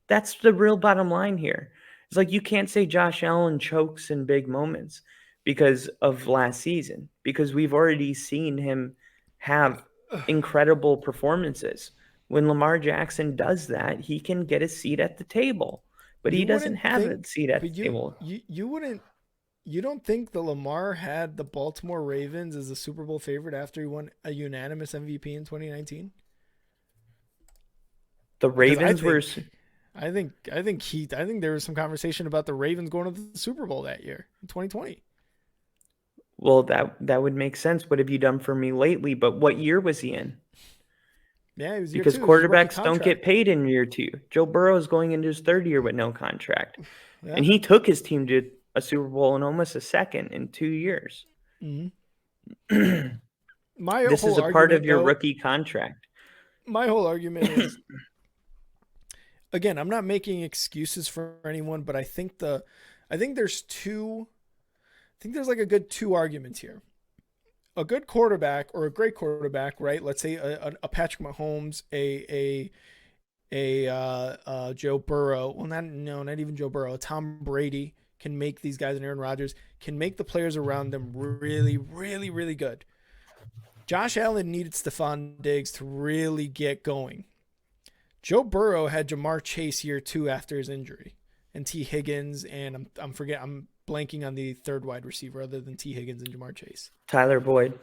A: That's the real bottom line here. It's like you can't say Josh Allen chokes in big moments because of last season, because we've already seen him have incredible performances. When Lamar Jackson does that, he can get a seat at the table, but he doesn't have a seat at the table.
B: You don't think that Lamar had the Baltimore Ravens as a Super Bowl favorite after he won a unanimous MVP in 2019?
A: The Ravens were.
B: I think there was some conversation about the Ravens going to the Super Bowl that year in 2020.
A: Well, that would make sense. What have you done for me lately? But what year was he in?
B: Yeah, he was year
A: Because
B: 2. It was his rookie
A: quarterbacks don't get
B: contract.
A: paid in year 2. Joe Burrow is going into his 3rd year with no contract.
B: Yeah.
A: And he took his team to a Super Bowl and almost a second in 2 years.
B: Mhm.
A: This is a part of your rookie contract.
B: My whole argument is, again, I'm not making excuses for anyone, but I think there's like a good 2 arguments here. A good quarterback or a great quarterback, right? Let's say a Patrick Mahomes, a Joe Burrow. Well, not even Joe Burrow. Tom Brady can make these guys, and Aaron Rodgers can make the players around them really, really, really good. Josh Allen needed Stephon Diggs to really get going. Joe Burrow had Jamar Chase year 2 after his injury, and T. Higgins, and I'm blanking on the 3rd wide receiver other than T. Higgins and Jamar Chase.
A: Tyler Boyd.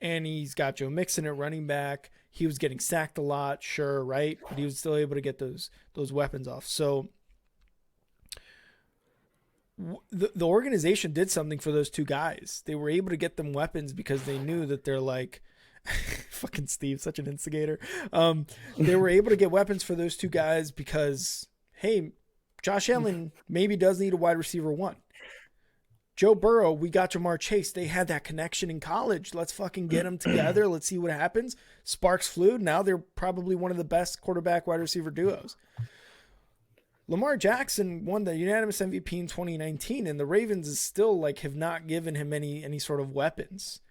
B: And he's got Joe Mixon at running back. He was getting sacked a lot, sure, right? But he was still able to get those weapons off. So the organization did something for those 2 guys. They were able to get them weapons because they knew that they're like fucking Steve, such an instigator. They were able to get weapons for those 2 guys because, hey, Josh Allen maybe does need a wide receiver 1. Joe Burrow, we got Jamar Chase. They had that connection in college. Let's fucking get them together. Let's see what happens. Sparks flew. Now they're probably one of the best quarterback wide receiver duos. Lamar Jackson won the unanimous MVP in 2019, and the Ravens is still like have not given him any sort of weapons,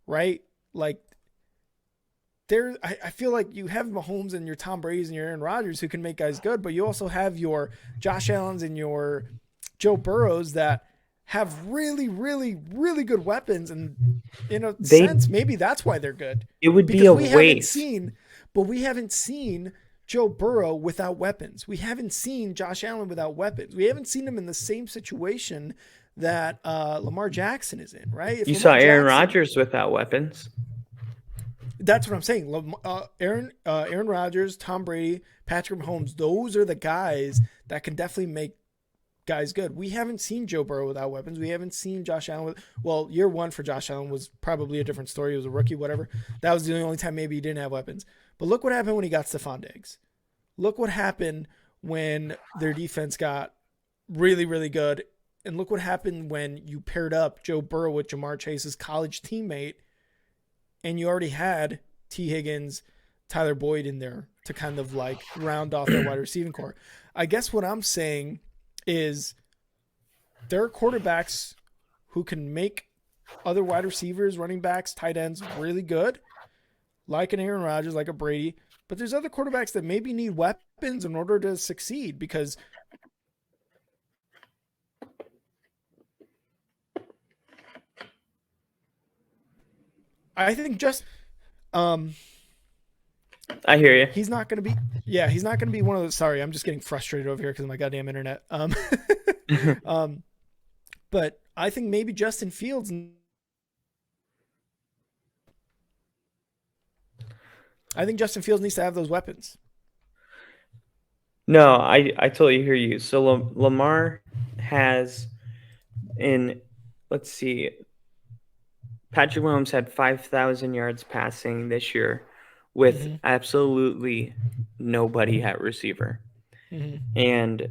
B: right? Like I feel like you have Mahomes and your Tom Brady's and your Aaron Rodgers who can make guys good, but you also have your Josh Allens and your Joe Burrows that have really, really, really good weapons, and in a sense, maybe that's why they're good.
A: It would be a waste.
B: We haven't seen Joe Burrow without weapons. We haven't seen Josh Allen without weapons. We haven't seen him in the same situation that Lamar Jackson is in, right?
A: If you saw Aaron Rodgers without weapons.
B: That's what I'm saying. Aaron Rodgers, Tom Brady, Patrick Mahomes, those are the guys that can definitely make guys good. We haven't seen Joe Burrow without weapons. We haven't seen Josh Allen year 1 for Josh Allen was probably a different story. He was a rookie, whatever. That was the only time maybe he didn't have weapons. But look what happened when he got Stephon Diggs. Look what happened when their defense got really, really good. And look what happened when you paired up Joe Burrow with Jamar Chase's college teammate, and you already had T. Higgins, Tyler Boyd in there to kind of like round off that wide receiving core. I guess what I'm saying is there are quarterbacks who can make other wide receivers, running backs, tight ends really good, like an Aaron Rodgers, like a Brady. But there's other quarterbacks that maybe need weapons in order to succeed because I think
A: I hear you.
B: He's not going to be one of those. Sorry, I'm just getting frustrated over here because of my goddamn internet. But I think maybe Justin Fields. I think Justin Fields needs to have those weapons.
A: No, I totally hear you. So Lamar has let's see, Patrick Mahomes had 5,000 yards passing this year with absolutely nobody at receiver. And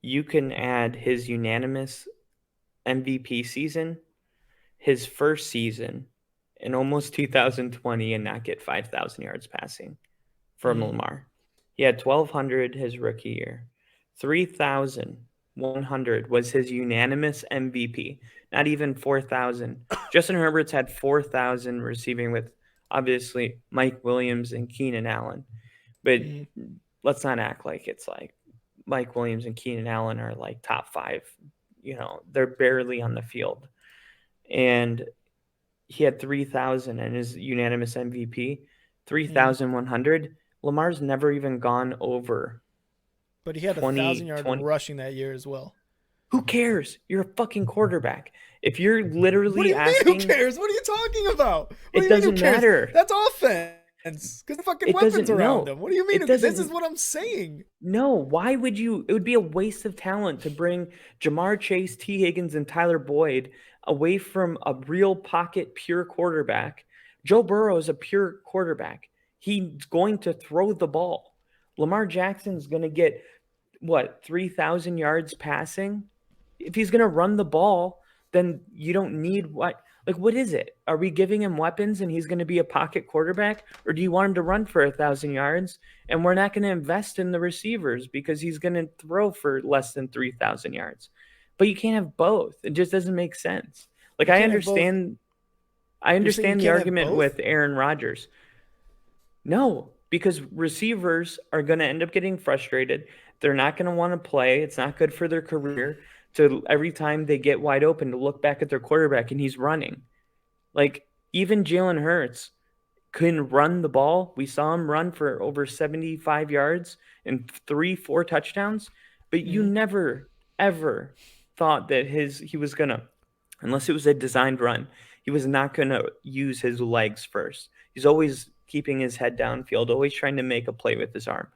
A: you can add his unanimous MVP season, his first season in almost 2020, and not get 5,000 yards passing from Lamar. He had 1,200 his rookie year. 3,100 was his unanimous MVP. Not even 4,000. Justin Herbert's had 4,000 receiving with obviously Mike Williams and Keenan Allen. But let's not act like it's like Mike Williams and Keenan Allen are like top 5. You know, they're barely on the field. And he had 3,000 in his unanimous MVP. 3,100. Lamar's never even gone over.
B: But he had 1,000-yard rushing that year as well.
A: Who cares? You're a fucking quarterback. If you're literally
B: asking, who cares? What are you talking about?
A: It doesn't matter.
B: That's offense. sense because the fucking
A: It
B: weapons
A: doesn't.
B: around
A: No,
B: him. What do you mean?
A: it
B: This is
A: doesn't.
B: what I'm saying.
A: No, why would you? It would be a waste of talent to bring Jamar Chase, T. Higgins, and Tyler Boyd away from a real pocket pure quarterback. Joe Burrow is a pure quarterback. He's going to throw the ball. Lamar Jackson's going to get what, 3,000 yards passing? If he's going to run the ball, then you don't need what is it? Are we giving him weapons and he's going to be a pocket quarterback? Or do you want him to run for 1,000 yards and we're not going to invest in the receivers because he's going to throw for less than 3,000 yards? But you can't have both. It just doesn't make sense. Like,
B: You
A: I
B: can't have both.
A: understand I
B: You're saying you
A: understand the
B: can't have
A: argument
B: both?
A: with Aaron Rodgers. No, because receivers are going to end up getting frustrated. They're not going to want to play. It's not good for their career to every time they get wide open to look back at their quarterback and he's running. Like, even Jalen Hurts couldn't run the ball. We saw him run for over 75 yards and 3-4 touchdowns, but you never ever thought that he was going to, unless it was a designed run, he was not going to use his legs first. He's always keeping his head downfield, always trying to make a play with his arm.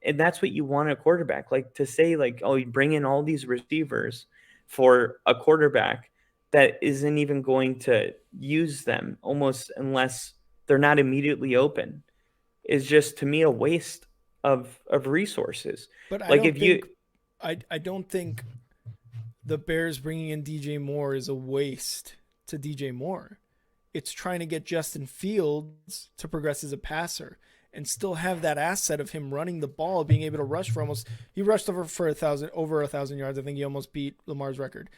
A: And that's what you want a quarterback. Like, to say, like, oh, you bring in all these receivers for a quarterback that isn't even going to use them almost unless they're not immediately open is just, to me, a waste of resources.
B: But I
A: Like,
B: don't
A: if you
B: think I don't think the Bears bringing in DJ Moore is a waste to DJ Moore. It's trying to get Justin Fields to progress as a passer and still have that asset of him running the ball, being able to rush for he rushed over 1,000 yards. I think he almost beat Lamar's record.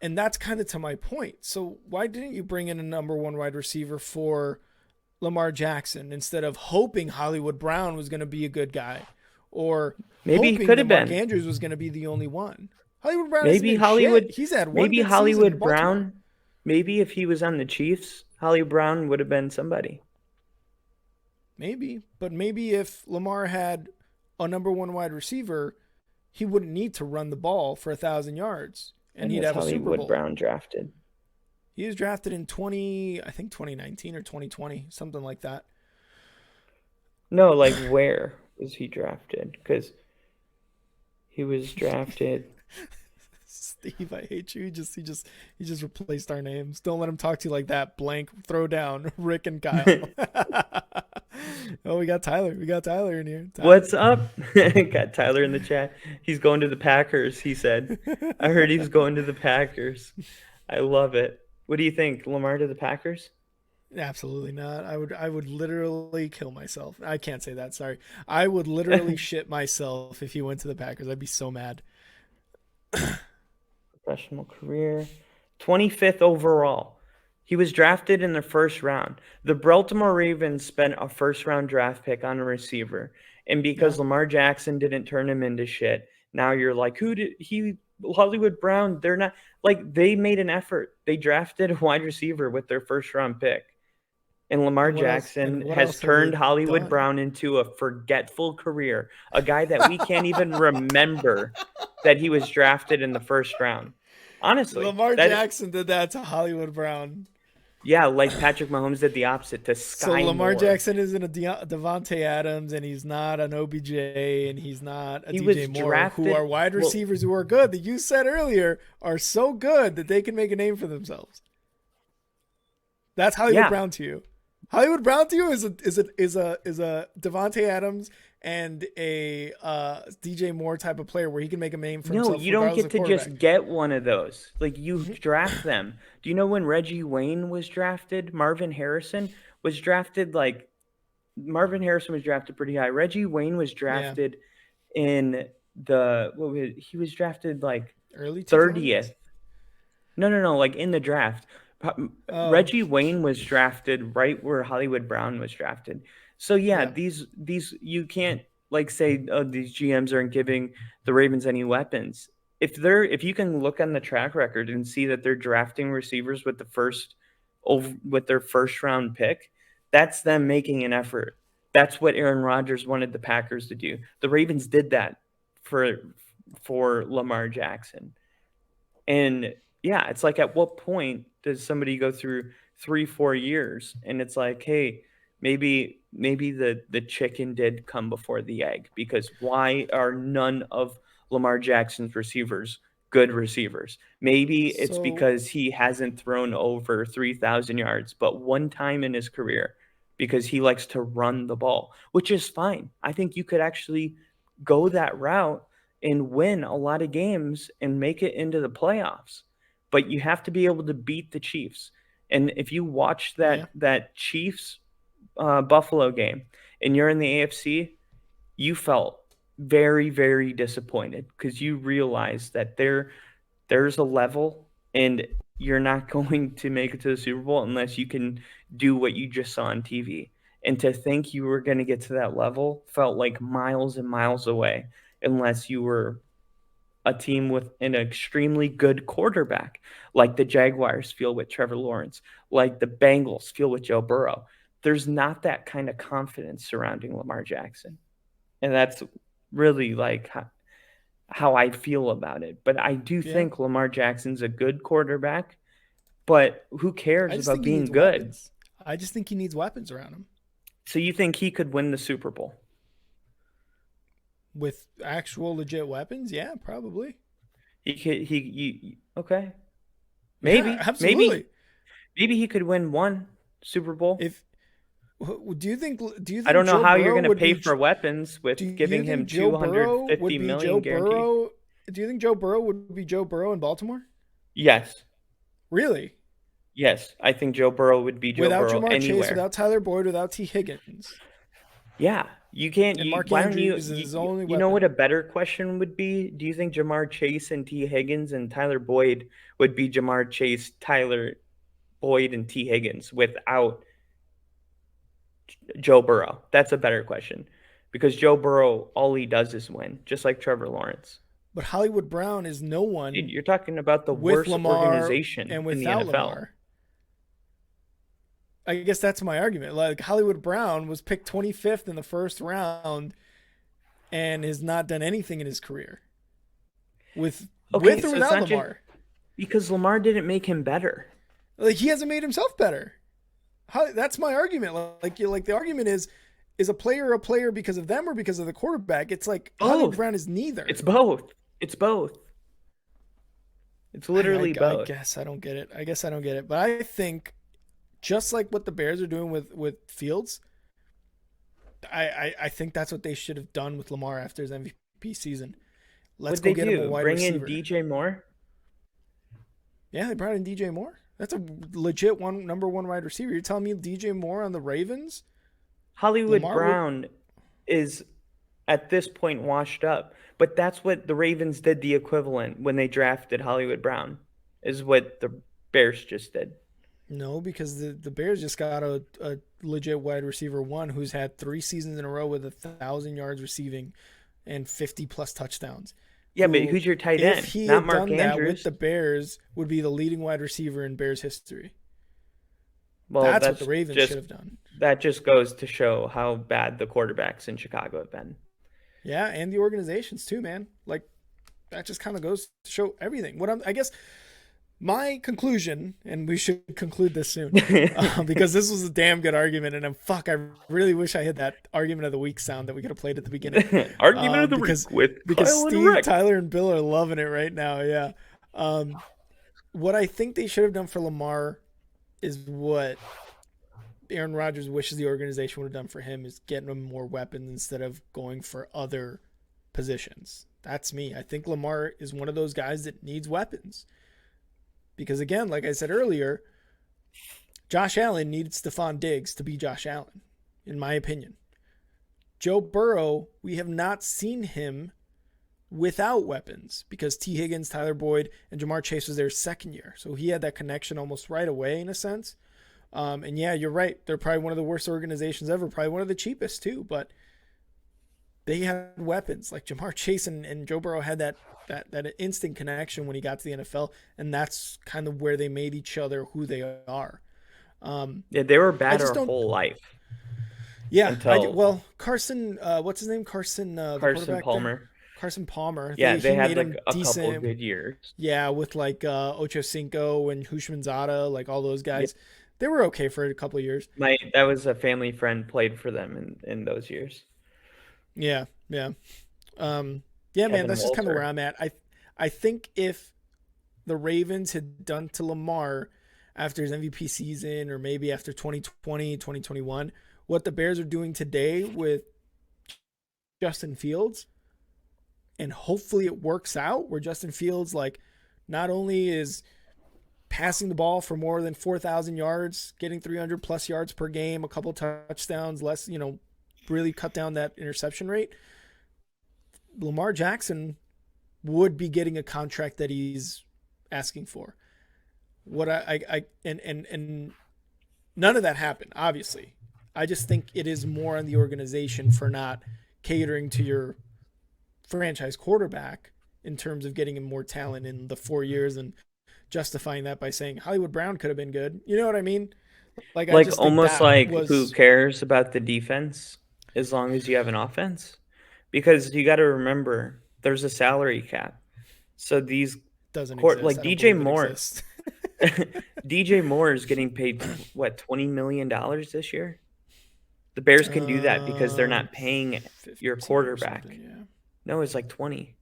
B: And that's kind of to my point. So why didn't you bring in a number one wide receiver for Lamar Jackson instead of hoping Hollywood Brown was going to be a good guy, or
A: maybe he
B: hoping
A: could
B: that
A: have
B: Mark
A: been.
B: Andrews was going to be the only one? Hollywood Brown
A: Maybe
B: isn't
A: Hollywood.
B: shit. He's had one
A: Maybe
B: good season in
A: Hollywood
B: Baltimore.
A: Brown. Maybe if he was on the Chiefs, Hollywood Brown would have been somebody.
B: Maybe, but maybe if Lamar had a number one wide receiver, he wouldn't need to run the ball for 1,000 yards, and he'd have a Super
A: Hollywood
B: Bowl.
A: Brown drafted.
B: He was drafted in 2019 or 2020, something like that.
A: No, like, where was he drafted? Because he was drafted.
B: Steve, I hate you. He just replaced our names. Don't let him talk to you like that. Blank, throw down Rick and Kyle. Oh, we got Tyler. We got Tyler in here. Tyler.
A: What's up? Got Tyler in the chat. He's going to the Packers, he said. I heard he was going to the Packers. I love it. What do you think? Lamar to the Packers?
B: Absolutely not. I would literally kill myself. I can't say that. Sorry. I would literally shit myself if he went to the Packers. I'd be so mad.
A: Professional career. 25th overall. He was drafted in the first round. The Baltimore Ravens spent a first-round draft pick on a receiver. And because Lamar Jackson didn't turn him into shit, now you're like, Hollywood Brown, they're not. Like, they made an effort. They drafted a wide receiver with their first-round pick. And Lamar Jackson has turned Hollywood Brown into a forgetful career, a guy that we can't even remember that he was drafted in the first round. Honestly.
B: Lamar Jackson did that to Hollywood Brown.
A: Yeah, like Patrick Mahomes did the opposite to Sky
B: So Lamar
A: Moore.
B: Jackson isn't a Devontae Adams, and he's not an OBJ, and he's not a DJ Moore,
A: drafted,
B: who are wide receivers who are good, that you said earlier are so good that they can make a name for themselves. That's Hollywood Brown to you. Hollywood Brown to you is a Devontae Adams and a DJ Moore type of player where he can make a name for himself.
A: No, you don't get to just get one of those. Like, you draft them. Do you know when Reggie Wayne was drafted? Marvin Harrison was drafted pretty high. Reggie Wayne was drafted in he was drafted like
B: early
A: 30th. No, like in the draft. Reggie Wayne was drafted right where Hollywood Brown was drafted. So these you can't like say, oh, these GMs aren't giving the Ravens any weapons. If you can look on the track record and see that they're drafting receivers with their first round pick, that's them making an effort. That's what Aaron Rodgers wanted the Packers to do. The Ravens did that for Lamar Jackson. And yeah, it's like, at what point does somebody go through 3-4 years and it's like, hey, maybe the chicken did come before the egg, because why are none of Lamar Jackson's receivers good receivers? Maybe it's
B: So
A: because he hasn't thrown over 3,000 yards, but one time in his career, because he likes to run the ball, which is fine. I think you could actually go that route and win a lot of games and make it into the playoffs. But you have to be able to beat the Chiefs. And if you watch
B: yeah,
A: that Chiefs Buffalo game and you're in the AFC, you felt very, very disappointed because you realize that there's a level, and you're not going to make it to the Super Bowl unless you can do what you just saw on TV. And to think you were going to get to that level felt like miles and miles away, unless you were a team with an extremely good quarterback, like the Jaguars feel with Trevor Lawrence, like the Bengals feel with Joe Burrow. There's not that kind of confidence surrounding Lamar Jackson. And that's really like how I feel about it. But I do
B: yeah.
A: think Lamar Jackson's a good quarterback, but who
B: I
A: cares
B: just
A: about
B: think he
A: being
B: needs
A: good?
B: weapons. I just think he needs weapons around him
A: So you think he could win the Super Bowl?
B: with actual legit weapons. Yeah, probably.
A: He could okay. Maybe.
B: Yeah, absolutely.
A: Maybe he could win one Super Bowl.
B: If do you think
A: I don't know
B: Joe
A: how you're
B: Burrow
A: going to
B: would
A: pay
B: be,
A: for weapons with
B: do you
A: giving him
B: think Joe Burrow would
A: 250
B: be
A: million
B: Joe
A: guaranteed.
B: Burrow? Do you think Joe Burrow would be Joe Burrow in Baltimore?
A: Yes.
B: Really?
A: Yes, I think Joe Burrow would be Joe
B: Without
A: Burrow
B: Jamar
A: anywhere.
B: Chase, without Tyler Boyd, without T. Higgins.
A: Yeah, you can't.
B: And Mark
A: Why don't you?
B: Andrews is his only
A: You know
B: weapon.
A: what a better question would be? Do you think Jamar Chase and T. Higgins and Tyler Boyd would be Jamar Chase, Tyler Boyd, and T. Higgins without Joe Burrow? That's a better question, because Joe Burrow, all he does is win, just like Trevor Lawrence.
B: But Hollywood Brown is no one
A: Dude, you're talking about the
B: with
A: worst
B: Lamar
A: organization
B: and
A: in the
B: without
A: NFL.
B: Lamar. I guess that's my argument. Like Hollywood Brown was picked 25th in the first round and has not done anything in his career. With or
A: so it's
B: without
A: not
B: Lamar.
A: Because Lamar didn't make him better.
B: Like he hasn't made himself better. That's my argument. Like the argument is a player because of them or because of the quarterback? It's like Hollywood Brown is neither.
A: It's both. It's both. It's literally both.
B: I guess I don't get it. But I think just like what the Bears are doing with Fields, I think that's what they should have done with Lamar after his MVP season. Let's go get him a wide receiver.
A: Bring in DJ Moore?
B: Yeah, they brought in DJ Moore. That's a legit number one wide receiver. You're telling me DJ Moore on the Ravens?
A: Hollywood Brown is at this point washed up. But that's what the Ravens did the equivalent when they drafted Hollywood Brown, is what the Bears just did.
B: No, because the Bears just got a legit wide receiver one who's had 3 seasons in a row with 1,000 yards receiving and 50+ touchdowns.
A: Yeah, but who's your tight end?
B: If he
A: Not
B: had
A: Mark
B: done
A: Andrews.
B: that with the Bears, would be the leading wide receiver in Bears history.
A: Well,
B: that's what the Ravens should have done.
A: That just goes to show how bad the quarterbacks in Chicago have been.
B: Yeah, and the organizations too, man. Like that just kind of goes to show everything. I guess my conclusion, and we should conclude this soon, because this was a damn good argument, and I really wish I had that argument of the week sound that we could have played at the beginning.
A: Argument of the week
B: because
A: Kyle
B: Steve,
A: and Rick.
B: Tyler, and Bill are loving it right now. Yeah. What I think they should have done for Lamar is what Aaron Rodgers wishes the organization would have done for him, is getting him more weapons instead of going for other positions. That's me. I think Lamar is one of those guys that needs weapons. Because again, like I said earlier, Josh Allen needed Stephon Diggs to be Josh Allen, in my opinion. Joe Burrow, we have not seen him without weapons because T. Higgins, Tyler Boyd, and Jamar Chase was their second year. So he had that connection almost right away in a sense. And yeah, you're right. They're probably one of the worst organizations ever, probably one of the cheapest too, but they had weapons. Like Jamar Chase and Joe Burrow had that instant connection when he got to the NFL, and that's kind of where they made each other who they are.
A: Yeah, they were bad our whole life.
B: Yeah, Carson, what's his name? Carson
A: Palmer.
B: There? Carson Palmer.
A: Yeah, they had
B: like
A: a couple of good years.
B: Yeah, with like Ocho Cinco and Hushmanzada, like all those guys. They were okay for a couple of years.
A: That was a family friend played for them in those years.
B: Yeah. Yeah, man,
A: Kevin
B: that's just kind of where
A: Walter.
B: I'm at. I think if the Ravens had done to Lamar after his MVP season, or maybe after 2020, 2021, what the Bears are doing today with Justin Fields, and hopefully it works out where Justin Fields, like, not only is passing the ball for more than 4,000 yards, getting 300 plus yards per game, a couple touchdowns, less, really cut down that interception rate. Lamar Jackson would be getting a contract that he's asking for. What and none of that happened, obviously. I just think it is more on the organization for not catering to your franchise quarterback in terms of getting him more talent in the 4 years and justifying that by saying Hollywood Brown could have been good. You know what I mean? Like I just think
A: Almost
B: that
A: like
B: was
A: who cares about the defense as long as you have an offense? Because you got to remember there's a salary cap. So these
B: doesn't
A: court
B: exist.
A: like
B: I don't
A: DJ
B: believe it
A: Moore,
B: exists.
A: DJ Moore is getting paid what, $20 million this year? The Bears can do that because they're not paying your
B: 15 or
A: quarterback.
B: something, yeah.
A: No, it's like 20.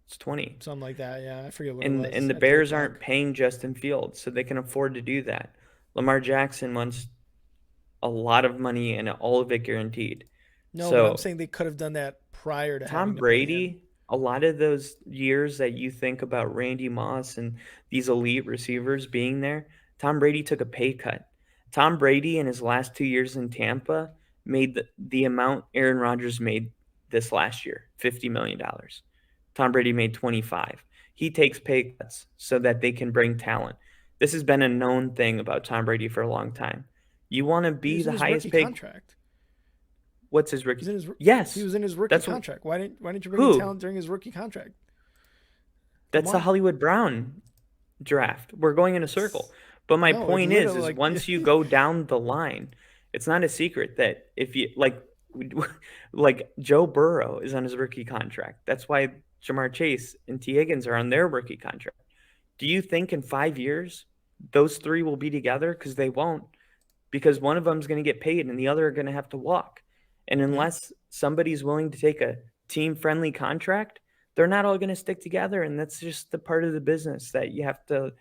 A: It's 20.
B: Something like that, yeah. I forget what it
A: And
B: was.
A: and the
B: I
A: Bears
B: took
A: aren't
B: back.
A: paying Justin Fields, so they can afford to do that. Lamar Jackson wants a lot of money and all of it guaranteed.
B: No, but I'm
A: So
B: saying they could have done that prior to
A: Tom
B: having to pay him.
A: Brady, a lot of those years that you think about Randy Moss and these elite receivers being there, Tom Brady took a pay cut. Tom Brady in his last 2 years in Tampa made the amount Aaron Rodgers made this last year, $50 million. Tom Brady made 25. He takes pay cuts so that they can bring talent. This has been a known thing about Tom Brady for a long time. You want to
B: He
A: be
B: was in
A: the
B: his
A: highest
B: rookie
A: paid.
B: contract.
A: What's his
B: He
A: rookie?
B: was in his
A: Yes,
B: he was in his rookie
A: that's what,
B: contract. Why didn't you bring in
A: who?
B: talent during his rookie contract?
A: That's the
B: Lamar.
A: Hollywood Brown draft. We're going in a circle. But my
B: No, it's
A: point
B: literally
A: is
B: like
A: once you go down the line, it's not a secret that if you like Joe Burrow is on his rookie contract. That's why Jamar Chase and T. Higgins are on their rookie contract. Do you think in 5 years those three will be together? Because they won't. Because one of them is going to get paid and the other are going to have to walk. And unless somebody's willing to take a team-friendly contract, they're not all going to stick together. And that's just the part of the business that you have to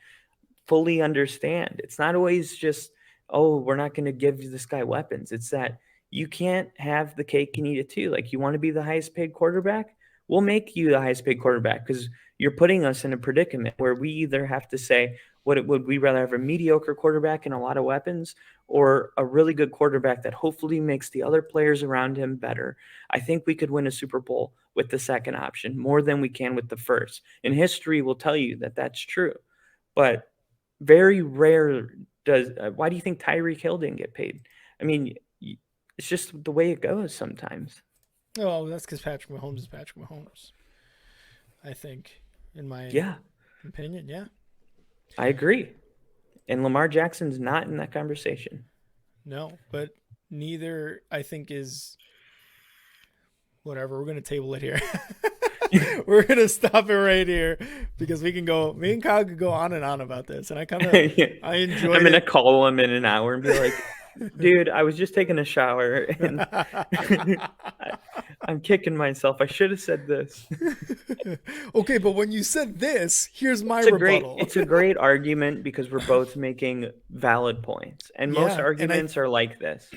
A: fully understand. It's not always just, oh, we're not going to give this guy weapons. It's that you can't have the cake and eat it too. Like, you want to be the highest paid quarterback? We'll make you the highest paid quarterback because you're putting us in a predicament where we either have to say, would we rather have a mediocre quarterback and a lot of weapons or a really good quarterback that hopefully makes the other players around him better? I think we could win a Super Bowl with the second option more than we can with the first. And history will tell you that that's true. But very rare does. Why do you think Tyreek Hill didn't get paid? I mean, it's just the way it goes sometimes.
B: Oh, that's because Patrick Mahomes is Patrick Mahomes. I think, in my opinion, yeah.
A: I agree. And Lamar Jackson's not in that conversation.
B: No, but neither, I think, is whatever. We're going to table it here. We're going to stop it right here because me and Kyle could go on and on about this. And I kind of, I enjoy it.
A: I'm going to call him in an hour and be like, dude, I was just taking a shower and I'm kicking myself. I should have said this.
B: Okay, but when you said this, here's my rebuttal.
A: It's a great argument because we're both making valid points. And most arguments are like this.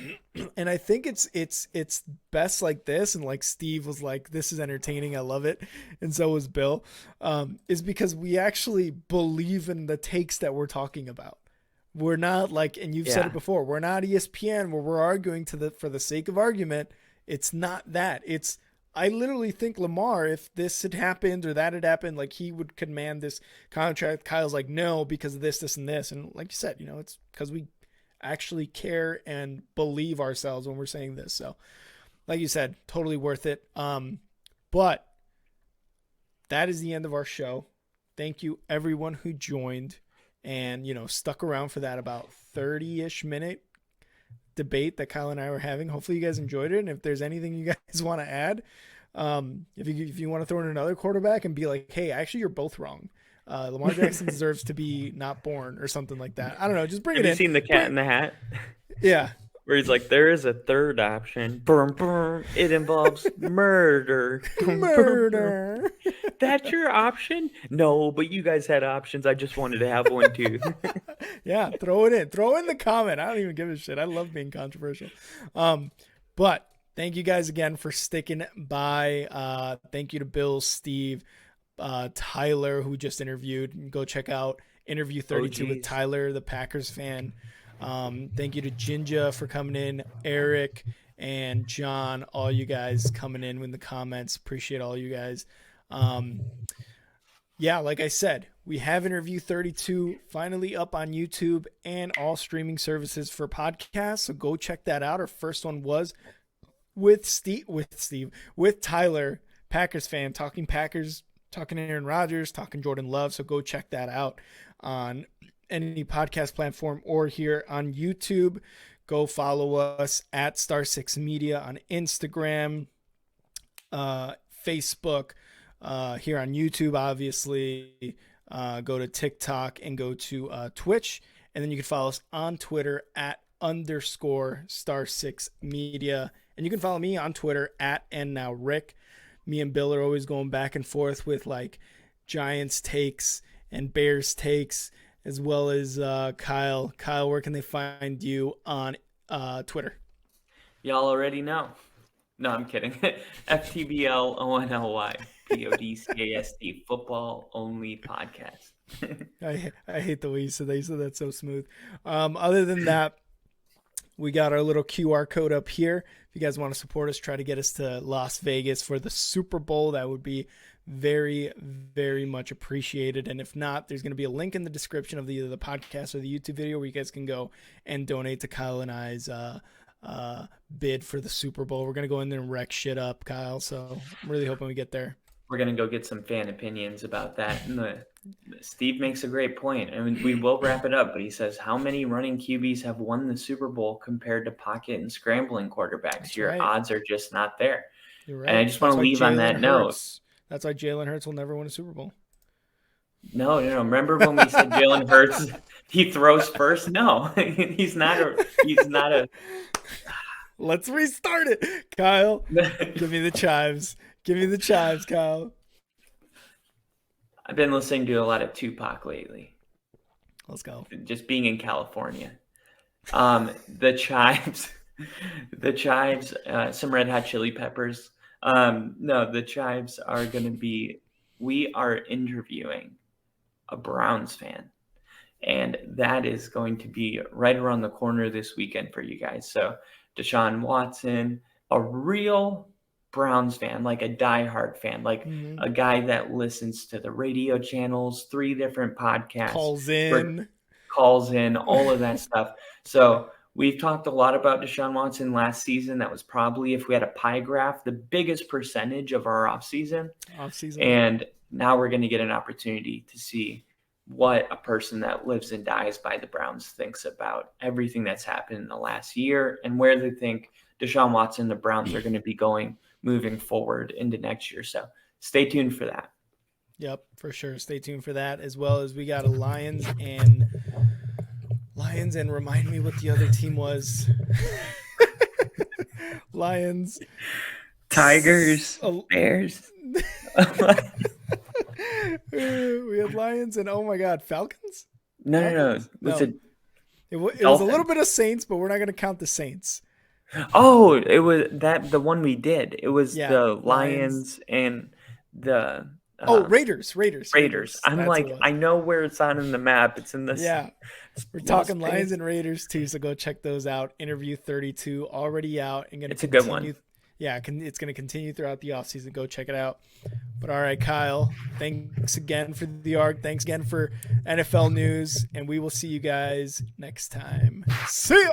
B: And I think it's best like this. And like Steve was like, this is entertaining. I love it. And so was Bill. Is because we actually believe in the takes that we're talking about. We're not like, and you've said it before, we're not ESPN where we're arguing for the sake of argument. It's not that. It's, I literally think Lamar, if this had happened or that had happened, like he would command this contract. Kyle's like, no, because of this, and this. And like you said, it's because we actually care and believe ourselves when we're saying this. So like you said, totally worth it. But that is the end of our show. Thank you everyone who joined and, stuck around for that about 30-ish minute debate that Kyle and I were having. Hopefully you guys enjoyed it. And if there's anything you guys want to add, if you want to throw in another quarterback and be like, hey, actually you're both wrong. Lamar Jackson deserves to be not born or something like that. I don't know. Just bring
A: Have
B: it
A: you
B: in.
A: seen the Cat in the Hat?
B: Yeah.
A: Where he's like, there is a third option. It involves murder.
B: Murder.
A: That's your option? No, but you guys had options. I just wanted to have one too.
B: Yeah, throw it in. Throw in the comment. I don't even give a shit. I love being controversial. But thank you guys again for sticking by. Thank you to Bill, Steve, Tyler, who just interviewed. Go check out interview 32 with Tyler, the Packers fan. Thank you to Jinja for coming in, Eric and John, all you guys coming in with the comments. Appreciate all you guys. Yeah, like I said, we have interview 32 finally up on YouTube and all streaming services for podcasts. So go check that out. Our first one was with Tyler, Packers fan, talking Packers, talking Aaron Rodgers, talking Jordan Love. So go check that out on any podcast platform or here on YouTube. Go follow us at Star6 Media on Instagram, Facebook, here on YouTube, obviously. Go to TikTok and go to Twitch. And then you can follow us on Twitter at _Star6 Media. And you can follow me on Twitter at @andnowrick. Me and Bill are always going back and forth with like Giants takes and Bears takes, as well as Kyle. Kyle, where can they find you on Twitter?
A: Y'all already know. No, I'm kidding. FTBL ONLY PODCAST, football only podcast.
B: I hate the way you said that. You said that so smooth. Other than that, we got our little QR code up here. If you guys want to support us, try to get us to Las Vegas for the Super Bowl. That would be very, very much appreciated. And if not, there's going to be a link in the description of either the podcast or the YouTube video where you guys can go and donate to Kyle and I's bid for the Super Bowl. We're going to go in there and wreck shit up, Kyle. So I'm really hoping we get there.
A: We're going to go get some fan opinions about that. And Steve makes a great point. I mean, we will wrap it up, but he says, how many running QBs have won the Super Bowl compared to pocket and scrambling quarterbacks?
B: That's
A: Your
B: right.
A: odds are just not there.
B: You're right.
A: And I just want to leave on that note.
B: That's why Jalen Hurts will never win a Super Bowl.
A: No. Remember when we said Jalen Hurts, he throws first? No, he's not a.
B: Let's restart it, Kyle. Give me the chives. Give me the chives, Kyle.
A: I've been listening to a lot of Tupac lately.
B: Let's go.
A: Just being in California. The chives, some Red Hot Chili Peppers. No, the chives are going to be, we are interviewing a Browns fan, and that is going to be right around the corner this weekend for you guys. So Deshaun Watson, a real Browns fan, like a diehard fan, like a guy that listens to the radio channels, 3 different podcasts, calls in, all of that stuff. So we've talked a lot about Deshaun Watson last season. That was probably, if we had a pie graph, the biggest percentage of our offseason. And now we're going to get an opportunity to see what a person that lives and dies by the Browns thinks about everything that's happened in the last year and where they think Deshaun Watson, the Browns, are going to be going moving forward into next year. So stay tuned for that.
B: Yep, for sure. Stay tuned for that, as well as we got a Lions and remind me what the other team was. Lions,
A: Tigers, Bears.
B: We had Lions and, oh my God, Falcons?
A: No.
B: It was a little bit of Saints, but we're not going to count the Saints.
A: Oh, it was the one we did. It was the
B: Lions.
A: Lions and the
B: Raiders.
A: I'm
B: That's
A: like, I know where it's on in the map. It's in this.
B: Yeah. We're talking Lions and Raiders too, so go check those out. Interview 32 already out. And
A: it's a good one.
B: Yeah, it's going to continue throughout the offseason. Go check it out. But all right, Kyle, thanks again for the ARC. Thanks again for NFL news, and we will see you guys next time. See ya!